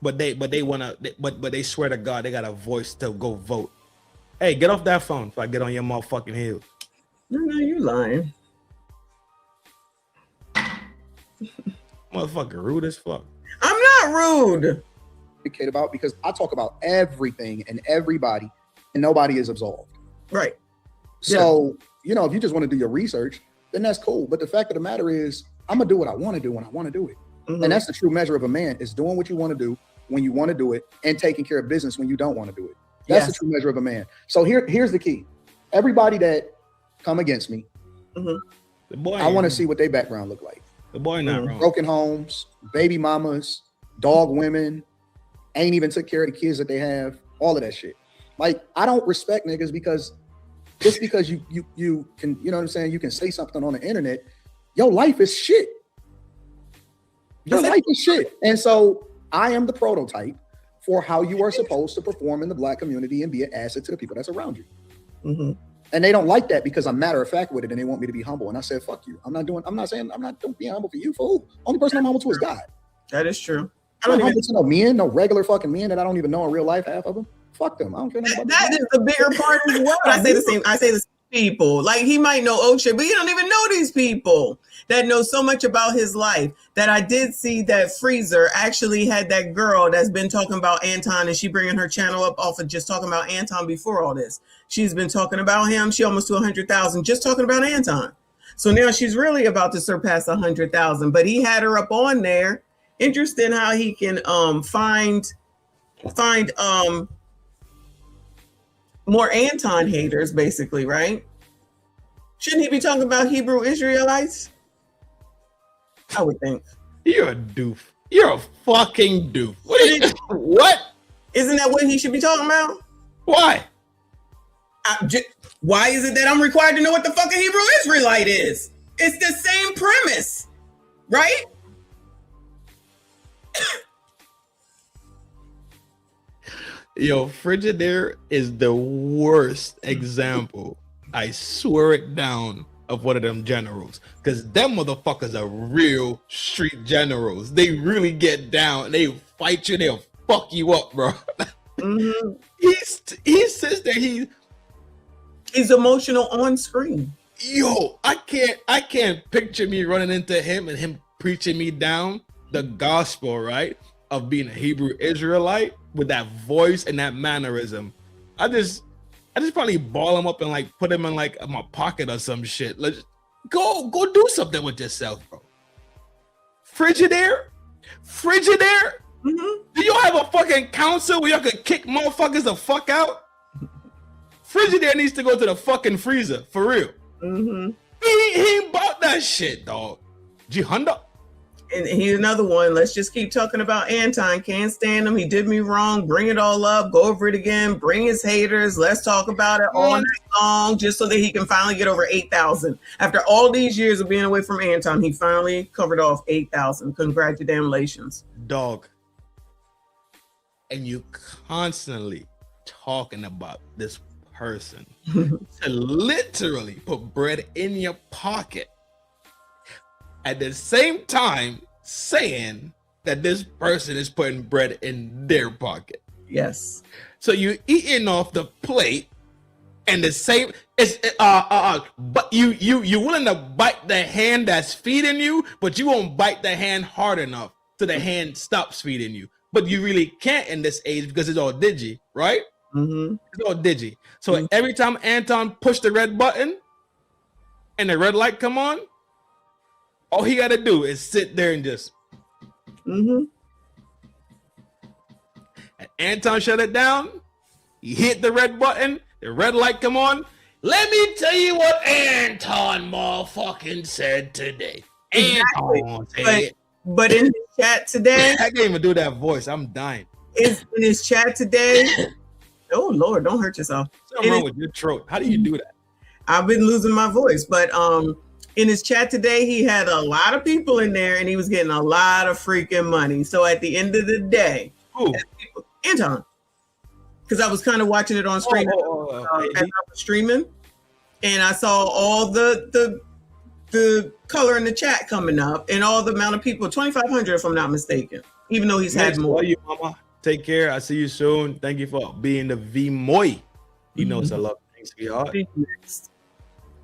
But they swear to God they got a voice to go vote. Hey, get off that phone if I get on your motherfucking heels. No, you lying. Motherfucker rude as fuck. I'm not rude. About because I talk about everything and everybody and nobody is absolved. Right. So, you know, if you just want to do your research, then that's cool. But the fact of the matter is, I'm going to do what I want to do when I want to do it. Mm-hmm. And that's the true measure of a man, is doing what you want to do when you want to do it and taking care of business when you don't want to do it. That's the true measure of a man. So here's the key. Everybody that come against me, the boy, I want to see what their background look like. The boy not wrong. Broken homes, baby mamas, dog women, ain't even took care of the kids that they have, all of that shit. Like, I don't respect niggas because just because you can, you know what I'm saying, you can say something on the internet, your life is shit. Your life is shit. And so I am the prototype for how you are supposed to perform in the Black community and be an asset to the people that's around you. Mm-hmm. And they don't like that because I'm matter of fact with it and they want me to be humble. And I said, fuck you. I'm not being humble for you. For who? Only person I'm humble to is God. That is true. I'm not humble to no men, no regular fucking men that I don't even know in real life, half of them. Fuck them. I don't care nothing about that. Is the bigger part as well. I say the same people. Like, he might know Ocean, but he don't even know these people that know so much about his life. That I did see that Freezer actually had that girl that's been talking about Anton, and she bringing her channel up off of just talking about Anton before all this. She's been talking about him. She almost to 100,000 just talking about Anton. So now she's really about to surpass 100,000. But he had her up on there. Interesting how he can find more Anton haters, basically, right? Shouldn't he be talking about Hebrew Israelites? I would think. You're a doof. You're a fucking doof. What? Isn't that what he should be talking about? Why? Why is it that I'm required to know what the fuck a Hebrew Israelite is? It's the same premise, right? Yo, Frigidaire is the worst example. I swear it down, of one of them generals, because them motherfuckers are real street generals. They really get down. They fight you. They'll fuck you up, bro. Mm-hmm. He sits there. He's emotional on screen. Yo, I can't picture me running into him and him preaching me down the gospel, right, of being a Hebrew Israelite with that voice and that mannerism. I just probably ball him up and like put him in like my pocket or some shit. Let's go do something with yourself, bro. Frigidaire? Mm-hmm. Do y'all have a fucking council where y'all could kick motherfuckers the fuck out? Frigidaire needs to go to the fucking freezer, for real. Mm-hmm. He ain't bought that shit, dog. G-Honda. And he's another one. Let's just keep talking about Anton. Can't stand him. He did me wrong. Bring it all up. Go over it again. Bring his haters. Let's talk about it all night long, just so that he can finally get over 8,000. After all these years of being away from Anton, he finally covered off 8,000. Congratulations, dog. And you constantly talking about this person to literally put bread in your pocket. At the same time, saying that this person is putting bread in their pocket. Yes. So you eating off the plate, and the same it's but you willing to bite the hand that's feeding you, but you won't bite the hand hard enough so the hand stops feeding you. But you really can't in this age because it's all digi, right? Mm-hmm. It's all digi. So every time Anton pushed the red button and the red light come on, all he got to do is sit there and just. Mm-hmm. And Anton shut it down. He hit the red button. The red light come on. Let me tell you what Anton motherfucking said today. Exactly. Anton said. But in his chat today, I can't even do that voice. I'm dying. In his chat today. Oh Lord, don't hurt yourself. Something wrong with your throat. How do you do that? I've been losing my voice, but in his chat today, he had a lot of people in there and he was getting a lot of freaking money. So at the end of the day, Anton, because I was kind of watching it on screen as I was streaming, and I saw all the color in the chat coming up and all the amount of people, 2,500 if I'm not mistaken, even though he's had more. Love you, mama. Take care. I see you soon. Thank you for being the V-Moy. He knows I love things, sweetheart.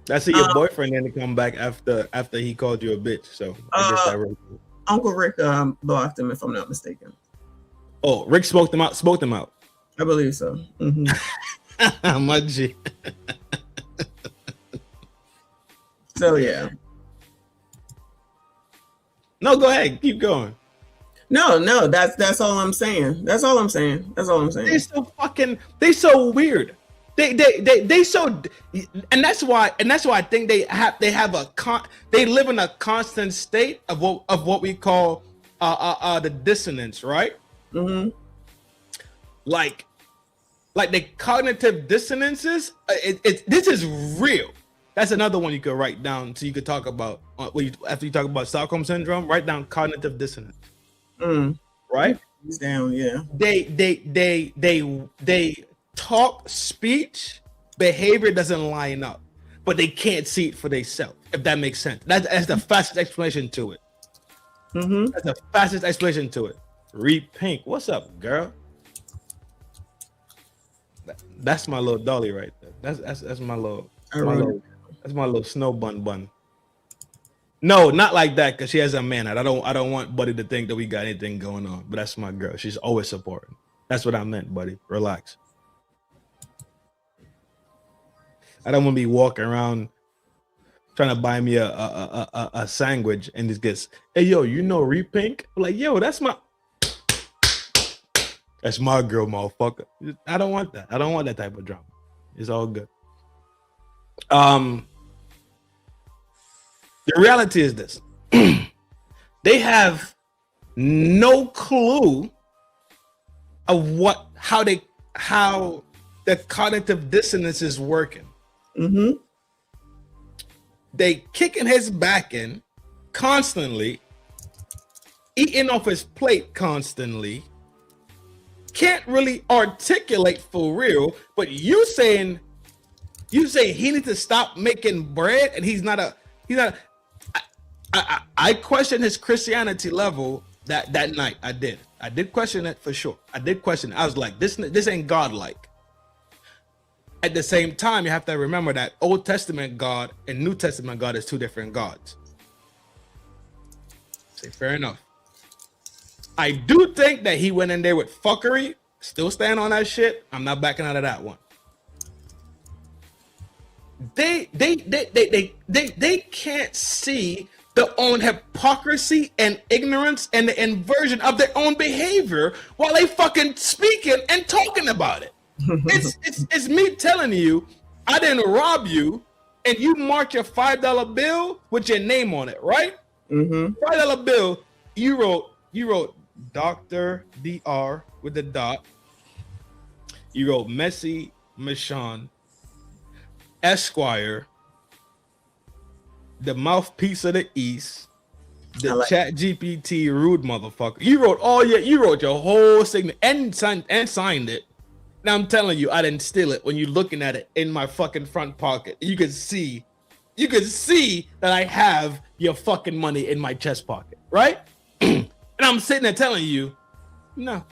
I see your boyfriend then to come back after he called you a bitch. So I guess that worked. Uncle Rick blocked him if I'm not mistaken. Oh, Rick smoked him out. I believe so. Mm-hmm. My G. So yeah. No, go ahead. Keep going. No, that's all I'm saying. That's all I'm saying. They so weird. They so, and that's why I think they live in a constant state of what we call the dissonance, right? Mm-hmm. Like the cognitive dissonances. This is real. That's another one you could write down so you could talk about after you talk about Stockholm syndrome. Write down cognitive dissonance. Right? He's down. Yeah. They talk, speech, behavior doesn't line up, but they can't see it for themselves. If that makes sense. That's the fastest explanation to it. Mm-hmm. That's the fastest explanation to it. Reed Pink, what's up, girl? That's my little dolly right there. That's my little. That's my little snow bun. No, not like that, because she has a man. I don't want Buddy to think that we got anything going on. But that's my girl. She's always supporting. That's what I meant, Buddy. Relax. I don't want to be walking around trying to buy me a sandwich and just gets, hey yo, you know Reed Pink? I'm like, yo, that's my girl, motherfucker. I don't want that. I don't want that type of drama. It's all good. The reality is this. They have no clue of how the cognitive dissonance is working. Mm-hmm. They kicking his back in constantly, eating off his plate constantly, can't really articulate for real, but you saying he needs to stop making bread and he's not. I questioned his Christianity level that night. I did question it for sure. I did question it. I was like, this ain't godlike. At the same time, you have to remember that Old Testament God and New Testament God is two different gods. Say fair enough. I do think that he went in there with fuckery. Still stand on that shit. I'm not backing out of that one. They can't see their own hypocrisy and ignorance and the inversion of their own behavior while they fucking speaking and talking about it. It's me telling you, I didn't rob you, and you mark your $5 bill with your name on it, right? $5 bill, you wrote Dr. Dr. with the dot. You wrote Messi Michon, Esquire, the mouthpiece of the East, the Chat GPT rude motherfucker. You wrote your whole signature and signed it. Now I'm telling you, I didn't steal it. When you're looking at it in my fucking front pocket, you can see that I have your fucking money in my chest pocket, right? And I'm sitting there telling you, no.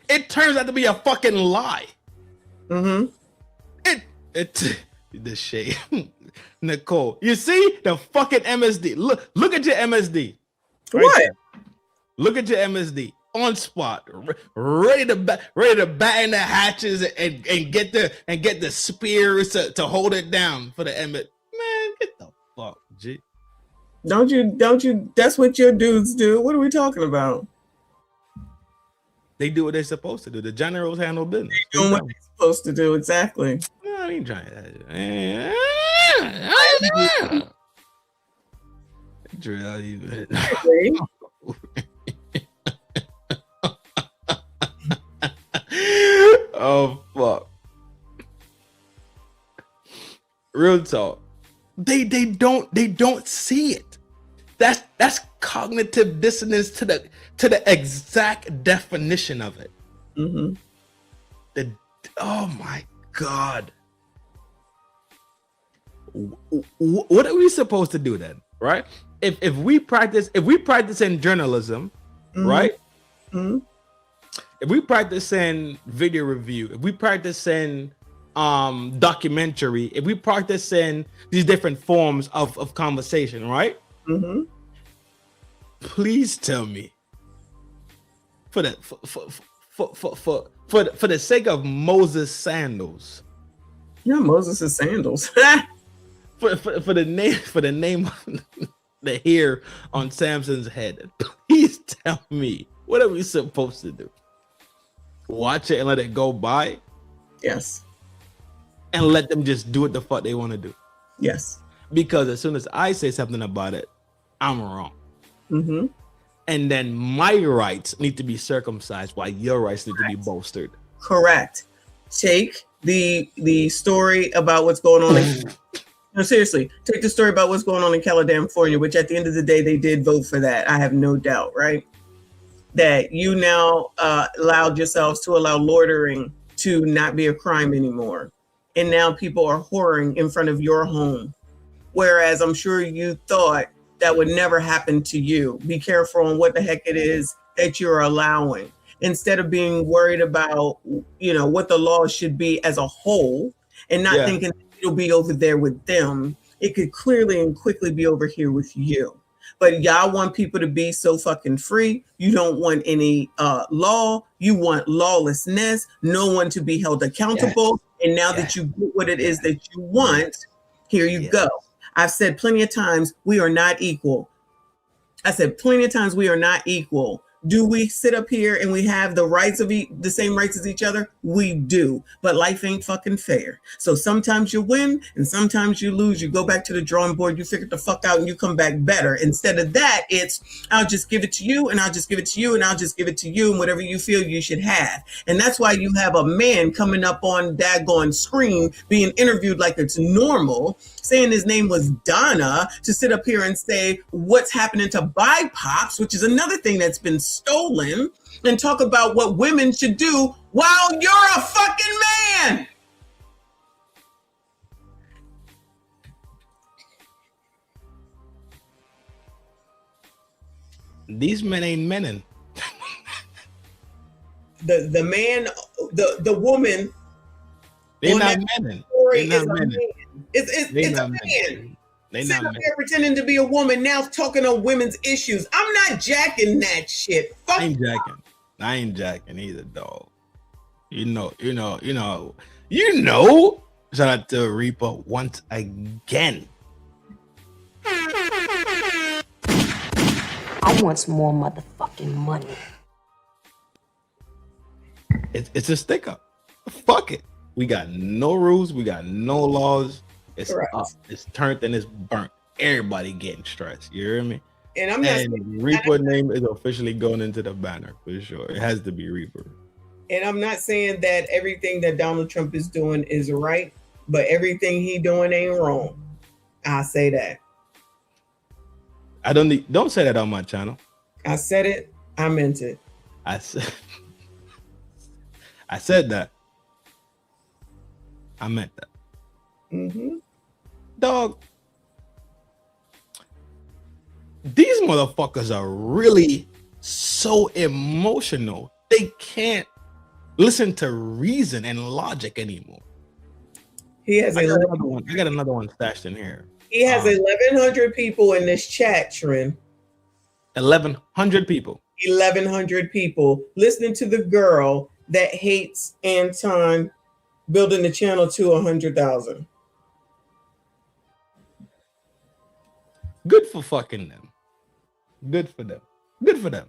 It turns out to be a fucking lie. It the shade. Nicole, you see the fucking MSD. Look at your MSD. Right What? there. Look at your MSD on spot, ready to batten the hatches and get the spears to hold it down for the MS. Man, get the fuck, G. Don't you? That's what your dudes do. What are we talking about? They do what they're supposed to do. The generals handle business. Doing what they're supposed to do, exactly. No, I ain't trying to. Drill you. Oh fuck. Real talk. They don't see it. That's cognitive dissonance to the exact definition of it. Oh my God. What are we supposed to do then, right? If we practice in journalism, right? If we practice in video review, if we practice in documentary, if we practice in these different forms of conversation, right? Please tell me, for the sake of Moses sandals. Yeah, Moses' sandals. for the name of the hair on Samson's head. Please tell me, what are we supposed to do? Watch it and let it go by? Yes. And let them just do what the fuck they want to do? Yes. Because as soon as I say something about it, I'm wrong. And then my rights need to be circumcised while your rights need to be bolstered. Correct. Take the story about what's going on no, seriously, take the story about what's going on in California, which at the end of the day, they did vote for that. I have no doubt, right? That you now allowed yourselves to allow loitering to not be a crime anymore. And now people are whoring in front of your home. Whereas I'm sure you thought that would never happen to you. Be careful on what the heck it is that you're allowing. Instead of being worried about, what the law should be as a whole and not thinking it'll be over there with them, it could clearly and quickly be over here with you. But y'all want people to be so fucking free. You don't want any law. You want lawlessness. No one to be held accountable. And now that you get what it is that you want, here you go. I've said plenty of times, we are not equal. Do we sit up here and we have the rights of the same rights as each other? We do, but life ain't fucking fair. So sometimes you win and sometimes you lose. You go back to the drawing board, you figure the fuck out and you come back better. Instead of that, it's I'll just give it to you and I'll just give it to you and I'll just give it to you and whatever you feel you should have. And that's why you have a man coming up on daggone screen being interviewed like it's normal, saying his name was Donna, to sit up here and say what's happening to BIPOCs, which is another thing that's been stolen, and talk about what women should do while you're a fucking man. These men ain't menin. The man, the woman, They're not menin. They're not menin. It's a man. Sitting up here pretending to be a woman, now talking on women's issues. I'm not jacking that shit. Fuck. I ain't jacking either, dog. You know. Shout out to Reaper once again. want some more motherfucking money. It's a stick up. Fuck it. We got no rules. We got no laws. It's Correct. up. It's turned and it's burnt. Everybody getting stressed. You hear me? And I'm not And Reaper name is officially going into the banner for sure. It has to be Reaper. And I'm not saying that everything that Donald Trump is doing is right, but everything he doing ain't wrong. I say that. Don't say that on my channel. I said it. I meant it. I said that. I meant that. Mm-hmm. Dog. These motherfuckers are really so emotional. They can't listen to reason and logic anymore. He has I got another one stashed in here. He has 1,100 people in this chat, Trin. 1,100 people. 1,100 people listening to the girl that hates Anton building the channel to 100,000. Good for fucking them. Good for them. Good for them.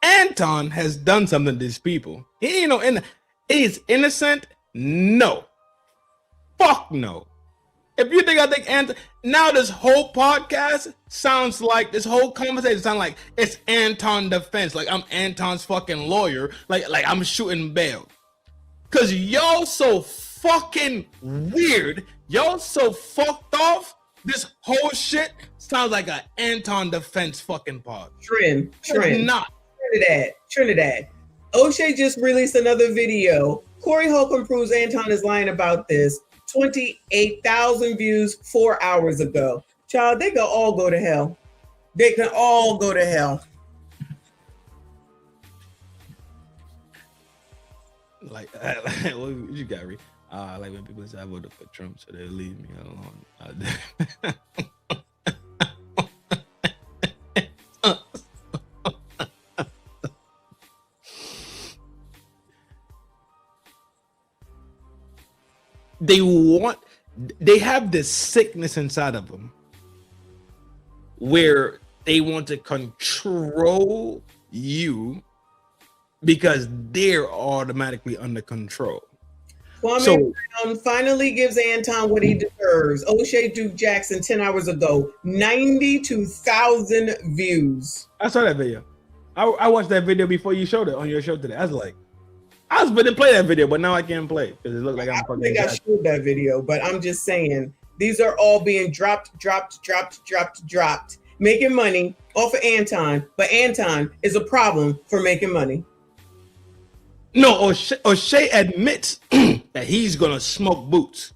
Anton has done something to these people. He's innocent. No. Fuck no. If you think I think Anton, now this whole podcast sounds like, this whole conversation sounds like it's Anton defense. Like I'm Anton's fucking lawyer. Like I'm shooting bail. Cause y'all so fucking weird. Y'all so fucked off. This whole shit sounds like an Anton defense fucking pod. Trin. Not. Trinidad. O'Shea just released another video. Corey Holcomb proves Anton is lying about this. 28,000 views 4 hours ago. Child, they can all go to hell. They can all go to hell. Like what you got, Reed? Like when people say I voted for Trump, so they leave me alone. They have this sickness inside of them where they want to control you because they're automatically under control. Kwame Brown finally gives Anton what he deserves. O'Shea Duke Jackson 10 hours ago, 92,000 views. I saw that video. I watched that video before you showed it on your show today. I was going to play that video, but now I can't play because it looked like I'm fucking. I think I showed that video, but I'm just saying these are all being dropped, making money off of Anton. But Anton is a problem for making money. No, O'Shea admits that he's gonna smoke boots.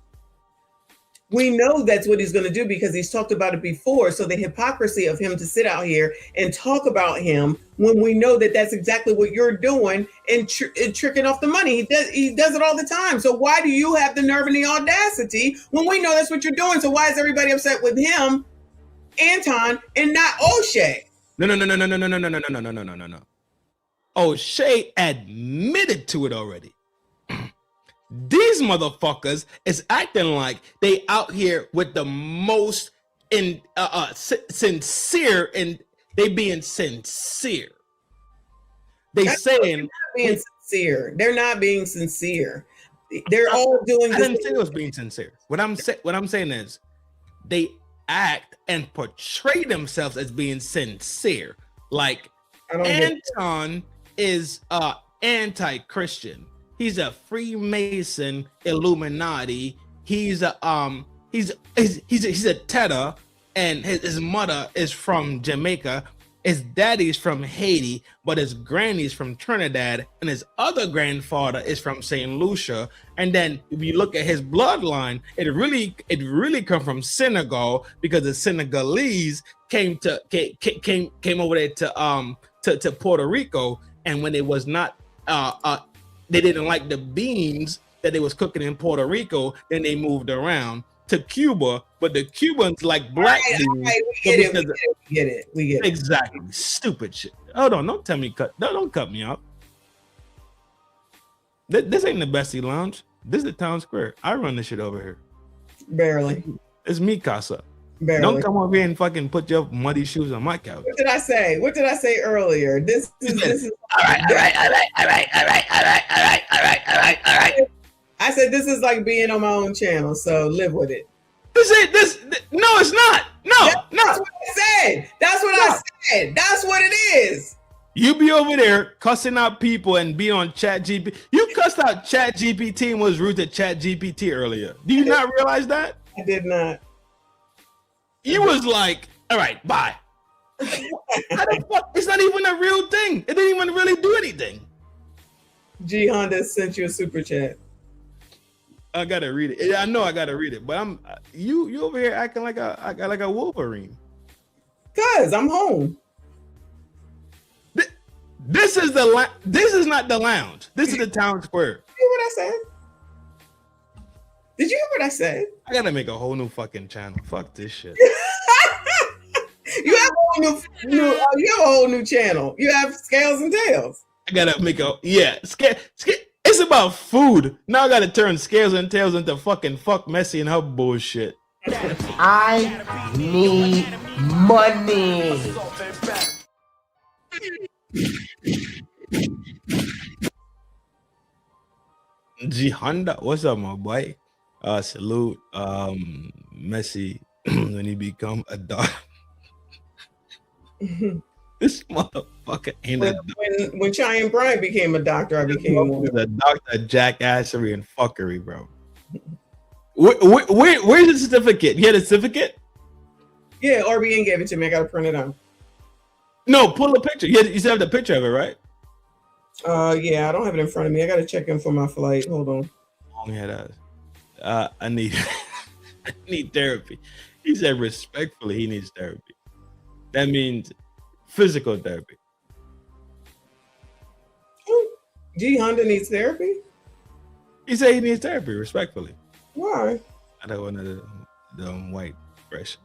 We know that's what he's going to do because he's talked about it before. So the hypocrisy of him to sit out here and talk about him when we know that that's exactly what you're doing and tricking off the money. He does it all the time. So why do you have the nerve and the audacity when we know that's what you're doing? So why is everybody upset with him, Anton, and not O'Shea? No. O'Shea admitted to it already. These motherfuckers is acting like they out here with the most sincere, and they being sincere. They're not being sincere. They're all doing. I didn't say it was being sincere. What I'm saying is they act and portray themselves as being sincere. Like Anton is anti-Christian. He's a Freemason Illuminati. He's a Teta, and his mother is from Jamaica. His daddy's from Haiti, but his granny's from Trinidad, and his other grandfather is from St. Lucia. And then if you look at his bloodline, it really come from Senegal because the Senegalese came over there to Puerto Rico, and when it was not they didn't like the beans that they was cooking in Puerto Rico, then they moved around to Cuba, but the Cubans like black beans. We get it. Exactly. Stupid shit. Hold on, don't cut me off. This ain't the Bessie Lounge. This is the town square. I run this shit over here. Barely. It's me, Casa. Barely. Don't come over here and fucking put your muddy shoes on my couch. What did I say? What did I say earlier? This is All right. I said this is like being on my own channel, so live with it. No, it's not. No. That's what I said. That's what I said. That's what it is. You be over there cussing out people and be on ChatGPT. You cussed out ChatGPT and was rude to ChatGPT earlier. Do you not realize that? I did not. You was like, all right, bye. How the fuck? It's not even a real thing. It didn't even really do anything. G Honda sent you a super chat. I gotta read it. Yeah, I know I gotta read it, but I'm you over here acting like a Wolverine. Cause I'm home. This is this is not the lounge. This is the town square. You hear what I said? Did you hear what I said? I gotta make a whole new fucking channel. Fuck this shit. You have a whole new channel. You have Scales and Tails. I gotta make it's about food. Now I gotta turn Scales and Tails into fucking fuck Messi and her bullshit. I need money. G Honda, what's up, my boy? Salute. Messi when he become a dog. This motherfucker ain't a doctor. When Cheyenne Bryant became a doctor, I became one. A doctor, jackassery and fuckery, bro. Where's the certificate? You had a certificate? Yeah, RBN gave it to me. I gotta print it out. No, pull a picture. You still have the picture of it, right? Yeah, I don't have it in front of me. I gotta check in for my flight. Hold on. I need I need therapy. He said respectfully he needs therapy. That means physical therapy. G Honda needs therapy? He said he needs therapy, respectfully. Why? I don't want the white fresh.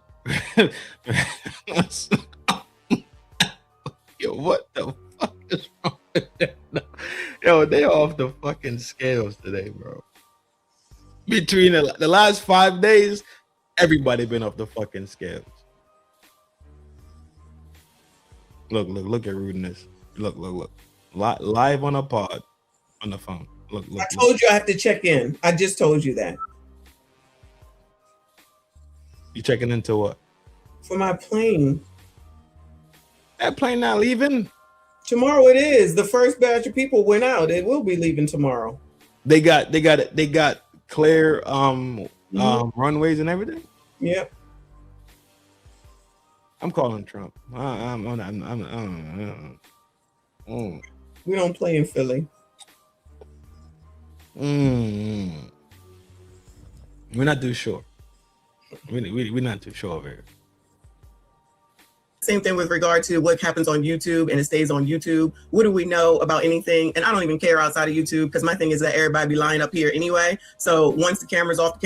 Yo, what the fuck is wrong with that? Yo, they off the fucking scales today, bro. Between the last 5 days, everybody been off the fucking scales. Look at rudeness. Look. Live on a pod on the phone. Look. I told you I have to check in. I just told you that. You checking into what? For my plane. That plane not leaving? Tomorrow it is. The first batch of people went out. It will be leaving tomorrow. They got clear runways and everything? Yep. I'm calling Trump. We don't play in Philly. We're not too sure. We're not too sure over here. Same thing with regard to what happens on YouTube and it stays on YouTube. What do we know about anything? And I don't even care outside of YouTube because my thing is that everybody be lying up here anyway. So once the camera's off,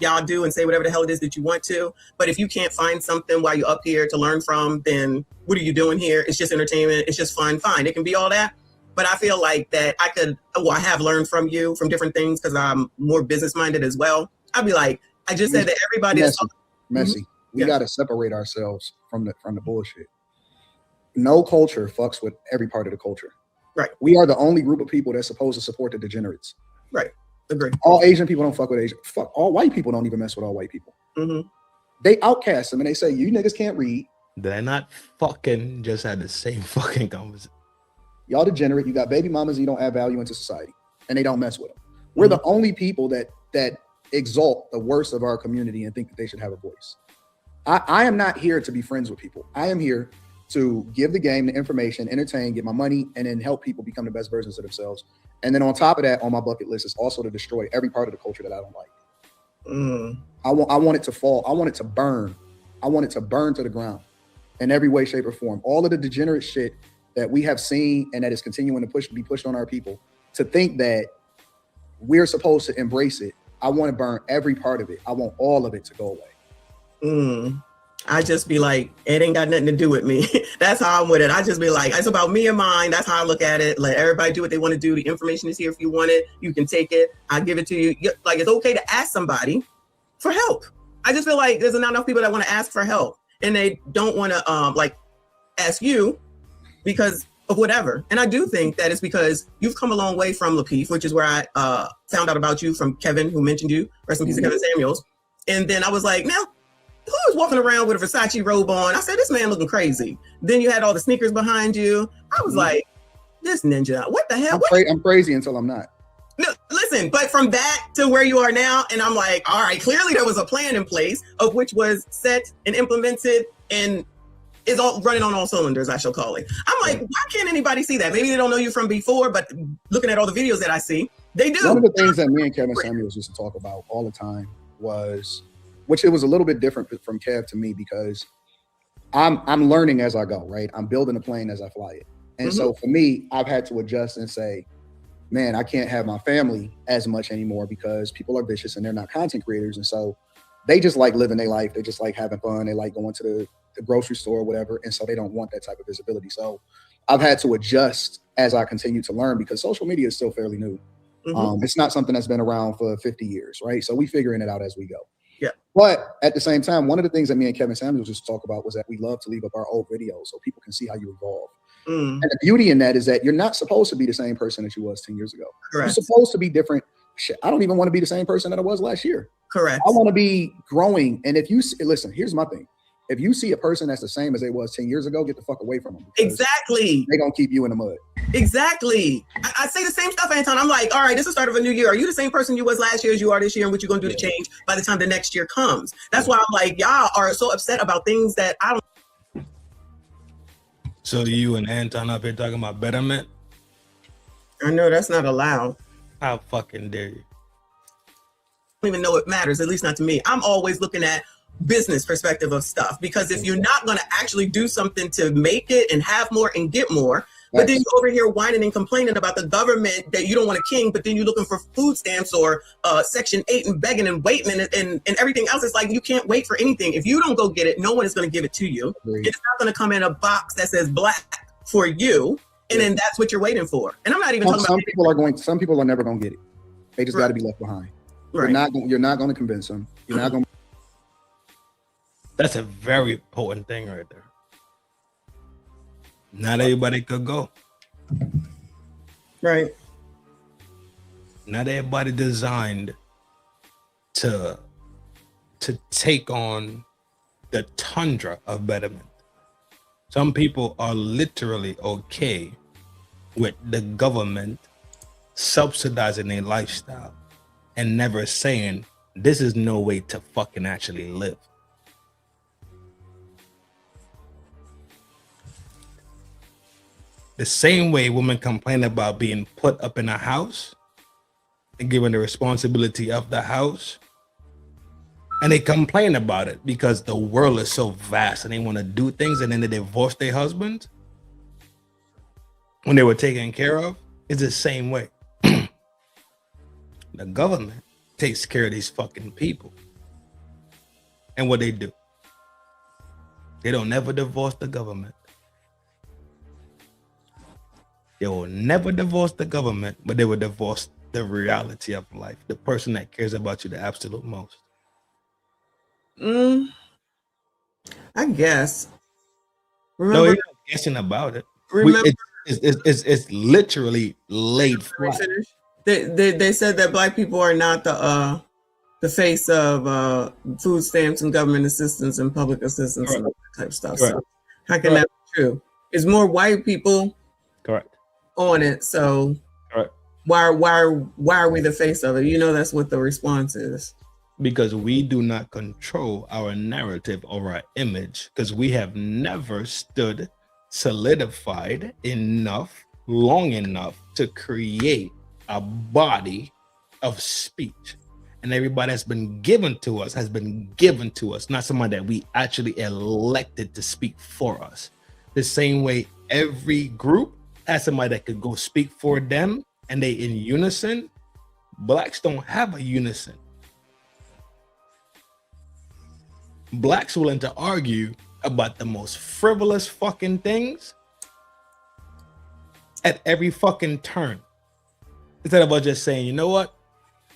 y'all do and say whatever the hell it is that you want to. But if you can't find something while you're up here to learn from, then what are you doing here? It's just entertainment. It's just fun. Fine. It can be all that. But I feel like that I have learned from you from different things because I'm more business minded as well. I'd be like, I just said that everybody is messy. We got to separate ourselves from the bullshit. No culture fucks with every part of the culture. Right. We are the only group of people that's supposed to support the degenerates. Right. Agree. All Asian people don't fuck with Asian. Fuck, all white people don't even mess with all white people. Mm-hmm. They outcast them and they say, you niggas can't read. They're not fucking just had the same fucking conversation. Y'all degenerate. You got baby mamas and you don't add value into society. And they don't mess with them. We're the only people that exalt the worst of our community and think that they should have a voice. I am not here to be friends with people. I am here to give the game the information, entertain, get my money, and then help people become the best versions of themselves. And then on top of that, on my bucket list is also to destroy every part of the culture that I don't like. I want it to fall. I want it to burn. I want it to burn to the ground in every way, shape, or form. All of the degenerate shit that we have seen and that is continuing to be pushed on our people, to think that we're supposed to embrace it. I want to burn every part of it. I want all of it to go away. I just be like, it ain't got nothing to do with me. That's how I'm with it. I just be like, it's about me and mine. That's how I look at it. Let everybody do what they want to do. The information is here. If you want it, you can take it. I'll give it to you. Like, it's okay to ask somebody for help. I just feel like there's not enough people that want to ask for help, and they don't want to like ask you because of whatever. And I do think that it's because you've come a long way from Lapeef, which is where I found out about you from Kevin, who mentioned you. Rest in peace to Kevin Samuels. And then I was like, now, who was walking around with a Versace robe on? I said, this man looking crazy. Then you had all the sneakers behind you. I was like, this ninja, what the hell? I'm crazy until I'm not. No, listen, but from that to where you are now, and I'm like, all right, clearly there was a plan in place of which was set and implemented and is all running on all cylinders, I shall call it. I'm like, why can't anybody see that? Maybe they don't know you from before, but looking at all the videos that I see, they do. One of the things that me and Kevin Samuels used to talk about all the time was, which it was a little bit different from Kev to me, because I'm learning as I go, right? I'm building a plane as I fly it. And so for me, I've had to adjust and say, man, I can't have my family as much anymore because people are vicious and they're not content creators. And so they just like living their life. They just like having fun. They like going to the grocery store or whatever. And so they don't want that type of visibility. So I've had to adjust as I continue to learn, because social media is still fairly new. It's not something that's been around for 50 years, right? So we figuring it out as we go. Yeah. But at the same time, one of the things that me and Kevin Samuels used to talk about was that we love to leave up our old videos so people can see how you evolve. And the beauty in that is that you're not supposed to be the same person that you was 10 years ago. Correct. You're supposed to be different. Shit, I don't even want to be the same person that I was last year. Correct. I want to be growing. And if you listen, here's my thing. If you see a person that's the same as they was 10 years ago, get the fuck away from them. Exactly. They're going to keep you in the mud. Exactly. I say the same stuff, Anton. I'm like, all right, this is the start of a new year. Are you the same person you was last year as you are this year? And what you're going to do to change by the time the next year comes? That's why I'm like, y'all are so upset about things that I don't. So you and Anton up here talking about betterment? I know that's not allowed. How fucking dare you? I don't even know it matters, at least not to me. I'm always looking at business perspective of stuff, because if you're not going to actually do something to make it and have more and get more, but then you're over here whining and complaining about the government that you don't want a king, but then you're looking for food stamps or Section 8 and begging and waiting and everything else. It's like, you can't wait for anything. If you don't go get it, no one is going to give it to you. It's not going to come in a box that says black for you. And then that's what you're waiting for. And I'm not even talking about some people are never going to get it. They just got to be left behind. You're not going to convince them. You're not going to. That's a very important thing right there. Not everybody could go. Right. Not everybody designed to take on the tundra of betterment. Some people are literally okay with the government subsidizing their lifestyle and never saying, this is no way to fucking actually live. The same way women complain about being put up in a house and given the responsibility of the house, and they complain about it because the world is so vast and they want to do things, and then they divorce their husband when they were taken care of. It's the same way. The government takes care of these fucking people. And what they do, they don't never divorce the government. They will never divorce the government, but they will divorce the reality of life, the person that cares about you the absolute most. I guess. No, you're not guessing about it. It's literally laid flat. They said that Black people are not the face of food stamps and government assistance and public assistance and all that type of stuff. Correct. So how can that be true? It's more white people. Correct. On it, so why are we the face of it? You know, that's what the response is. Because we do not control our narrative or our image, because we have never stood solidified enough, long enough to create a body of speech. And everybody that's been given to us has been given to us, not somebody that we actually elected to speak for us. The same way every group has somebody that could go speak for them and they in unison. Blacks don't have a unison. Blacks willing to argue about the most frivolous fucking things at every fucking turn, instead of just saying, you know what,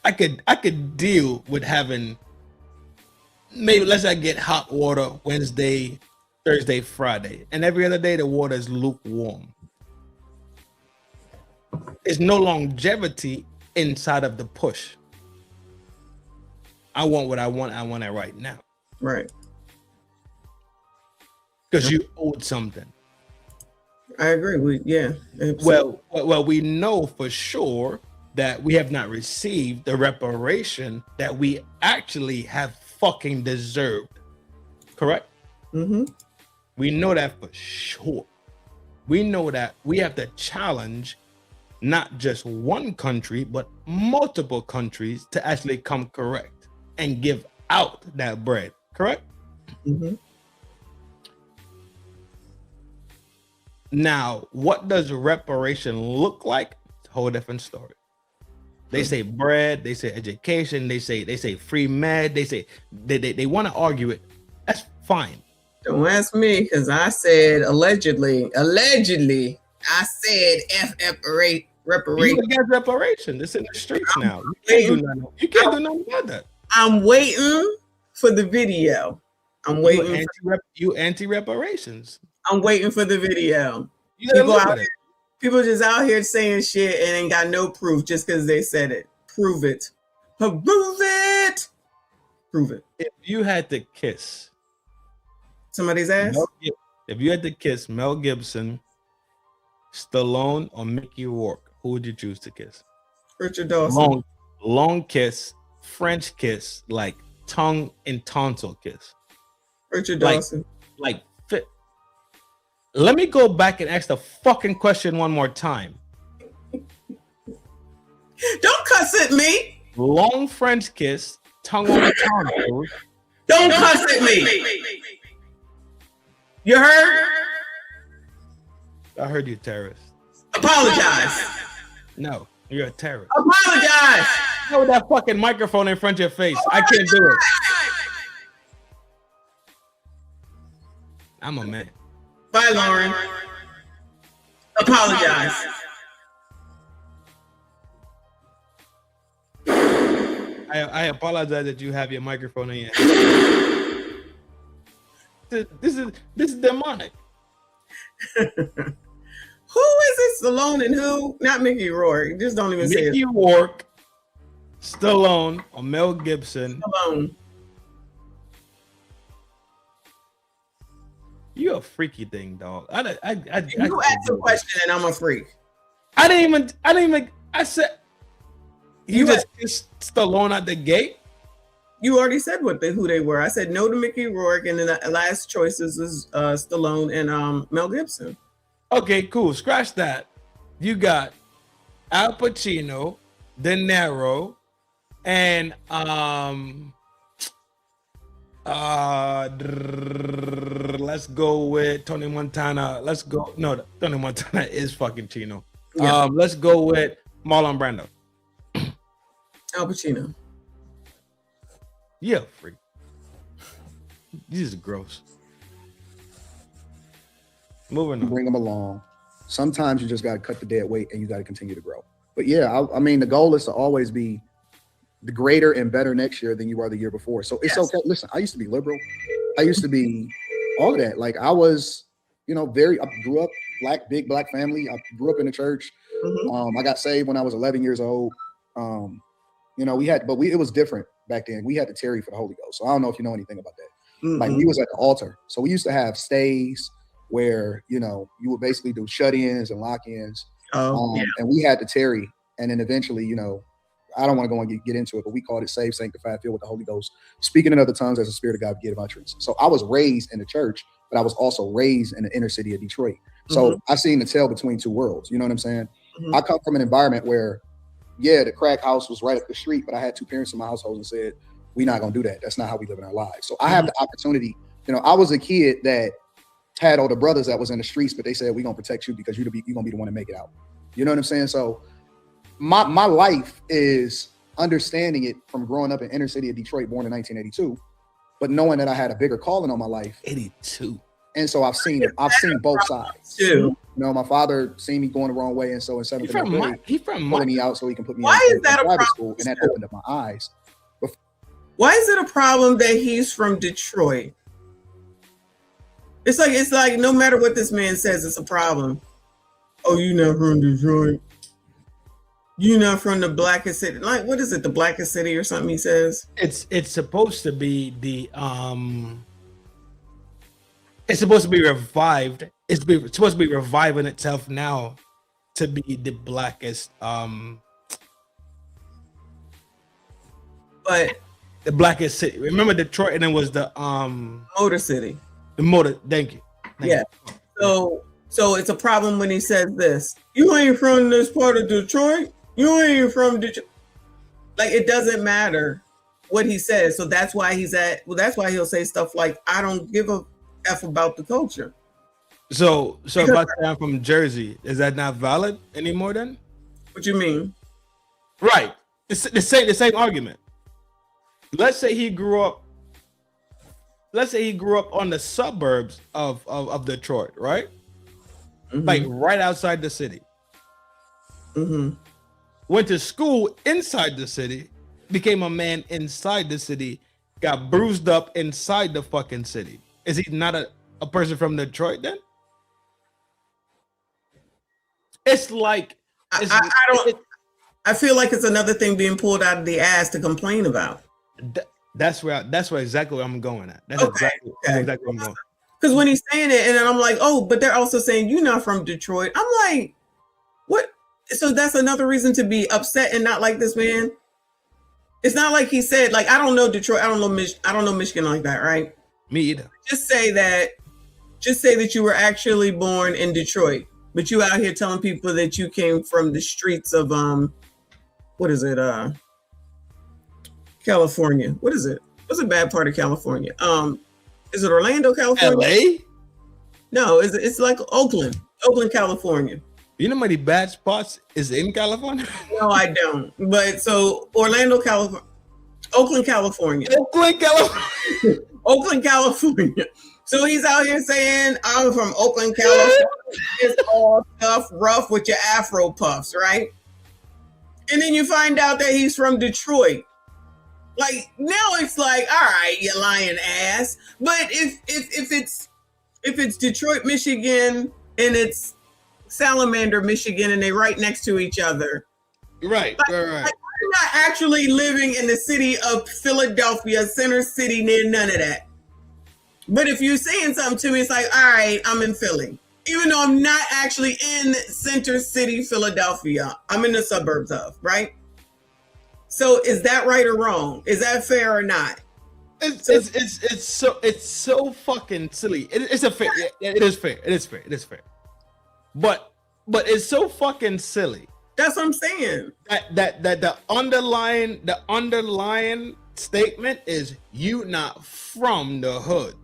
I could deal with having maybe let's say I get hot water Wednesday, Thursday, Friday, and every other day the water is lukewarm. There's no longevity inside of the push. I want what I want. I want it right now. Right. Because you owed something. I agree. Yeah. Absolutely. Well, we know for sure that we have not received the reparation that we actually have fucking deserved. Correct? Mm-hmm. We know that for sure. We know that we have to challenge not just one country, but multiple countries to actually come correct and give out that bread. Correct? Mm-hmm. Now, what does reparation look like? It's a whole different story. They say bread, they say education, they say free med, they say they want to argue it. That's fine. Don't ask me, because I said allegedly, I said reparation. You get reparation. It's in the streets now. You can't do nothing about that. I'm waiting for the video. I'm waiting. You anti-reparations. I'm waiting for the video. People just out here saying shit and ain't got no proof just because they said it. Prove it. Prove it. Prove it. If you had to kiss somebody's ass, if you had to kiss Mel Gibson, Stallone, or Mickey Rourke, who would you choose to kiss? Richard Dawson. Long kiss, French kiss, like tongue and tonsil kiss. Richard Dawson. Like fit. Let me go back and ask the fucking question one more time. Don't cuss at me. Long French kiss, tongue on the tonsil. Don't cuss at me. You heard? I heard you, terrorist. Apologize. No, you're a terrorist. Apologize. You with that fucking microphone in front of your face. I can't do it. I'm a man. Bye, Lauren. Apologize. I apologize that you have your microphone in your hand. This is demonic. Who is this? Stallone and who? Not Mickey Rourke. Just don't even say it. Mickey Rourke, Stallone, or Mel Gibson. Stallone. You a freaky thing, dog. You asked a question and I'm a freak. I didn't even. I said you just kissed Stallone at the gate. You already said who they were. I said no to Mickey Rourke, and then the last choices is Stallone and Mel Gibson. Okay, cool. Scratch that. You got Al Pacino, De Niro, and let's go with Tony Montana. Let's go. No, Tony Montana is fucking Chino. Yeah. Let's go with Marlon Brando. Al Pacino. Yeah, freak. These are gross. Moving on. Bring them along. Sometimes you just got to cut the dead weight and you got to continue to grow. But yeah, I mean, the goal is to always be the greater and better next year than you were the year before. So it's okay. Listen, I used to be liberal. I used to be all of that. Like I was, I grew up big black family. I grew up in the church. Mm-hmm. I got saved when I was 11 years old. It was different back then. We had to tarry for the Holy Ghost. So I don't know if you know anything about that. Mm-hmm. Like we was at the altar. So we used to have stays where, you would basically do shut-ins and lock-ins. And we had to tarry. And then eventually, I don't want to go and get into it, but we called it saved, sanctified, filled with the Holy Ghost, speaking in other tongues as the Spirit of God gave utterance. So I was raised in the church, but I was also raised in the inner city of Detroit. So I seen the tail between two worlds. You know what I'm saying? Mm-hmm. I come from an environment where, the crack house was right up the street, but I had two parents in my household and said, we're not going to do that. That's not how we live in our lives. So I have the opportunity. I was a kid that had older brothers that was in the streets, but they said, we're going to protect you because you're going to be the one to make it out. You know what I'm saying? So my life is understanding it from growing up in inner city of Detroit, born in 1982, but knowing that I had a bigger calling on my life. 82. And so I've seen both sides. Too. My father seen me going the wrong way, and so in seventh grade, he from pulling me out so he can put me in private school, and that opened up my eyes. Why is it a problem that he's from Detroit? It's like no matter what this man says, it's a problem. Oh, you not from Detroit? You not from the blackest city? Like, what is it? The blackest city or something? He says It's supposed to be the It's supposed to be revived. It's supposed to be reviving itself now to be the blackest. But the blackest city. Remember Detroit, and it was the Motor City. The motor. Thank you. Yeah. So it's a problem when he says this. You ain't from this part of Detroit. You ain't from Detroit. Like, it doesn't matter what he says. So that's why that's why he'll say stuff like, I don't give a F about the culture. So if I say I'm from Jersey, is that not valid anymore then? What you mean? Right. The same argument. Let's say he grew up on the suburbs of Detroit, right? Mm-hmm. Like right outside the city. Mm-hmm. Went to school inside the city, became a man inside the city, got bruised up inside the fucking city. Is he not a person from Detroit then? It's like I feel like it's another thing being pulled out of the ass to complain about. That's exactly where I'm going at. That's exactly where I'm going. Because when he's saying it, and then I'm like, oh, but they're also saying you're not from Detroit. I'm like, what? So that's another reason to be upset and not like this man. It's not like he said, like, I don't know Detroit, I don't know Michigan like that, right? Me either. Just say that you were actually born in Detroit, but you out here telling people that you came from the streets of what is it? California. What is it? What's a bad part of California? Is it Orlando, California? LA? No, it's like Oakland, California. You know how many bad spots is in California? No, I don't. But so Oakland, California. Oakland, California. So he's out here saying, I'm from Oakland, California. It's all tough, rough with your Afro puffs, right? And then you find out that he's from Detroit. Like, now it's like, all right, you lying ass. But if it's Detroit, Michigan, and it's Salamander, Michigan, and they right next to each other. Right. Like, I'm not actually living in the city of Philadelphia, Center City, near none of that. But if you're saying something to me, it's like, all right, I'm in Philly. Even though I'm not actually in Center City, Philadelphia. I'm in the suburbs of, right? So is that right or wrong? Is that fair or not? It's so fucking silly. It is fair. It is fair. But it's so fucking silly. That's what I'm saying. That the underlying statement is you not from the hood.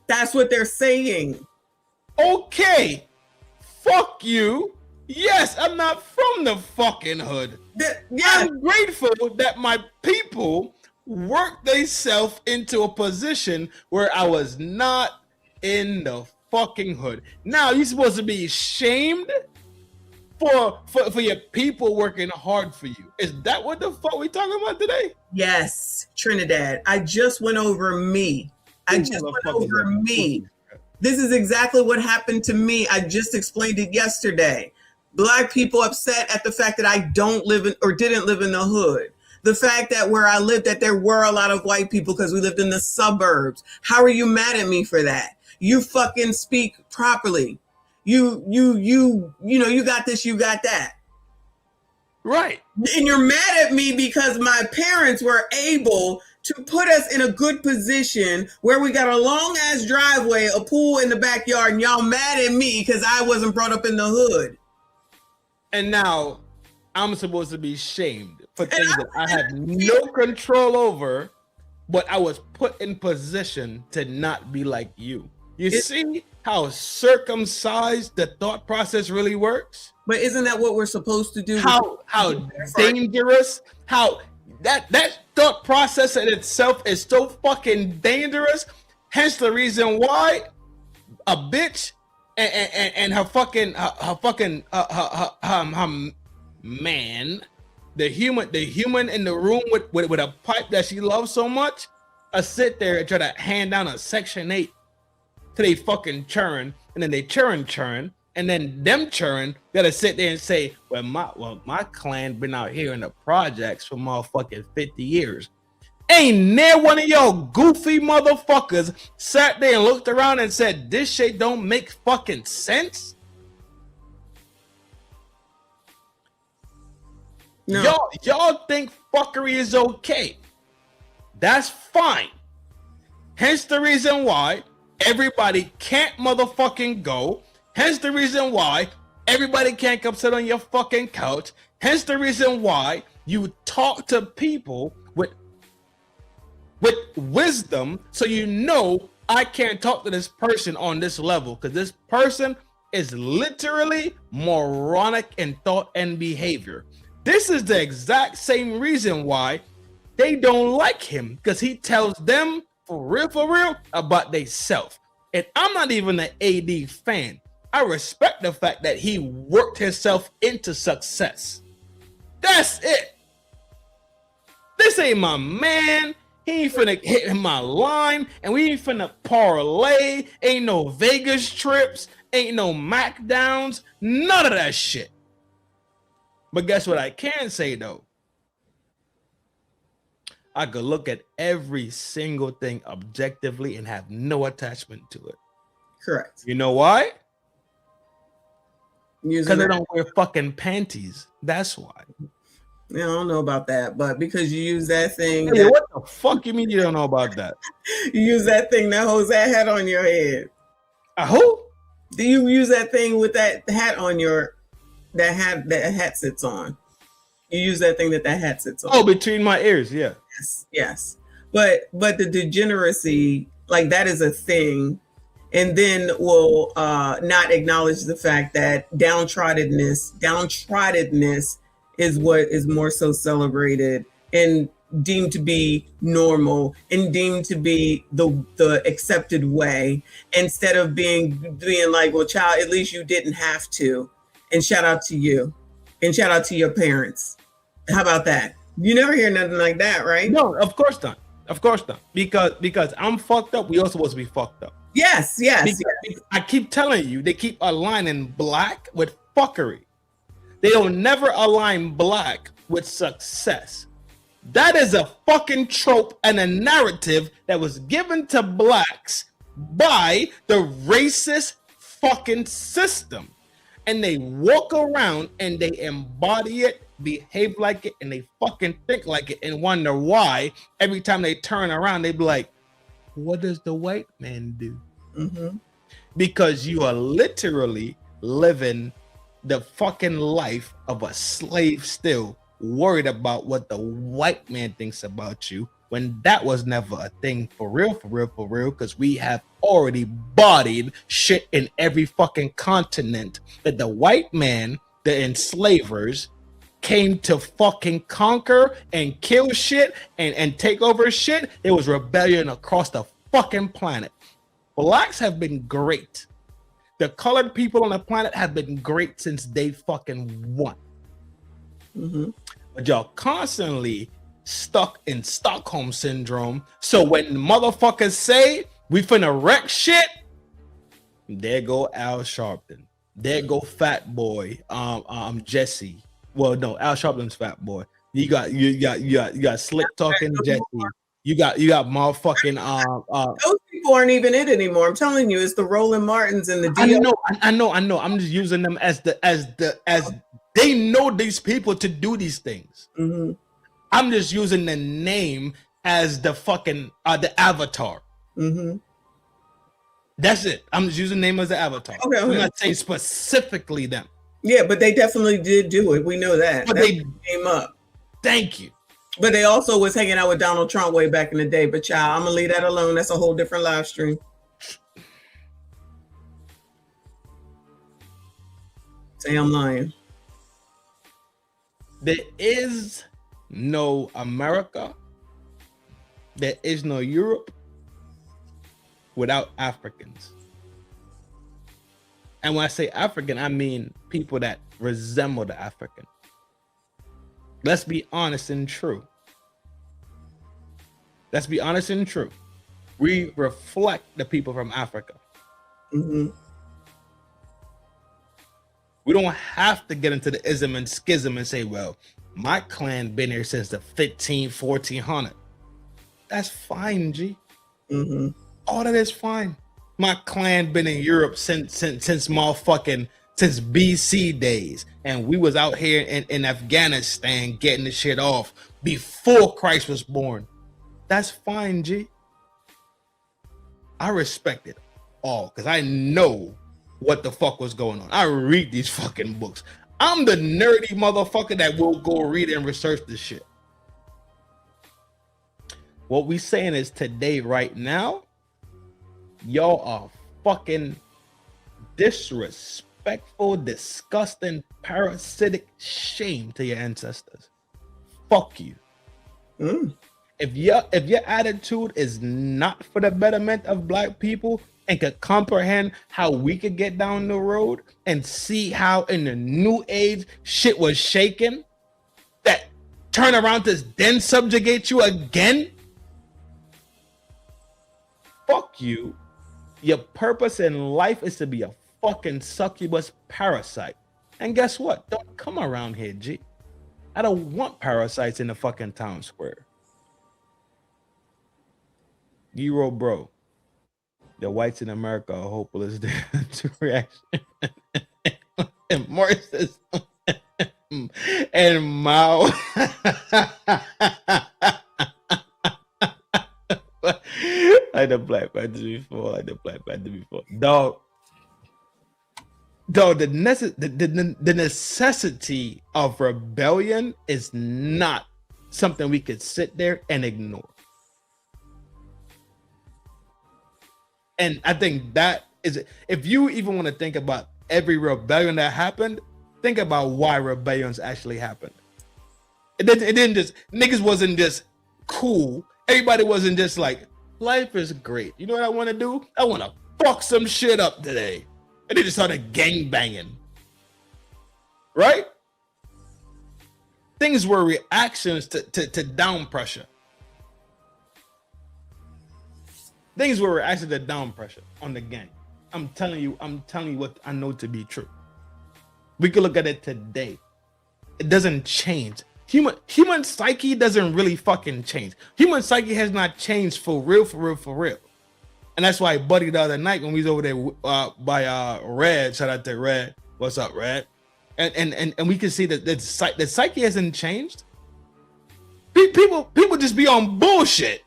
That's what they're saying. Okay. Fuck you. Yes, I'm not from the fucking hood. I'm grateful that my people worked themselves into a position where I was not in the fucking hood. Now you're supposed to be shamed for your people working hard for you. Is that what the fuck we talking about today? Yes, Trinidad. I just went over me. This is exactly what happened to me. I just explained it yesterday. Black people upset at the fact that I don't live in or didn't live in the hood. The fact that where I lived, that there were a lot of white people because we lived in the suburbs. How are you mad at me for that? You fucking speak properly. You got this, you got that. Right. And you're mad at me because my parents were able to put us in a good position where we got a long ass driveway, a pool in the backyard, and y'all mad at me because I wasn't brought up in the hood. And now I'm supposed to be shamed for things that I have no control over, but I was put in position to not be like you. You see how circumcised the thought process really works? But isn't that what we're supposed to do? How dangerous, how that thought process in itself is so fucking dangerous. Hence the reason why a bitch and her man the human in the room with a pipe that she loves so much, sit there and try to hand down a Section 8 to they fucking churn, and then they churn, and then them churn gotta sit there and say, well, my clan been out here in the projects for motherfucking 50 years. Ain't near one of y'all goofy motherfuckers sat there and looked around and said, this shit don't make fucking sense? No. Y'all think fuckery is okay. That's fine. Hence the reason why everybody can't motherfucking go. Hence the reason why everybody can't come sit on your fucking couch. Hence the reason why you talk to people with wisdom, so you know I can't talk to this person on this level because this person is literally moronic in thought and behavior. This is the exact same reason why they don't like him, because he tells them for real about they self. And I'm not even an AD fan. I respect the fact that he worked himself into success. That's it. This ain't my man. He ain't finna hit my line, and we ain't finna parlay. Ain't no Vegas trips, ain't no Mac downs, none of that shit. But guess what I can say though? I could look at every single thing objectively and have no attachment to it. Correct. You know why? Because they it. don't wear fucking panties. That's why. Yeah, I don't know about that, but because you use that thing. Hey, what the fuck you mean you don't know about that? You use that thing that holds that hat on your head. Who? Do you use that thing with that hat on your that hat sits on? You use that thing that hat sits on. Oh, between my ears, yeah. Yes. But the degeneracy, like that is a thing, and then will not acknowledge the fact that downtroddenness is what is more so celebrated and deemed to be normal and deemed to be the accepted way, instead of being like, well, child, at least you didn't have to. And shout out to you, and shout out to your parents. How about that? You never hear nothing like that, right? No, of course not. Of course not. Because I'm fucked up. We all supposed to be fucked up. Yes. Because I keep telling you, they keep aligning black with fuckery. They don't never align black with success. That is a fucking trope and a narrative that was given to blacks by the racist fucking system. And they walk around and they embody it, behave like it, and they fucking think like it, and wonder why every time they turn around, they be like, what does the white man do? Mm-hmm. Because you are literally living the fucking life of a slave still, worried about what the white man thinks about you, when that was never a thing for real, because we have already bodied shit in every fucking continent that the white man, the enslavers, came to fucking conquer and kill shit and take over shit. It was rebellion across the fucking planet. Blacks have been great. The colored people on the planet have been great since day fucking one. Mm-hmm. But y'all constantly stuck in Stockholm syndrome. So when motherfuckers say we finna wreck shit, there go Al Sharpton. There go Fat Boy. Jesse. Well, no, Al Sharpton's Fat Boy. You got slick talking Jesse. You got motherfucking those people aren't even it anymore. I'm telling you, it's the Roland Martins and the I know. I'm just using them as they know these people to do these things. Mm-hmm. I'm just using the name as the fucking the avatar. Mm-hmm. That's it. I'm just using the name as the avatar. Okay. I'm not saying specifically them. Yeah, but they definitely did do it. We know that. But they came up. Thank you. But they also was hanging out with Donald Trump way back in the day. But child, I'm gonna leave that alone. That's a whole different live stream. Say I'm lying. There is no America. There is no Europe without Africans. And when I say African, I mean people that resemble the African. Let's be honest and true. Let's be honest and true. We reflect the people from Africa. Mm-hmm. We don't have to get into the ism and schism and say, well, my clan been here since the 1400. That's fine, G. Mm-hmm. All that is fine. My clan been in Europe since motherfucking since BC days, and we was out here in Afghanistan getting the shit off before Christ was born. That's fine, G. I respect it all because I know what the fuck was going on. I read these fucking books. I'm the nerdy motherfucker that will go read and research this shit. What we saying is today, right now, y'all are fucking disrespectful, disgusting, parasitic shame to your ancestors. Fuck you. If your attitude is not for the betterment of black people and could comprehend how we could get down the road and see how in the new age shit was shaken, that turn around to then subjugate you again, fuck you. Your purpose in life is to be a fucking succubus parasite. And guess what? Don't come around here, G. I don't want parasites in the fucking town square. Euro bro. The whites in America are hopeless to reaction. And Marxism and Mao. I the Black Panther before. Dog, the necessity of rebellion is not something we could sit there and ignore. And I think that is, if you even want to think about every rebellion that happened, think about why rebellions actually happened. It didn't just, niggas wasn't just cool. Everybody wasn't just like, life is great. You know what I want to do? I want to fuck some shit up today. And they just started gang banging. Right? Things were reactions to down pressure. Things were reactions to down pressure on the gang. I'm telling you what I know to be true. We can look at it today. It doesn't change. Human psyche doesn't really fucking change. Human psyche has not changed for real. And that's why Buddy the other night when we was over there by Red, shout out to Red. What's up, Red? And we can see that the psyche hasn't changed. People just be on bullshit.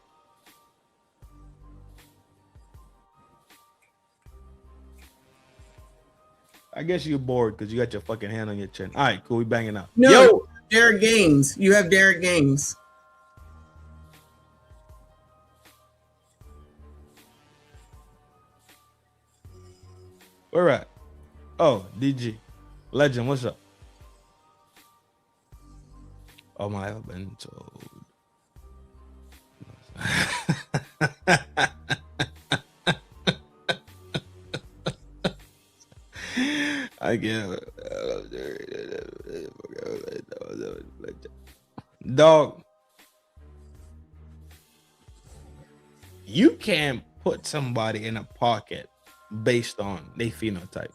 I guess you're bored because you got your fucking hand on your chin. All right, cool. We banging out. No, Yo, Derek Gaines. You have Derek Gaines. where at? Oh, DG. Legend, what's up? Oh my, I've been told. I get dog. You can't put somebody in a pocket based on their phenotype.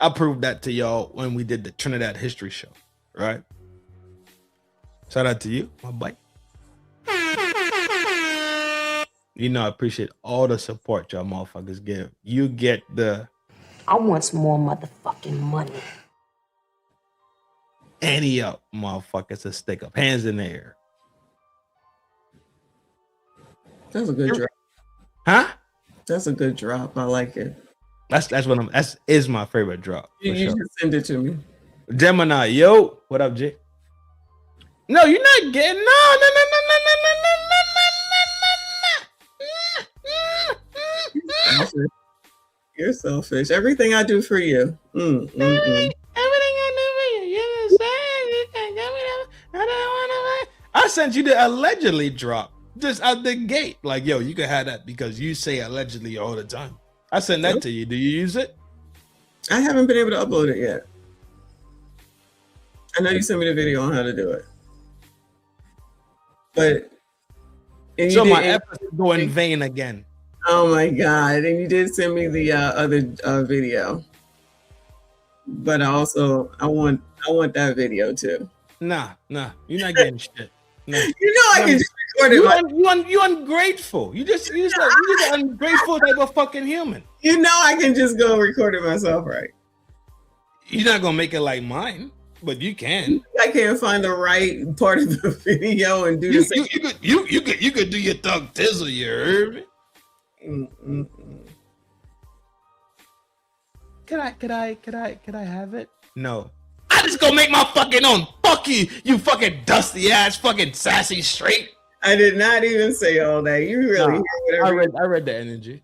I proved that to y'all when we did the Trinidad history show, right? Shout out to you, my boy. You know, I appreciate all the support y'all motherfuckers give. You get the I want some more motherfucking money. ante up, motherfuckers, to stick up. Hands in the air. That's a good drop. Huh? That's a good drop. I like it. That's is my favorite drop. You Sure. should send it to me. Gemini, yo, what up, Jay? No, you're not getting no. You're selfish. Everything I do for you. Everything I do for you. You can't get me. I don't want to. I sent you the allegedly drop just out the gate. Like, yo, you can have that because you say allegedly all the time. I sent that to you. Do you use it? I haven't been able to upload it yet. I know you sent me the video on how to do it, but So my efforts go in vain again. Oh my God! And you did send me the other video, but I want that video too. Nah, you're not getting shit. Nah. You know I can just record it. You ungrateful. You just an ungrateful type of fucking human. You know I can just go record it myself, right? You're not gonna make it like mine, but you can. I can't find the right part of the video and do this. You could do your thug tizzle. You heard me? Could I have it? No. I just go make my fucking own. Fuck you, you fucking dusty ass, fucking sassy straight. I did not even say all that. You really hear whatever. I read the energy.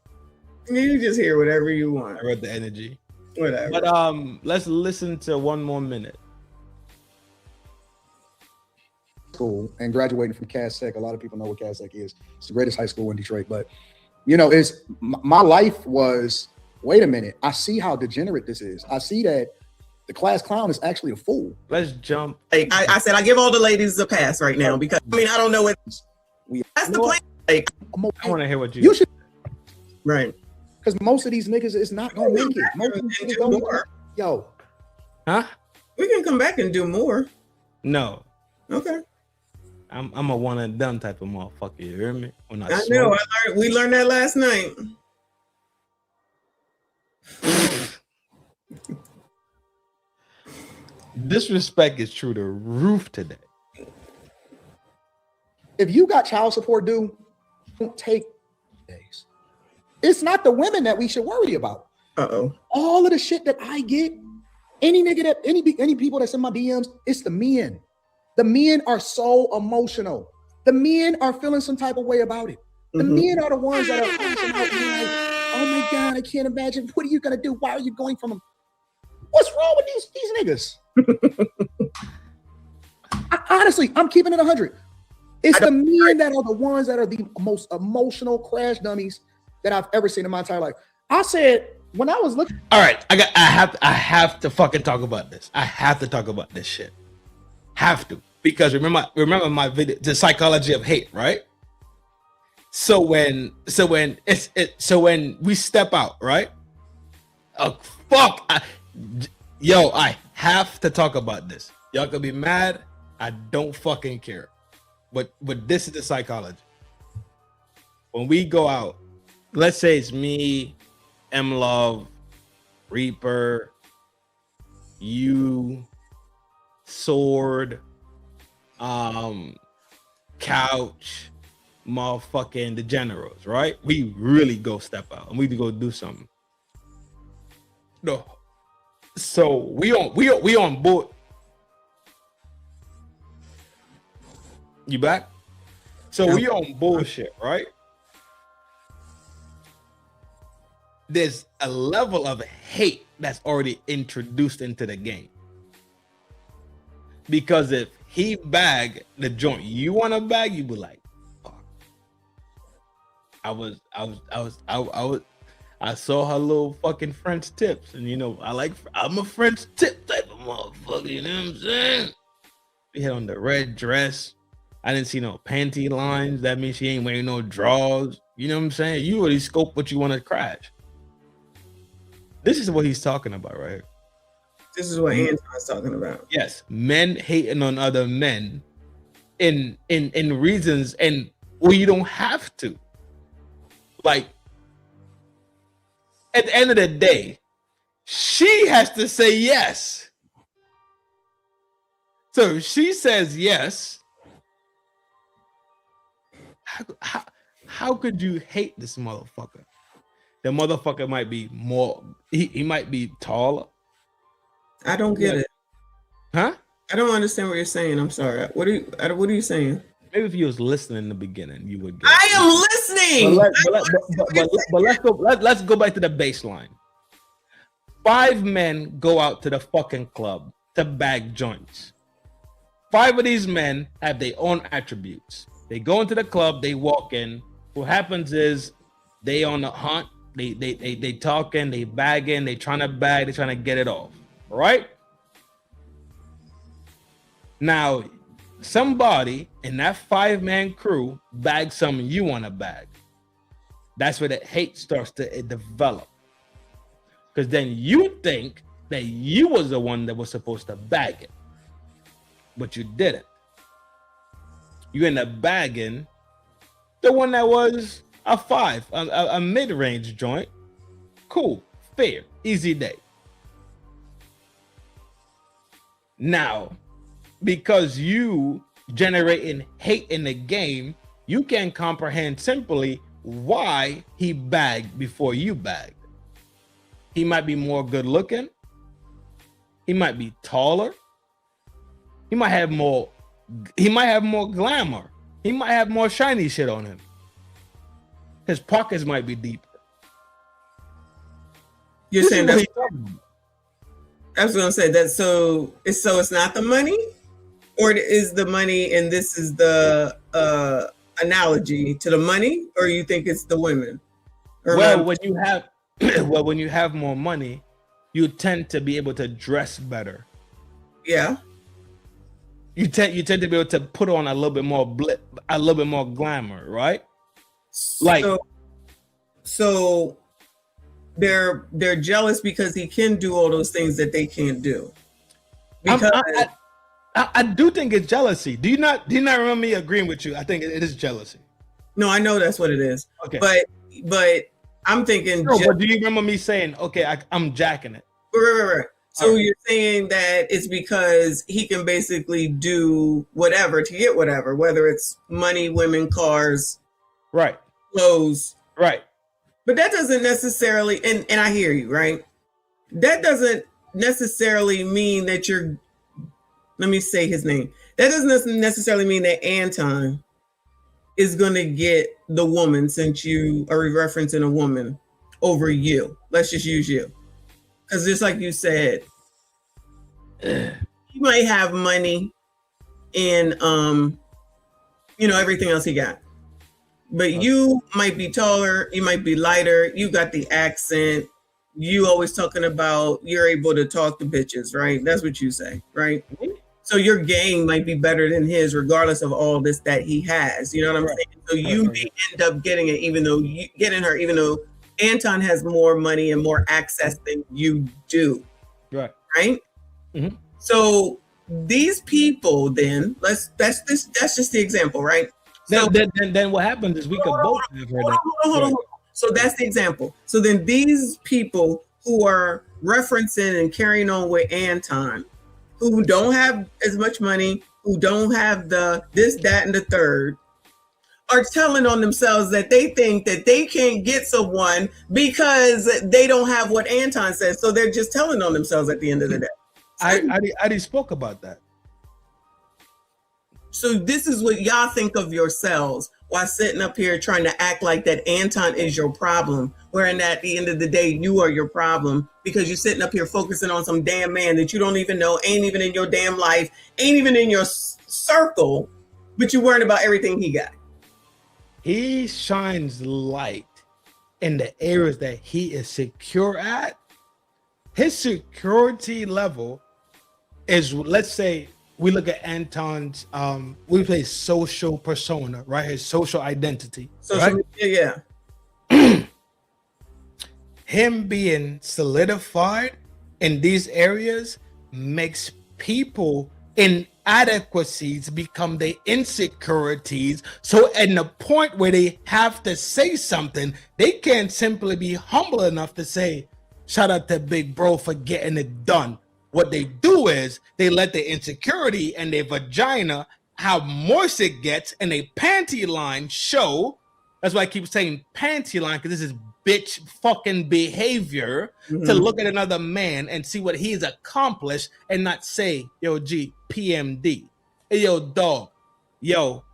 You just hear whatever you want. I read the energy. Whatever. But let's listen to one more minute. School and graduating from Cass Tech. A lot of people know what Cass Tech is. It's the greatest high school in Detroit. But you know, it's my life was. Wait a minute. I see how degenerate this is. I see that the class clown is actually a fool. Let's jump. Like I said, I give all the ladies a pass right now because I don't know what. That's the plan. Like, I want to hear what you should. Right. Because most of these niggas is not gonna make it. Most of these niggas don't. Yo. Huh? We can come back and do more. No. Okay. I'm a one and done type of motherfucker. You hear me? When I know. We learned that last night. Disrespect is through the roof today. If you got child support due, don't take days. It's not the women that we should worry about. All of the shit that I get, any nigga that any people that's in my DMs, it's the men. The men are so emotional. The men are feeling some type of way about it. The men are the ones that are passing out being like, oh my God, I can't imagine. What are you gonna do? Why are you going from them? What's wrong with these niggas? Honestly, I'm keeping it 100. It's the men that are the ones that are the most emotional crash dummies that I've ever seen in my entire life. I said when I was looking. All right, I have to fucking talk about this. I have to talk about this shit. Have to, because remember my video, the psychology of hate, right? So when we step out, right? Oh fuck! I have to talk about this. Y'all can be mad. I don't fucking care. But this is the psychology. When we go out, let's say it's me, M Love, Reaper, you, Sword, Couch, motherfucking the generals, right? We really go step out and we go do something. No, so we on board. You back? So we on bullshit, right? There's a level of hate that's already introduced into the game. Because if he bag the joint you want to bag, you be like, fuck. I saw her little fucking French tips, and you know, I'm a French tip type of motherfucker, you know what I'm saying? We had on the red dress. I didn't see no panty lines. That means she ain't wearing no drawers. You know what I'm saying? You already scope what you want to crash. This is what he's talking about right here. This is what Anton's talking about. Yes, men hating on other men in reasons and where you don't have to. Like, at the end of the day, she has to say yes. So if she says yes, how could you hate this motherfucker? The motherfucker might be more, he might be taller. I don't get it. Huh? I don't understand what you're saying. I'm sorry. What are you saying? Maybe if you was listening in the beginning, you would get I am listening. But let's go back to the baseline. 5 men go out to the fucking club to bag joints. 5 of these men have their own attributes. They go into the club, they walk in. What happens is they on the hunt, they talking, they bagging, they trying to bag, they trying to get it off. Right? Now, somebody in that 5-man crew bags something you want to bag. That's where the hate starts to develop. Because then you think that you was the one that was supposed to bag it, but you didn't. You end up bagging the one that was a 5, a mid-range joint. Cool, fair, easy day. Now, because you generating hate in the game, you can comprehend simply why he bagged before you bagged. He might be more good looking. He might be taller. He might have more glamour. He might have more shiny shit on him. His pockets might be deeper. You're saying that's I was gonna say that so it's not the money, or is the money and this is the analogy to the money, or you think it's the women? Well, when you have more money, you tend to be able to dress better. Yeah. You tend to be able to put on a little bit more a little bit more glamour, right? Like so they're jealous because he can do all those things that they can't do. Because I do think it's jealousy. Do you not remember me agreeing with you? I think it is jealousy. No, I know that's what it is. Okay. But I'm thinking. No, but do you remember me saying, okay, I'm jacking it? Right. So you're saying that it's because he can basically do whatever to get whatever, whether it's money, women, cars, right, clothes, right. But that doesn't necessarily, and I hear you, right? That doesn't necessarily mean that let me say his name. That doesn't necessarily mean that Anton is going to get the woman, since you are referencing a woman, over you. Let's just use you. Because just like you said, he might have money and, everything else he got. But you might be taller, you might be lighter, you got the accent, you always talking about you're able to talk to bitches, right? That's what you say, right? So your game might be better than his, regardless of all this that he has. You know what I'm saying? So you may end up getting it, even though Anton has more money and more access than you do. Right. Right? Mm-hmm. So these people then, that's just the example, right? So, then what happens is we could both have heard that. Hold on. So that's the example. So then these people who are referencing and carrying on with Anton, who don't have as much money, who don't have the this, that, and the third, are telling on themselves that they think that they can't get someone because they don't have what Anton says. So they're just telling on themselves at the end of the day. I already spoke about that. So this is what y'all think of yourselves while sitting up here trying to act like that Anton is your problem, wherein at the end of the day, you are your problem because you're sitting up here focusing on some damn man that you don't even know, ain't even in your damn life, ain't even in your circle, but you're worrying about everything he got. He shines light in the areas that he is secure at. His security level is, let's say, we look at Anton's, we play social persona, right? His social identity. Social right? Yeah. Him being solidified in these areas makes people inadequacies become their insecurities. So at the point where they have to say something, they can't simply be humble enough to say, shout out to Big Bro for getting it done. What they do is they let their insecurity and their vagina, how moist it gets, and a panty line show. That's why I keep saying panty line, because this is bitch fucking behavior to look at another man and see what he's accomplished and not say, yo, G, PMD. Hey, yo, dog. Yo,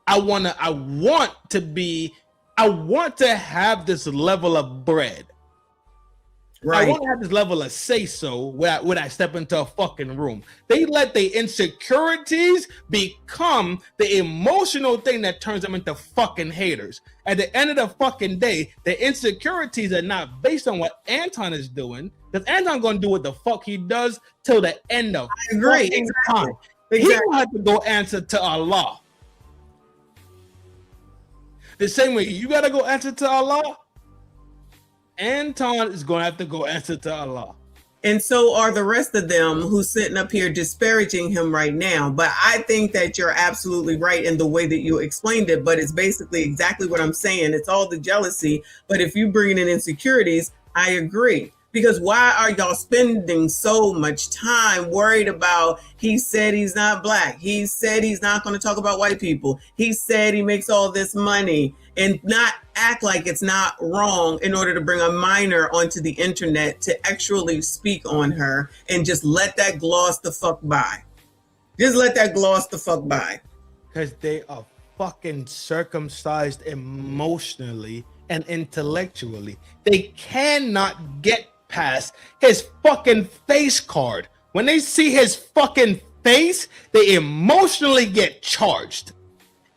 I want to have this level of bread. Right. I want to have this level of say-so when I step into a fucking room. They let the insecurities become the emotional thing that turns them into fucking haters. At the end of the fucking day, the insecurities are not based on what Anton is doing. Because Anton gonna do what the fuck he does till the end of I agree. fucking Exactly. time. He gonna have to go answer to Allah. The same way you gotta go answer to Allah, Anton is gonna have to go answer to Allah. And so are the rest of them who's sitting up here disparaging him right now. But I think that you're absolutely right in the way that you explained it. But it's basically exactly what I'm saying. It's all the jealousy. But if you bring in insecurities, I agree. Because why are y'all spending so much time worried about, he said he's not black. He said he's not going to talk about white people. He said he makes all this money, and not act like it's not wrong in order to bring a minor onto the internet to actually speak on her and just let that gloss the fuck by. Just let that gloss the fuck by. Because they are fucking circumcised emotionally and intellectually. They cannot get past his fucking face card. When they see his fucking face, they emotionally get charged.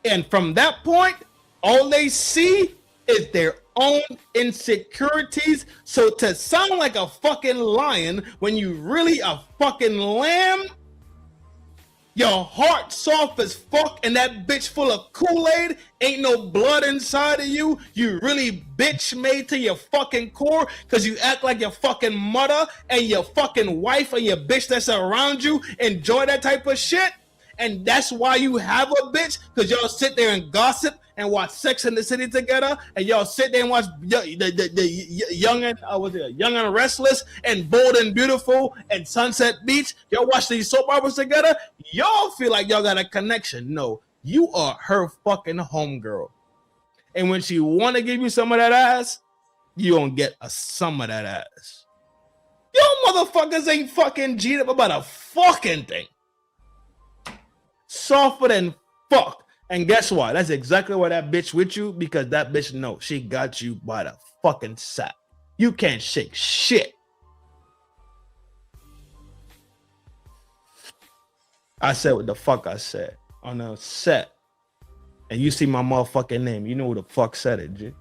And from that point, all they see is their own insecurities. So to sound like a fucking lion when you really a fucking lamb, your heart soft as fuck and that bitch full of Kool-Aid, ain't no blood inside of you. You really bitch made to your fucking core because you act like your fucking mother and your fucking wife and your bitch that's around you enjoy that type of shit. And that's why you have a bitch, because y'all sit there and gossip and watch Sex in the City together, and y'all sit there and watch the Young and Restless and Bold and Beautiful and Sunset Beach. Y'all watch these soap operas together. Y'all feel like y'all got a connection. No, you are her fucking homegirl. And when she want to give you some of that ass, you gonna get some of that ass. Y'all motherfuckers ain't fucking G'd up about a fucking thing. Softer than fuck. And guess what? That's exactly why that bitch with you, because that bitch knows she got you by the fucking sack. You can't shake shit. I said what the fuck I said on a set. And you see my motherfucking name. You know who the fuck said it, G.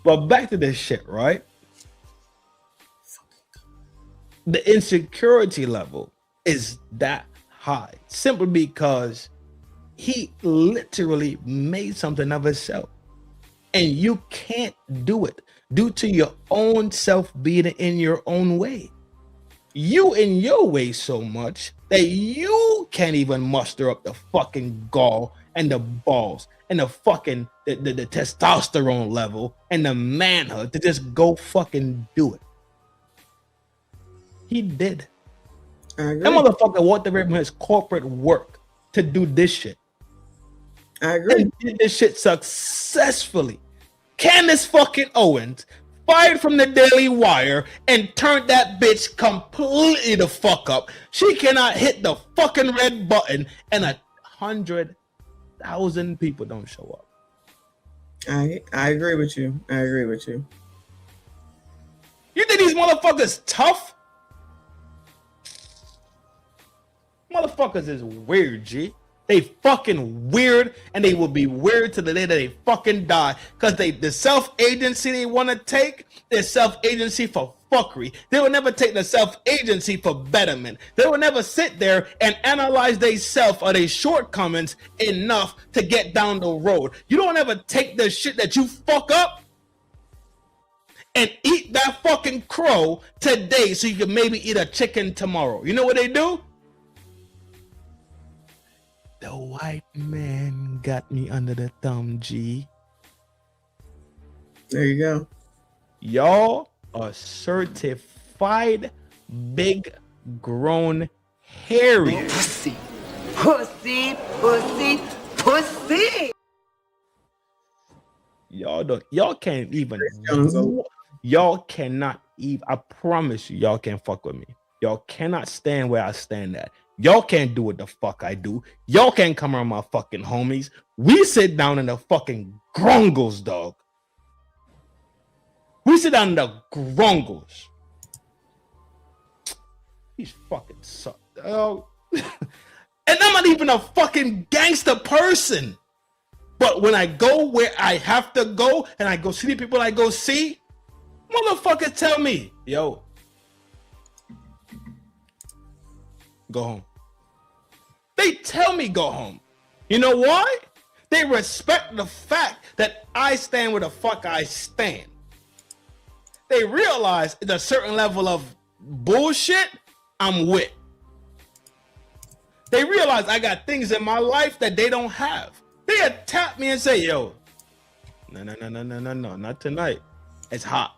But back to this shit, right? The insecurity level is that high simply because he literally made something of himself, and you can't do it due to your own self being in your own way. You in your way so much that you can't even muster up the fucking gall and the balls and the fucking the testosterone level and the manhood to just go fucking do it. He did. That motherfucker walked away from his corporate work to do this shit. I agree. And did this shit successfully. Candace fucking Owens fired from the Daily Wire and turned that bitch completely the fuck up. She cannot hit the fucking red button and 100,000 people don't show up. I agree with you. I agree with you. You think these motherfuckers tough? Motherfuckers is weird, G. They fucking weird, and they will be weird to the day that they fucking die. Because the self-agency they want to take, their self-agency for fuckery. They will never take the self-agency for betterment. They will never sit there and analyze their self or their shortcomings enough to get down the road. You don't ever take the shit that you fuck up and eat that fucking crow today so you can maybe eat a chicken tomorrow. You know what they do? The white man got me under the thumb, G. There you go. Y'all are certified big grown hairy. Pussy. Pussy, pussy, pussy. Y'all can't even. Y'all cannot even. I promise you, y'all can't fuck with me. Y'all cannot stand where I stand at. Y'all can't do what the fuck I do. Y'all can't come around my fucking homies. We sit down in the fucking grungles, dog. We sit down in the grungles. These fucking suck, dog. And I'm not even a fucking gangster person. But when I go where I have to go and I go see the people I go see, Motherfuckers tell me, yo, go home. They tell me go home. You know why? They respect the fact that I stand where the fuck I stand. They realize at a certain level of bullshit I'm with. They realize I got things in my life that they don't have. They tap me and say, yo, no, not tonight. It's hot.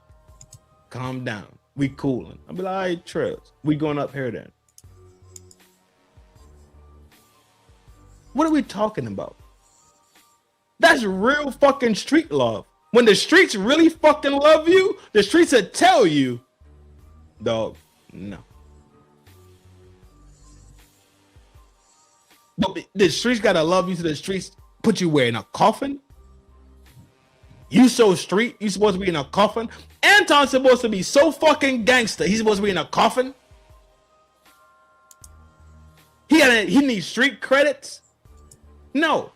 Calm down. We cooling. I'll be like, all right, Trails. We going up here then. What are we talking about? That's real fucking street love. When the streets really fucking love you, the streets will tell you, dog, no. But the streets gotta love you to the streets put you where, in a coffin? You so street, you supposed to be in a coffin? Anton's supposed to be so fucking gangster, he's supposed to be in a coffin? He needs street credits? No.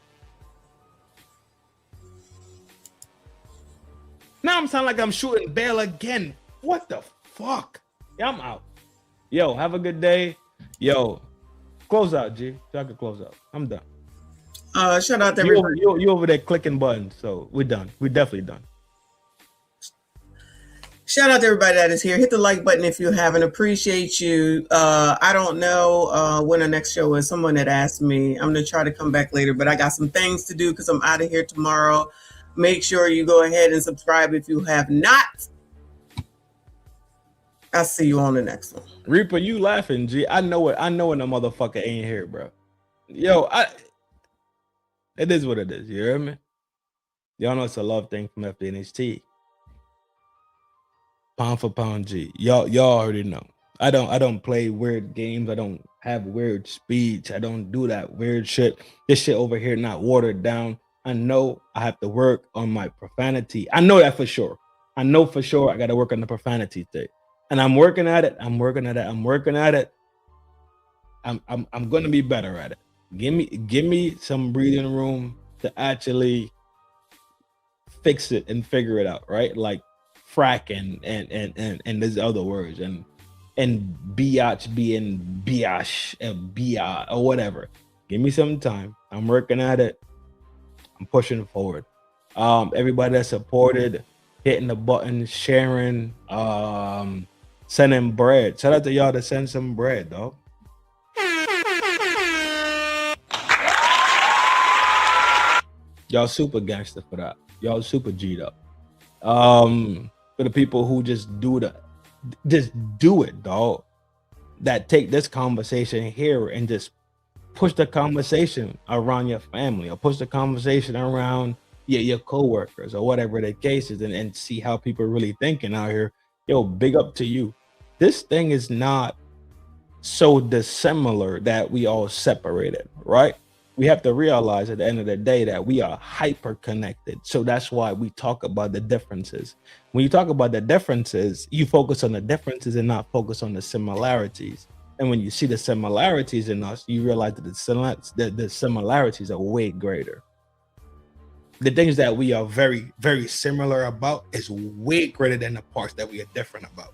Now I'm sounding like I'm shooting bail again. What the fuck? Yeah, I'm out. Yo, have a good day. Yo, close out, G. So I can close out. I'm done. Shout out to everybody. You over there clicking buttons, so we're done. We're definitely done. Shout out to everybody that is here. Hit the like button if you haven't. Appreciate you. I don't know when the next show is. Someone that asked me. I'm going to try to come back later, but I got some things to do because I'm out of here tomorrow. Make sure you go ahead and subscribe if you have not. I'll see you on the next one. Reaper, you laughing, G. I know it. I know when a motherfucker ain't here, bro. Yo, it is what it is. You hear me? Y'all know it's a love thing from FDNHT. Pound for pound, G. Y'all already know. I don't play weird games. I don't have weird speech. I don't do that weird shit. This shit over here not watered down. I know I have to work on my profanity. I know that for sure. I know for sure I got to work on the profanity thing. And I'm working at it. I'm working at it. I'm going to be better at it. Give me some breathing room to actually fix it and figure it out, right? Like fracking and there's other words and biatch being biash and bia or whatever. Give me some time. I'm working at it. I'm pushing forward. Everybody that supported, hitting the button, sharing, sending bread. Shout out to y'all to send some bread, dog. Y'all super gangster for that. Y'all super G'd up. For the people who just do it, dog. That take this conversation here and just push the conversation around your family or push the conversation around your coworkers or whatever the case is and see how people are really thinking out here. Yo, big up to you. This thing is not so dissimilar that we all separated, right? We have to realize at the end of the day that we are hyper connected. So that's why we talk about the differences. When you talk about the differences, you focus on the differences and not focus on the similarities. And when you see the similarities in us, you realize that the similarities are way greater. The things that we are very, very similar about is way greater than the parts that we are different about.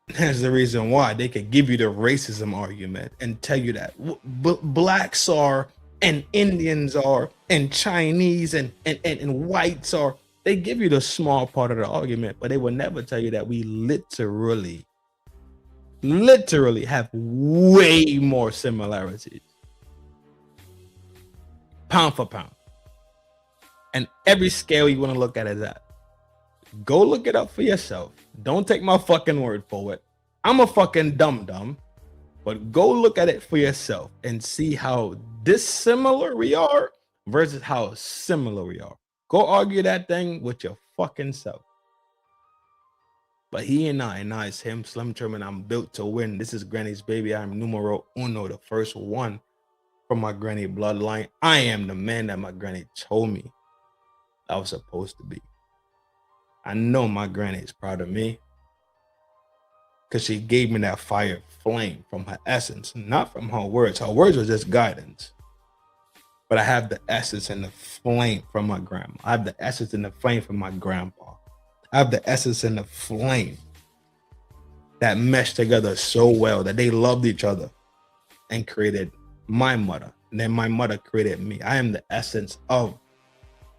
That's the reason why they could give you the racism argument and tell you that blacks are and Indians are and Chinese and whites are. They give you the small part of the argument, but they will never tell you that we literally have way more similarities. Pound for pound. And every scale you want to look at is that. Go look it up for yourself. Don't take my fucking word for it. I'm a fucking dum-dum, but go look at it for yourself and see how dissimilar we are versus how similar we are. Go argue that thing with your fucking self. But he and I is him, Slim Trim, I'm built to win. This is Granny's baby. I'm numero uno, the first one from my granny bloodline. I am the man that my granny told me I was supposed to be. I know my granny is proud of me because she gave me that fire flame from her essence, not from her words. Her words were just guidance. but I have the essence and the flame from my grandma. I have the essence and the flame from my grandpa. I have the essence and the flame that meshed together so well that they loved each other and created my mother. And then my mother created me. I am the essence of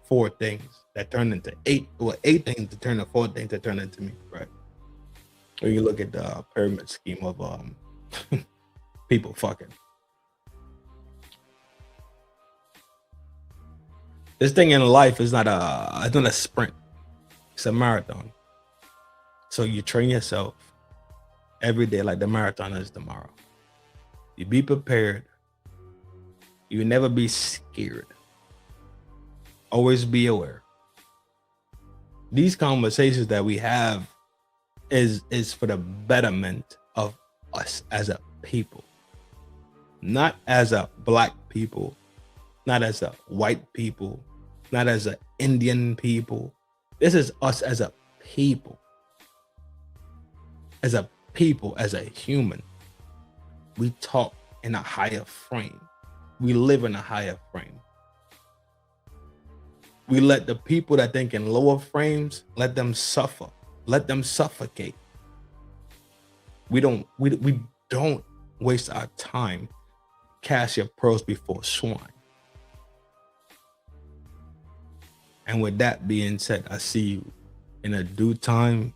4 things that turned into 8, well, 8 things to turn to 4 things to turn into me, right? When you look at the pyramid scheme of people fucking. This thing in life is not a sprint. It's a marathon. So you train yourself every day like the marathon is tomorrow. You be prepared. You never be scared. Always be aware. These conversations that we have is for the betterment of us as a people. Not as a black people, not as a white people, not as an Indian people. This is us as a people. As a people, as a human. We talk in a higher frame. We live in a higher frame. We let the people that think in lower frames, let them suffer. Let them suffocate. We don't waste our time. Cast your pearls before swine. And with that being said, I see you in a due time